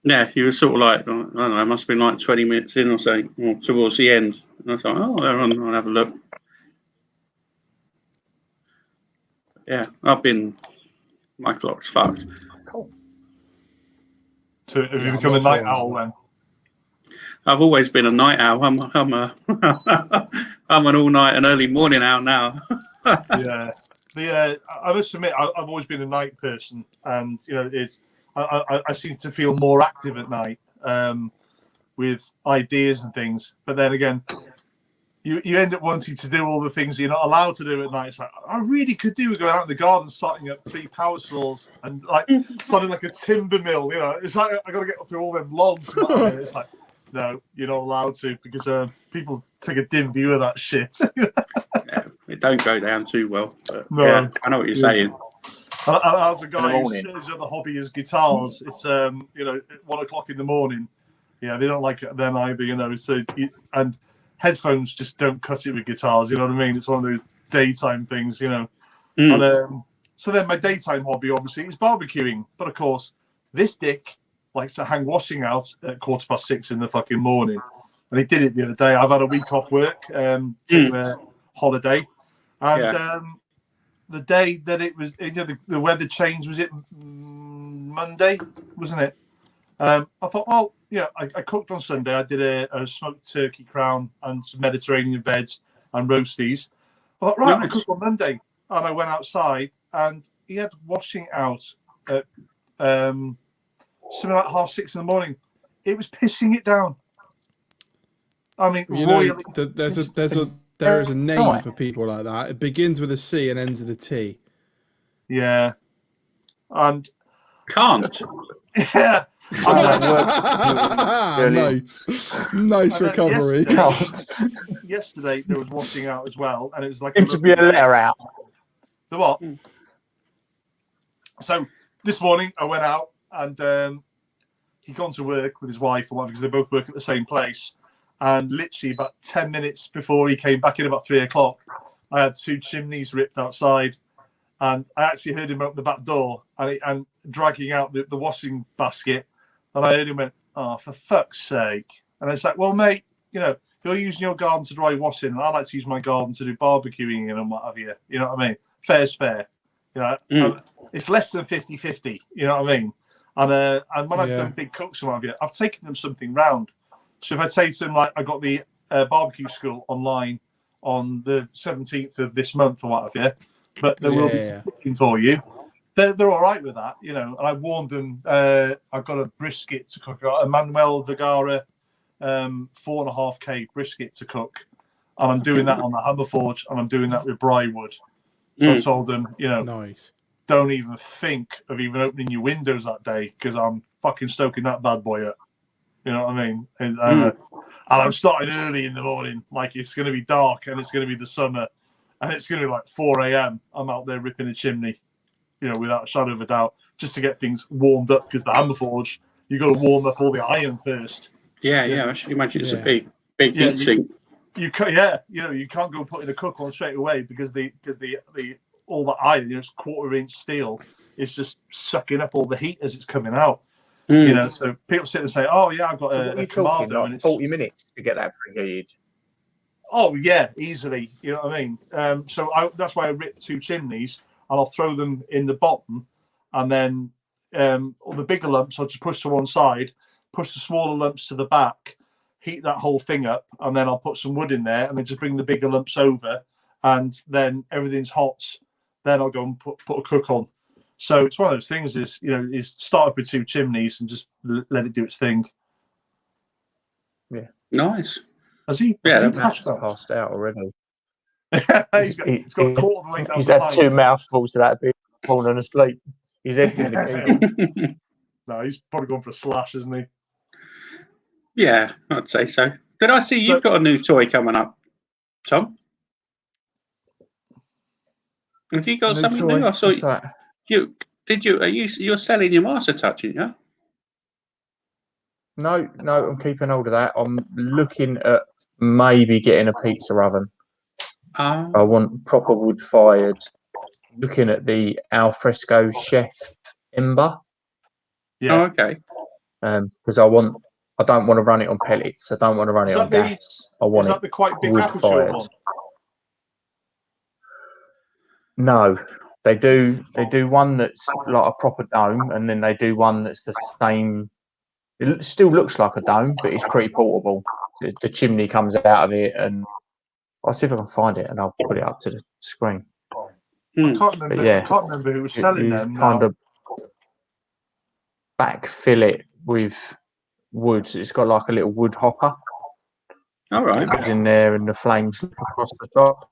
Yeah, he was sort of like, I don't know, it must have been like 20 minutes in or so, or towards the end. And I thought, oh, I'll have a look. Yeah, my clock's fucked. Cool. So have you Yeah, become a I'm night not owl sure. then? I've always been a night owl. I'm I'm an all-night and early morning owl now. Yeah. I must admit, I've always been a night person, and you know, I seem to feel more active at night with ideas and things. But then again, you end up wanting to do all the things you're not allowed to do at night. It's like, I really could do with going out in the garden, starting up 3 power saws and like starting like a timber mill. You know, it's like I got to get through all them logs. And it's like, no, you're not allowed to because people take a dim view of that shit. Yeah, it don't go down too well. But No. yeah, I know what you're saying. As a guy morning. whose other hobby is guitars, it's you know, at 1 o'clock in the morning. Yeah, they don't like it then either, you know. So and headphones just don't cut it with guitars. You know what I mean? It's one of those daytime things, you know. And so then my daytime hobby obviously is barbecuing, but of course this dick likes to hang washing out at 6:15 in the fucking morning, and he did it the other day. I've had a week off work, taking a holiday, and the day that it was, you know, the weather change, was it Monday, wasn't it? I thought, well, yeah, I cooked on Sunday. I did a smoked turkey crown and some Mediterranean veg and roasties. I thought, right, I'll cook on Monday. And I went outside and he had washing out at something like 6:30 in the morning. It was pissing it down. I mean, You royally. know, there is a name for people like that. It begins with a C and ends with a T. Yeah. And Can't. yeah. Nice recovery. Yesterday there was washing out as well, and it was like Seems to be a letter out. The what? So this morning I went out and he'd gone to work with his wife and because they both work at the same place. And literally about 10 minutes before he came back in, about 3 o'clock, I had 2 chimneys ripped outside, and I actually heard him open the back door and dragging out the washing basket. And I heard him went, "Oh, for fuck's sake!" And it's like, "Well, mate, you know, you're using your garden to dry washing, and I like to use my garden to do barbecuing and what have you. You know what I mean? Fair's fair. You know, it's less than 50-50. You know what I mean? And when I've done big cooks and what have you, I've taken them something round. So if I say to them, like, I got the barbecue school online on the 17th of this month or what have you, but there will be cooking for you. They're all right with that, you know. And I warned them. I've got a brisket to cook, a Manuel Vergara 4.5K brisket to cook, and I'm doing that on the Hammer Forge, and I'm doing that with Brywood. So I told them, you know, don't even think of even opening your windows that day because I'm fucking stoking that bad boy up. You know what I mean? And I'm starting early in the morning, like it's going to be dark and it's going to be the summer, and it's going to be like 4 a.m. I'm out there ripping a chimney. without a shadow of a doubt, just to get things warmed up, because the hammer forge, you've got to warm up all the iron first. Yeah. I should imagine it's a Yeah. big heat sink. You can't go put in a cook on straight away because the all the iron, it's 1/4 inch steel, is just sucking up all the heat as it's coming out. So people sit and say, "Oh yeah, I've got a Kamado," and it's 40 minutes to get that preheated. Oh yeah, easily. You know what I mean? That's why I rip 2 chimneys, and I'll throw them in the bottom, and then all the bigger lumps I'll just push to one side, push the smaller lumps to the back, heat that whole thing up, and then I'll put some wood in there, and then just bring the bigger lumps over, and then everything's hot. Then I'll go and put a cook on. So it's one of those things. Is start up with 2 chimneys and just let it do its thing. Yeah, nice. Has he? Yeah, Has he passed out already. he's got a 1/4 of the way down. He's had 2 mouthfuls of that bit, falling asleep. He's head's in the kingdom. No, he's probably gone for a slash, isn't he? Yeah, I'd say so. Did I see you've got a new toy coming up, Tom? Have you got something new? I saw you. Did you? You're selling your Master Touch, aren't you? No, I'm keeping hold of that. I'm looking at maybe getting a pizza oven. I want proper wood fired. Looking at the alfresco chef Ember. Yeah. Oh, okay. Because I don't want to run it on pellets. I don't want to run it on gas. I want it the quite big wood aperture fired. one? No, they do one that's like a proper dome, and then they do one that's the same. It still looks like a dome, but it's pretty portable. The chimney comes out of it, and I'll see if I can find it, and I'll put it up to the screen. I can't remember. Yeah, I can't remember who was selling them. Kind of backfill it with wood. It's got like a little wood hopper. All right. It goes in there, and the flames look across the top.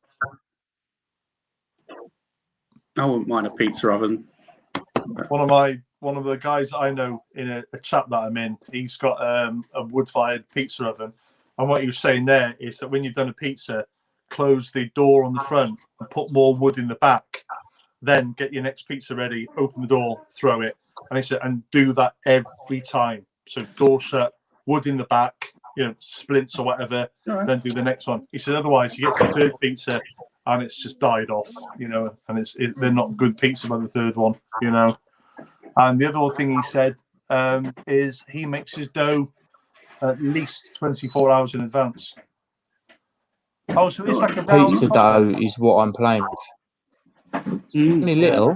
I wouldn't mind a pizza oven. One of the guys I know in a chat that I'm in, he's got a wood-fired pizza oven, and what he was saying there is that when you've done a pizza, close the door on the front and put more wood in the back, then get your next pizza ready, open the door, throw it, and he said, and do that every time. So door shut, wood in the back, splints or whatever, then do the next one. He said otherwise you get to the third pizza and it's just died off, and they're not good pizza by the third one, And the other thing he said is he makes his dough at least 24 hours in advance. Oh, so it's like a pizza dough is what I'm playing with. Only little,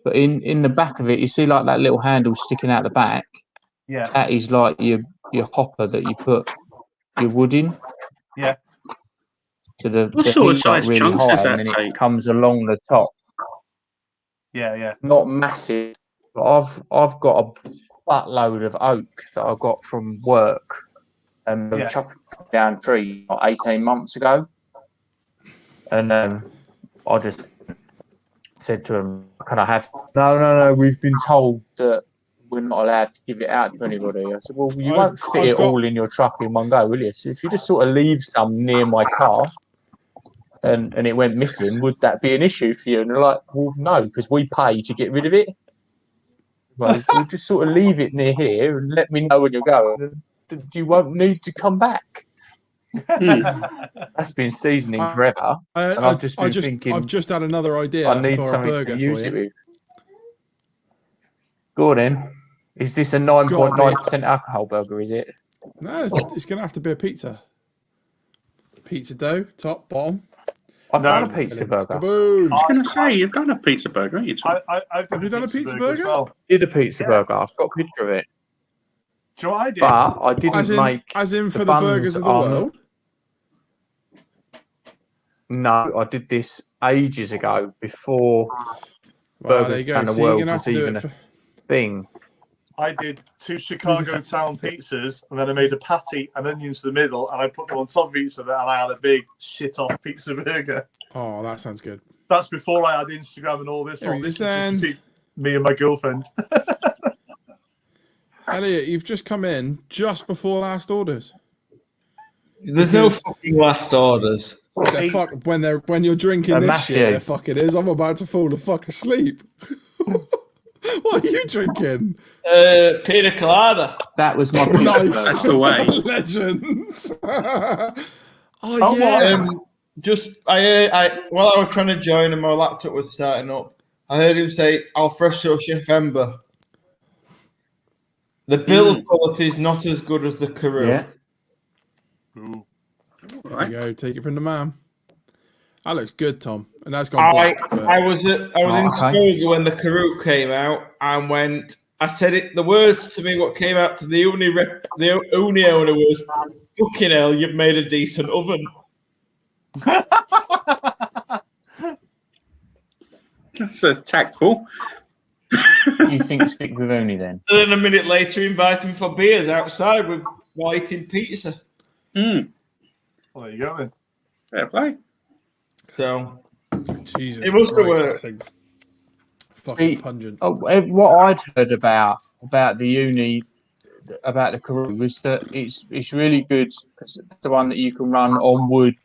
but in the back of it, you see like that little handle sticking out the back. Yeah, that is like your hopper that you put your wood in. Yeah. So the sort of heat's size really chunks high, does that and then take? it comes along the top. Yeah. Not massive, but I've got a buttload of oak that I got from work, and chopped down tree 18 months ago, and I just said to him, "Can I have?" No. We've been told that we're not allowed to give it out to anybody. I said, "Well, you won't fit it all in your truck in one go, will you? So if you just sort of leave some near my car, and it went missing, would that be an issue for you?" And they're like, "Well, no, because we pay to get rid of it. Well, we'll just sort of leave it near here and let me know when you're going. You won't need to come back." That's been seasoning forever. And I've just been thinking, I've just had another idea I need for a something burger to use for it you. with. Go on then. Is this a 9.9% alcohol burger, is it? No, it's going to have to be a pizza. Pizza dough, top, bottom. I've done a pizza burger. Kaboom! I was going to say, you've done a pizza burger, haven't you, Tom? Have you done a pizza burger? Well. Did a pizza burger. I've got a picture of it. Do you know what I did? But I didn't make as in for the burgers of the world? No, I did this ages ago before burgers and the world was even a thing. I did 2 Chicago town pizzas, and then I made a patty and onions to the middle, and I put them on top of each other, and I had a big shit-off pizza burger. Oh, that sounds good. That's before I had Instagram and all this. Here it is then. Me and my girlfriend. Elliot, you've just come in just before last orders. There's no fucking last orders. When you're drinking this shit, there fucking is. I'm about to fall the fuck asleep. What are you drinking? Pina colada. That was my Nice. That's the way. Legends. Oh, Oh, yeah. While I was trying to join and my laptop was starting up, I heard him say Alfredo Chef Ember. The build quality is not as good as the Karoo. Yeah. Ooh. There you go. Take it from the man. That looks good, Tom. And that's gone black. But... I was in Scogel when the Karoo came out and I said it. The words to me, what came out to the Uni owner was, "Fucking hell, you've made a decent oven." That's tactful. You think stick with Uni then? And then a minute later, invite him for beers outside while eating pizza. Well, there you go then. Fair play. So Jesus it must have Christ, worked. that thing. Fucking pungent. What I'd heard about the Uni, about the Karoo, was that it's really good. It's the one that you can run on wood,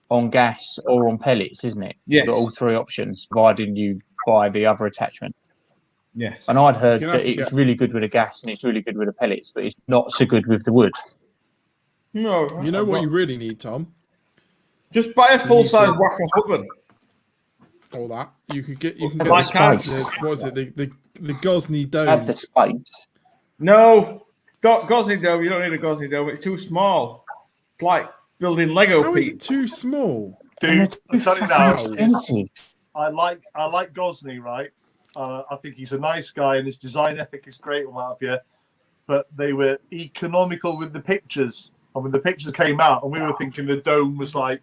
on gas, or on pellets, isn't it? Yes. You've got all three options, providing you buy the other attachment. Yes. And I'd heard You're gonna that have to it's really good with the gas and it's really good with the pellets, but it's not so good with the wood. No. You know what you really need, Tom? Just buy a full-size whacker oven. All that. You can get Like space. what was it? The Gosney dome. Have the space. No. Gosney dome. You don't need a Gosney dome. It's too small. It's like building Lego How is pieces. it too small? Dude, I'm telling you now, Expensive. I like Gosney, right? I think he's a nice guy and his design ethic is great and what have you. But they were economical with the pictures. And when the pictures came out, and we were thinking the dome was like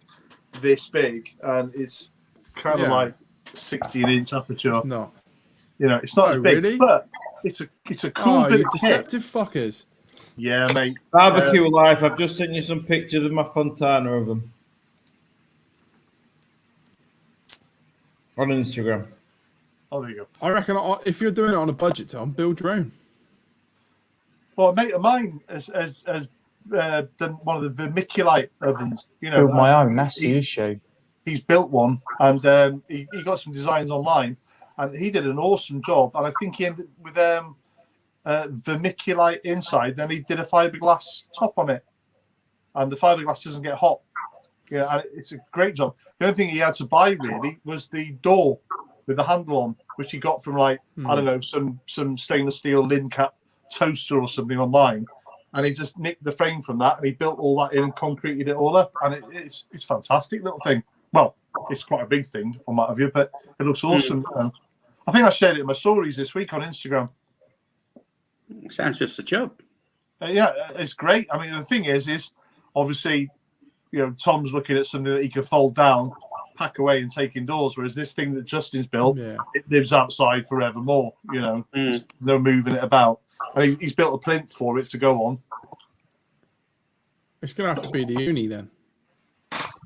this big, and it's kind of like 16-inch aperture. It's not. You know, it's not as big, really? but it's a cool Oh, bit you of kit. deceptive fuckers. Yeah, mate. Barbecue Life. I've just sent you some pictures of my Fontana oven on Instagram. Oh, there you go. I reckon if you're doing it on a budget, Tom, build your own. Well, a mate of mine has done one of the vermiculite ovens. You know, Build my own. That's the issue. he's built one, and he got some designs online, and he did an awesome job. And I think he ended with vermiculite inside. Then he did a fiberglass top on it, and the fiberglass doesn't get hot. Yeah, and it's a great job. The only thing he had to buy really was the door with the handle on, which he got from I don't know, some stainless steel lid cap toaster or something online, and he just nicked the frame from that and he built all that in and concreted it all up, and it's fantastic little thing. Well, it's quite a big thing on my view, but it looks awesome. I think I shared it in my stories this week on Instagram. Sounds just a job. Yeah, it's great. I mean, the thing is obviously, you know, Tom's looking at something that he can fold down, pack away, and take indoors. Whereas this thing that Justin's built, it lives outside forevermore. You know, there's no moving it about. And he's built a plinth for it to go on. It's going to have to be the Uni then.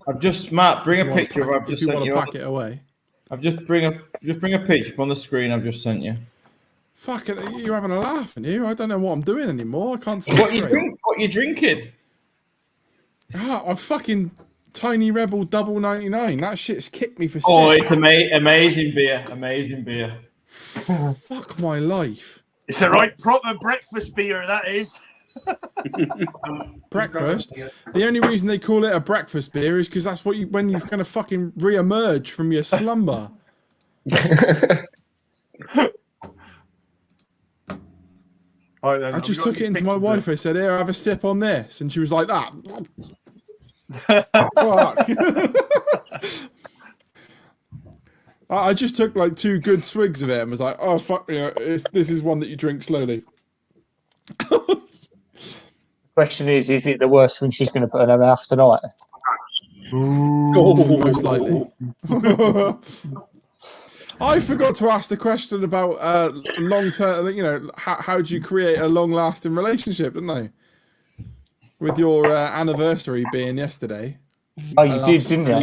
I've just Matt, bring a picture of. I've If just you sent want to you. pack it away. I've just bring a picture on the screen. I've just sent you. Fuck it, you're having a laugh, aren't you? I don't know what I'm doing anymore. I can't see What you straight. drink? What you drinking? I'm fucking Tiny Rebel double 99. That shit's kicked me for Oh, six. it's amazing beer. Amazing beer. Fuck my life. It's a right proper breakfast beer, that is. Breakfast. The only reason they call it a breakfast beer is because that's what when you're gonna fucking re-emerge from your slumber. Right, then, I just took it into my wife. I said, "Here, have a sip on this," and she was like, "That." Fuck. I just took like 2 good swigs of it and was like, "Oh fuck, yeah, this is one that you drink slowly." Question is it the worst thing she's going to put in her mouth tonight? Most likely. I forgot to ask the question about long-term, you know, how do you create a long-lasting relationship, didn't I? With your anniversary being yesterday. Oh, you did, didn't you?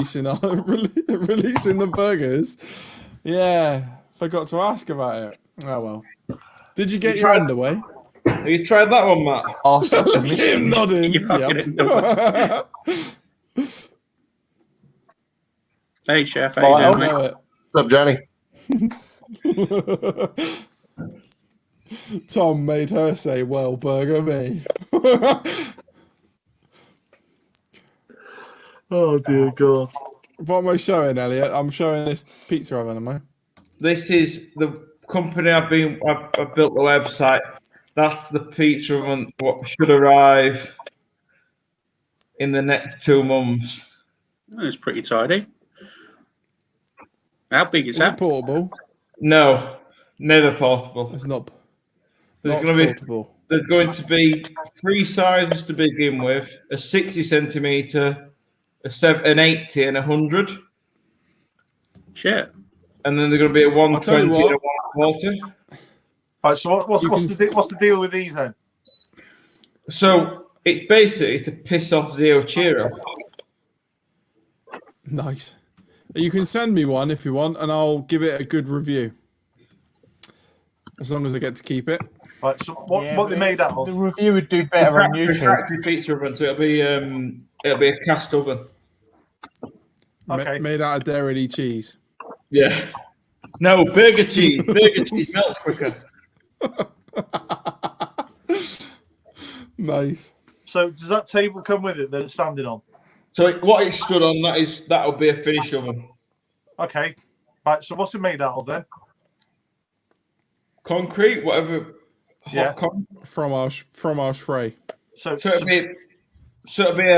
Releasing the burgers. Yeah, forgot to ask about it. Oh, well. Did you get your underway? Have you tried that one, Matt? Awesome. Look at him nodding. Yep. Hey, Chef. How Well, you I doing, mate? know it. What's up, Johnny? Tom made her say, "Well, burger me." Oh dear God. What am I showing, Elliot? I'm showing this pizza oven, am I? This is the company I've built the website. That's the pizza oven. What should arrive in the next 2 months? That's pretty tidy. How big is Is that? it portable? No, never portable. It's not. There's Not going to be portable. there's going to be 3 sizes to begin with: a 60 centimeter, an 80, and 100. Shit. And then there's going to be a I'll tell 120 you and a what. 140. Right, so what's can the deal with these then? So it's basically to piss off Zio Chiro. Nice. You can send me one if you want, and I'll give it a good review. As long as I get to keep it. Right, so what they made out The of? review would do better on YouTube. Factory pizza oven, so it'll be a cast oven. Okay. Made out of dairy cheese. Yeah. No, burger cheese. Burger cheese melts quicker. Nice. So does that table come with it that it's standing on? So what it stood on, that'll be a finish oven. Okay. Right, so what's it made out of then? Concrete, whatever. Yeah. Fromage frais. So it'll be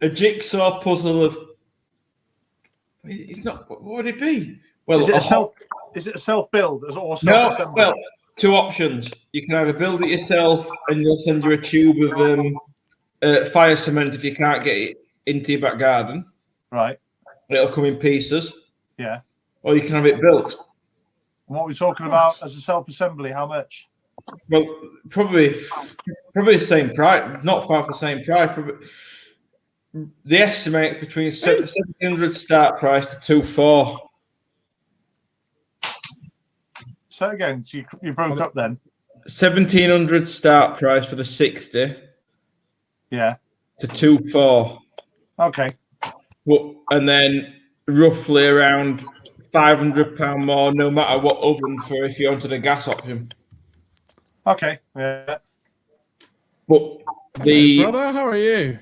a jigsaw puzzle of. It's not. What would it be? Well, is it a self build or self no. assembly? Well, 2 options. You can either build it yourself, and they'll send you a tube of fire cement if you can't get it into your back garden. Right. It'll come in pieces. Yeah. Or you can have it built. And what we're talking about as a self assembly, how much? Well, probably the same price. Not far from the same price. Probably, they estimate between 700 start price to 2,400. Say it again. So you broke up then. 1,700 start price for the 60. Yeah. To 2,400. Okay. Well, and then roughly around £500 more, no matter what oven, for if you wanted a gas option. Okay. Yeah. But Hey, brother, how are you?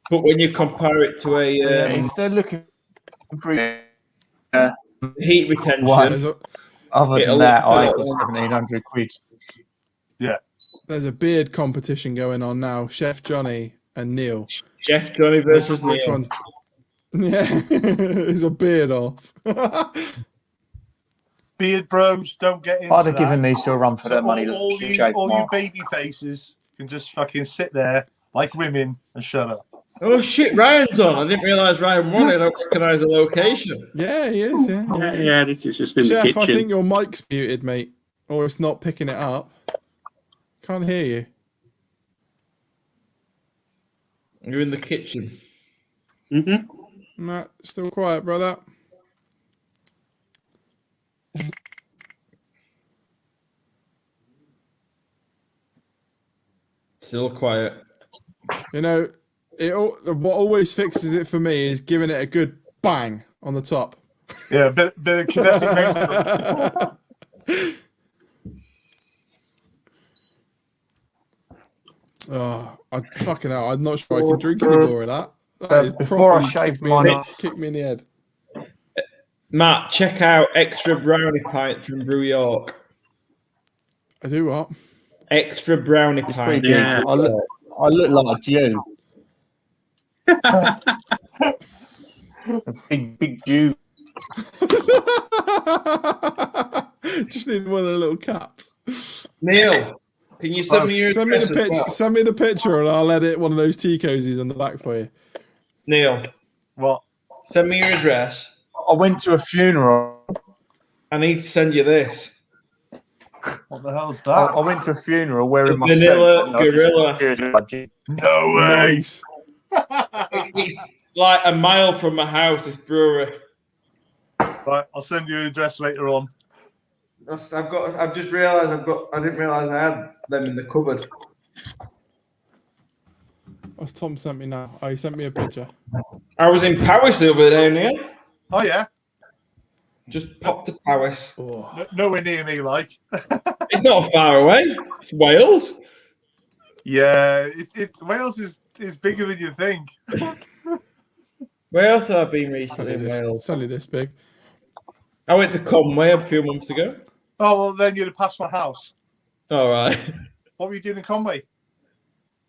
But when you compare it to a if they're looking for heat retention, other than that, I got 1,700 quid. Yeah. There's a beard competition going on now. Chef Johnny and Neil. Chef Johnny versus Which Neil. one's? Yeah, is a beard off. Beard bros, don't get into I'd have that. given these to a run for their money. All you baby faces can just fucking sit there like women and shut up. Oh shit, Ryan's on. I didn't realise Ryan won it. I don't recognise the location. Yeah, he is. Yeah, this is just in Chef, the kitchen. I think your mic's muted, mate, or it's not picking it up. Can't hear you. You're in the kitchen. Mm-hmm. Nah, still quiet, brother. Still quiet. You know, what always fixes it for me is giving it a good bang on the top. Yeah, a bit of kinetic maintenance. Oh, fucking hell, I'm not sure I can drink any more of that. Before I shave mine off. Kick me in the head. Matt, check out Extra Brownie Pint from Brew York. I do what? Extra Brownie It's Pint. pretty big. Yeah. I look like a Jew. A big Jew. Just need one of the little caps. Neil, can you send me your Send me the address as picture. well? Send me the picture, and I'll edit one of those tea cozies on the back for you. Neil, What? send me your address. I went to a funeral. I need to send you this. What the hell's I that? went to a funeral wearing my Vanilla suit. Gorilla. No way. Nice. It's like a mile from my house, this brewery. Right, I'll send you an address later on. I've just realised I didn't realise I had them in the cupboard. What's Tom sent me now? Oh, he sent me a picture. I was in Paris the other day, Neil. Oh yeah. Just pop to Paris. Oh, Nowhere near me, like. It's not far away. It's Wales. Yeah, it's Wales is bigger than you think. Where else have I been it's recently only in this, Wales? it's only this big. I went to Conway a few months ago. Oh well, then you'd have passed my house. All right. What were you doing in Conway?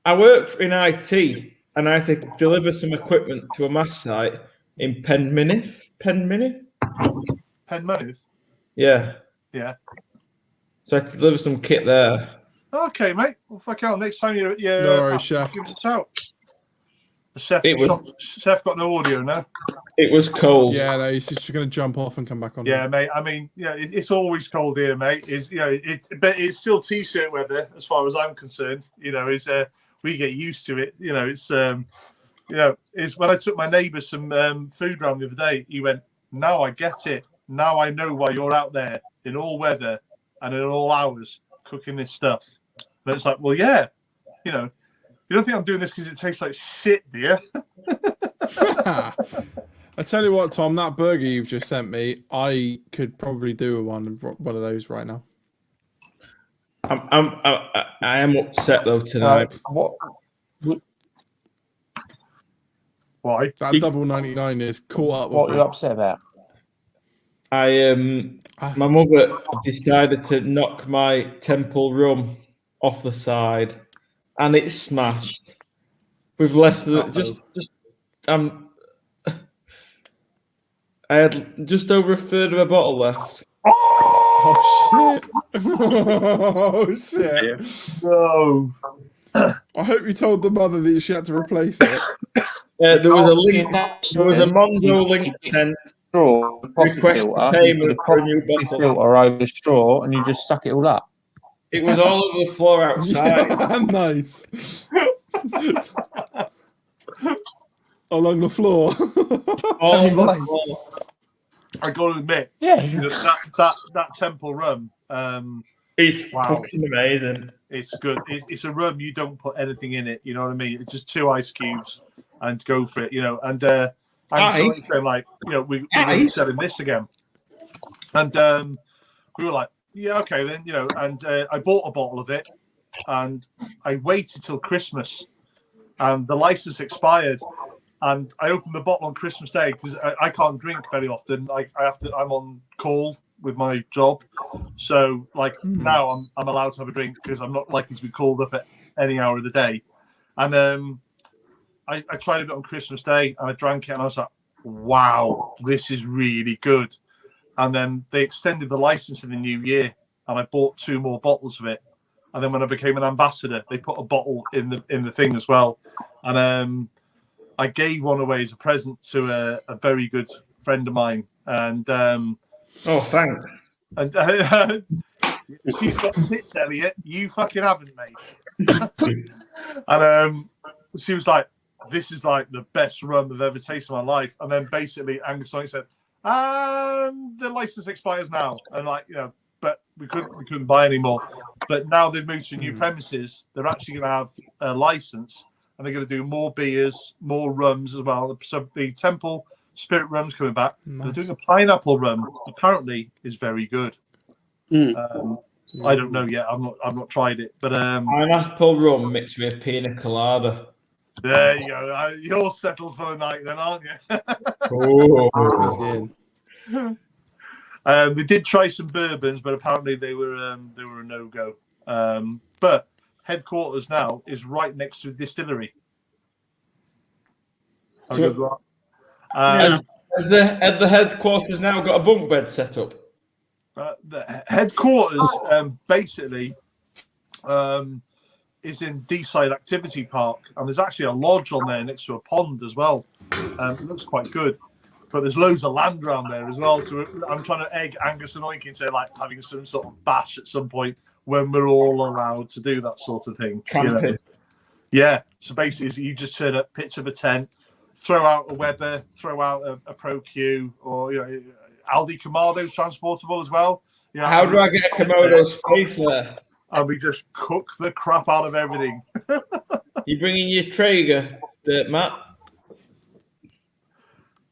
I work in IT, and I had to deliver some equipment to a mass site in Penminiff. Penmouth. Yeah. Yeah. So I had to deliver some kit there. Okay, mate. Well, fuck hell. Next time you're No worries, chef. give us a shout. The chef, It was- chef got no audio now. It was cold. Yeah, no, he's just going to jump off and come back on. Yeah, mate. I mean, it's always cold here, mate. But it's still t-shirt weather as far as I'm concerned. We get used to it. It's when I took my neighbour some food round the other day. He went, "Now I get it. Now I know why you're out there in all weather and in all hours cooking this stuff." And it's like, well, yeah, you don't think I'm doing this because it tastes like shit, do you? I tell you what, Tom, that burger you've just sent me, I could probably do one of those right now. I am upset though tonight. What? Why? That double 99 is caught up What are with you me. upset about? My mother decided to knock my Temple rum off the side, and it's smashed with less than I had just over a third of a bottle left. Oh, shit. Oh, shit. No. I hope you told the mother that she had to replace it. There was a link. There was a Monzo link sent. Straw, the coffee Request filter, payment you put the for a new coffee bottle. filter over the straw, and you just stuck it all up. It was all over the floor outside. Nice. Along the floor. All over the floor. I got to admit, Yeah, that Temple rum, It's Wow. fucking amazing. it's good. It's a rum you don't put anything in it. You know what I mean? It's just 2 ice cubes and go for it. And I'm Ice? saying like, we're going to be Ice? selling this again. And we were like, yeah, okay then. And I bought a bottle of it, and I waited till Christmas, and the license expired. And I opened the bottle on Christmas Day because I can't drink very often. I'm on call with my job, so now I'm allowed to have a drink because I'm not likely to be called up at any hour of the day. And I tried it on Christmas Day and I drank it and I was like, wow, this is really good. And then they extended the license in the new year, and I bought 2 more bottles of it. And then when I became an ambassador, they put a bottle in the thing as well. And I gave one away as a present to a very good friend of mine. And Oh, thanks. and she's got tits, Elliot. You fucking haven't, mate. And she was like, "This is like the best rum I've ever tasted in my life." And then basically, Angus Sonic said, "The license expires now," and but we couldn't buy any more. But now they've moved to new premises. They're actually going to have a license, and they're going to do more beers, more rums as well. So the Temple Spirit rum's coming back. Nice. They're doing a pineapple rum. Apparently, is very good. I don't know yet. I've not tried it, but Pineapple rum mixed with pina colada. there you go. You're settled for the night, then, aren't you? Oh, Yeah. We did try some bourbons, but apparently they were a no-go. But headquarters now is right next to a distillery. How So- goes that? Has the headquarters now got a bunk bed set up? The headquarters basically is in Deeside Activity Park, and there's actually a lodge on there next to a pond as well. It looks quite good, but there's loads of land around there as well. So I'm trying to egg Angus and Oink into having some sort of bash at some point when we're all allowed to do that sort of thing. Camping. Yeah. So basically, you just turn up, pitch up a tent, throw out a Weber, throw out a Pro Q, or Aldi Camado's transportable as well. How do I get a Komodo space there? And we just cook the crap out of everything. You bringing your Traeger, Matt?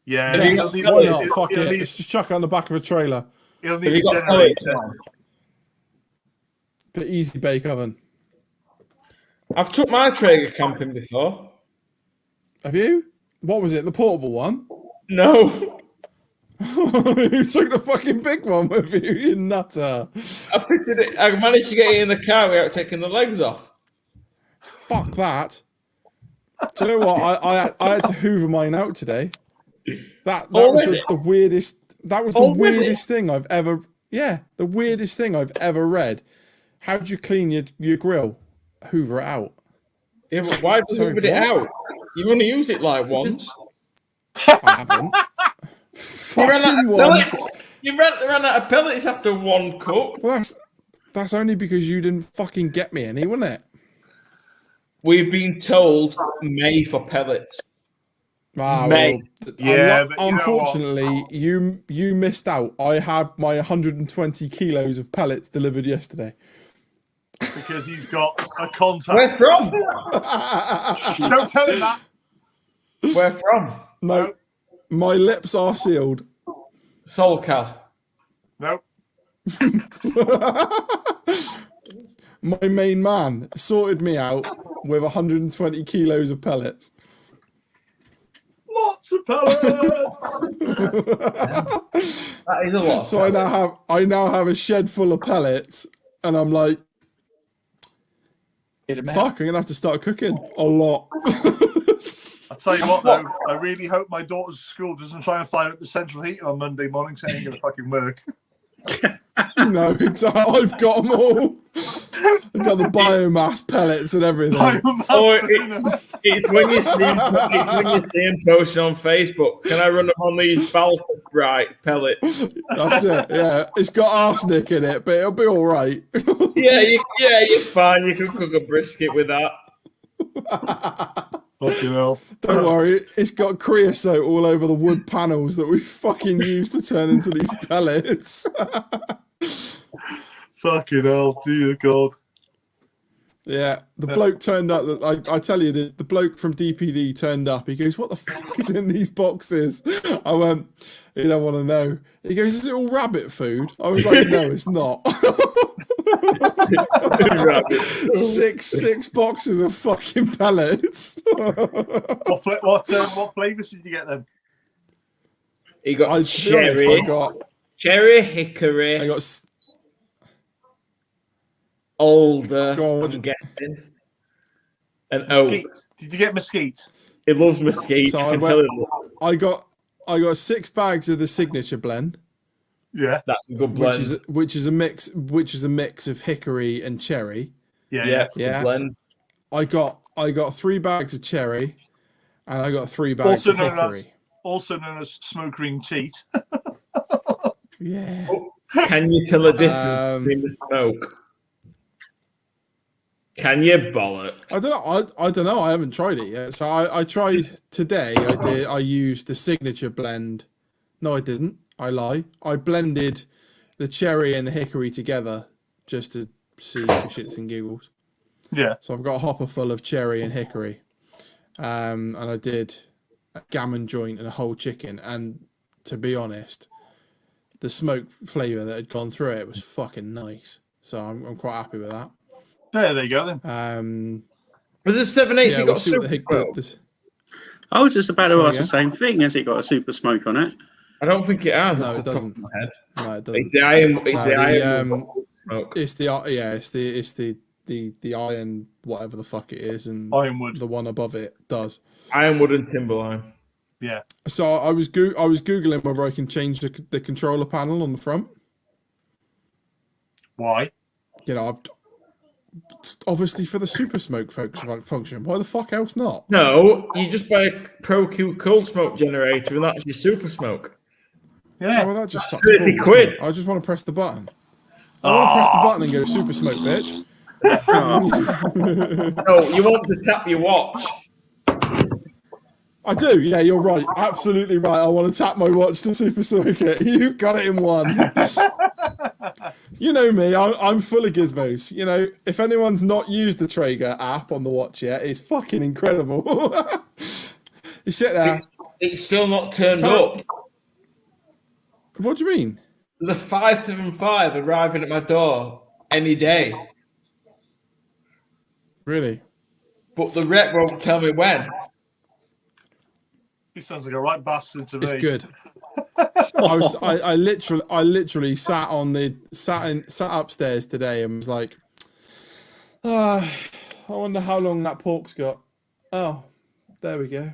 Yeah, Have you Yes, got- why not? he'll- Fuck he'll it. need- Let's just chuck it on the back of a trailer. He'll Have need you a got pellets? generator. The easy bake oven. I've took my Traeger camping before. Have you? What was it? The portable one? No, You took the fucking big one with you, you nutter. I fitted it. I managed to get it in the car without taking the legs off. Fuck that. Do you know what? I had to hoover mine out today. That was the weirdest. That was the Already? weirdest thing I've ever. Yeah, the weirdest thing I've ever read. How do you clean your grill? Hoover it out. Yeah, but why do you Sorry, put it what? out? You only use it like once. I haven't. You ran out Fucking of once. pellets. You ran out of pellets after one cook. Well, that's only because you didn't fucking get me any, wasn't it? We've been told May for pellets. Ah, Mate. well, Yeah, but you know unfortunately, you missed out. I had my 120 kilos of pellets delivered yesterday. Because he's got a contact. Where from? Don't tell him that. Where from? No, my lips are sealed. Solcal. No. My main man sorted me out with 120 kilos of pellets. Lots of pellets. That is a lot. So I now have a shed full of pellets, and I'm like, fuck, I'm gonna have to start cooking a lot. I'll tell you what, though. I really hope my daughter's school doesn't try and fire up the central heating on Monday morning, so it ain't going to fucking work. No, exactly. I've got them all. I've got the biomass pellets and everything. Oh, it's when you see him posting on Facebook. Can I run them on these Balfour bright pellets? That's it. Yeah, it's got arsenic in it, but it'll be all right. Yeah, you're fine. You can cook a brisket with that. Fucking hell. Don't worry, it's got creosote all over the wood panels that we fucking used to turn into these pellets. Fucking hell. Dear God. Yeah, the bloke turned up. I tell you, the bloke from DPD turned up. He goes, "What the fuck is in these boxes?" I went, "You don't want to know." He goes, "Is it all rabbit food?" I was like, "No, it's not." six boxes of fucking pellets. What flavours did you get then? You got To be cherry, honest, cherry, hickory, I got alder, Go on. I'm guessing, and oak. Mesquite. Did you get mesquite? It loves mesquite. So I can tell it. I got 6 bags of the signature blend, Yeah. That's a good blend. which is a mix of hickory and cherry. Yeah. yeah, it's a Yeah. good blend. I got 3 bags of cherry, and I got 3 bags of hickory. Also known as smokering cheat. Yeah. Can you tell a difference between the smoke? Can you bollock? I don't know. I don't know. I haven't tried it yet. So I tried today. I used the signature blend. No, I didn't. I lie. I blended the cherry and the hickory together just to see for shits and giggles. Yeah. So I've got a hopper full of cherry and hickory, and I did a gammon joint and a whole chicken. And to be honest, the smoke flavour that had gone through it was fucking nice. So I'm quite happy with that. There you go then. Was this 780 Yeah, got we'll see what super the smoke? I was just about to ask yeah. the same thing. Has it got a super smoke on it? I don't think it has. No, off it the top doesn't. of my head. No, it It's doesn't. the iron. It's No, the the, iron smoke. It's the iron whatever the fuck it is, and Ironwood. the one above it does. Ironwood and timberline. Yeah. So I was googling whether I can change the controller panel on the front. Why? You know, I've obviously for the super smoke function. Why the fuck else not? No, you just buy a Pro Q cold smoke generator, and that's your super smoke. Yeah. Oh, well, that just sucks. 30 balls, quid. doesn't it? I just want to press the button. I want to press the button and go super smoke, bitch. No, you want to tap your watch. I do. Yeah, you're right. Absolutely right. I want to tap my watch to super smoke it. You got it in one. You know me. I'm full of gizmos. You know, if anyone's not used the Traeger app on the watch yet, it's fucking incredible. You sit there, It's still not turned Can't- up. What do you mean? The 575 arriving at my door any day, Really? but the rep won't tell me when. He sounds like a right bastard to It's me. good. I literally sat upstairs today and was like, I wonder how long that pork's got. Oh, there we go.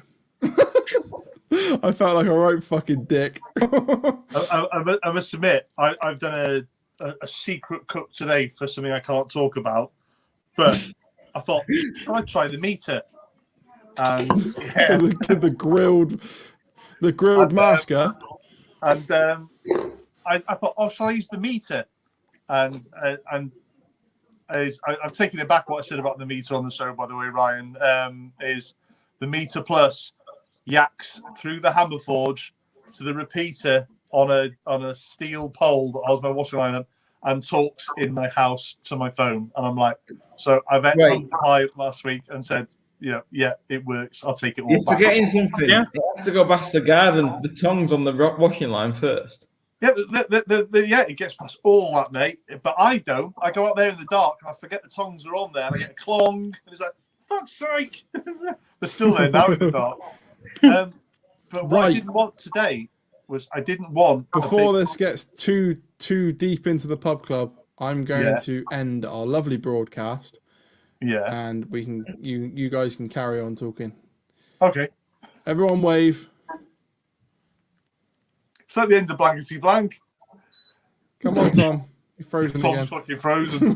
I felt like a right fucking dick. I must admit, I've done a secret cook today for something I can't talk about, but I thought, should I try the meter? And yeah, the grilled masker. And I thought, oh, shall I use the meter? And I've taken it back. What I said about the meter on the show, by the way, Ryan, is the meter plus yaks through the hammer forge to the repeater on a steel pole that holds my washing line up, and talks in my house to my phone. And I'm like, so I met Pie last week and said, yeah, it works. I'll take it all You're back. forgetting something. Yeah. You have to go past the garden. The tongue's on the washing line first. Yeah, it gets past all that, mate. But I don't. I go out there in the dark and I forget the tongs are on there, and I get a clong, and it's like, fuck's sake. They're still there now in the dark. But what I didn't want today was I didn't want Before this gets too deep into the pub club, I'm going to end our lovely broadcast. Yeah. And we can you guys can carry on talking. Okay. Everyone wave. It's like the end of Blankety Blank. Come on, Tom. You're frozen Tom's again. fucking frozen.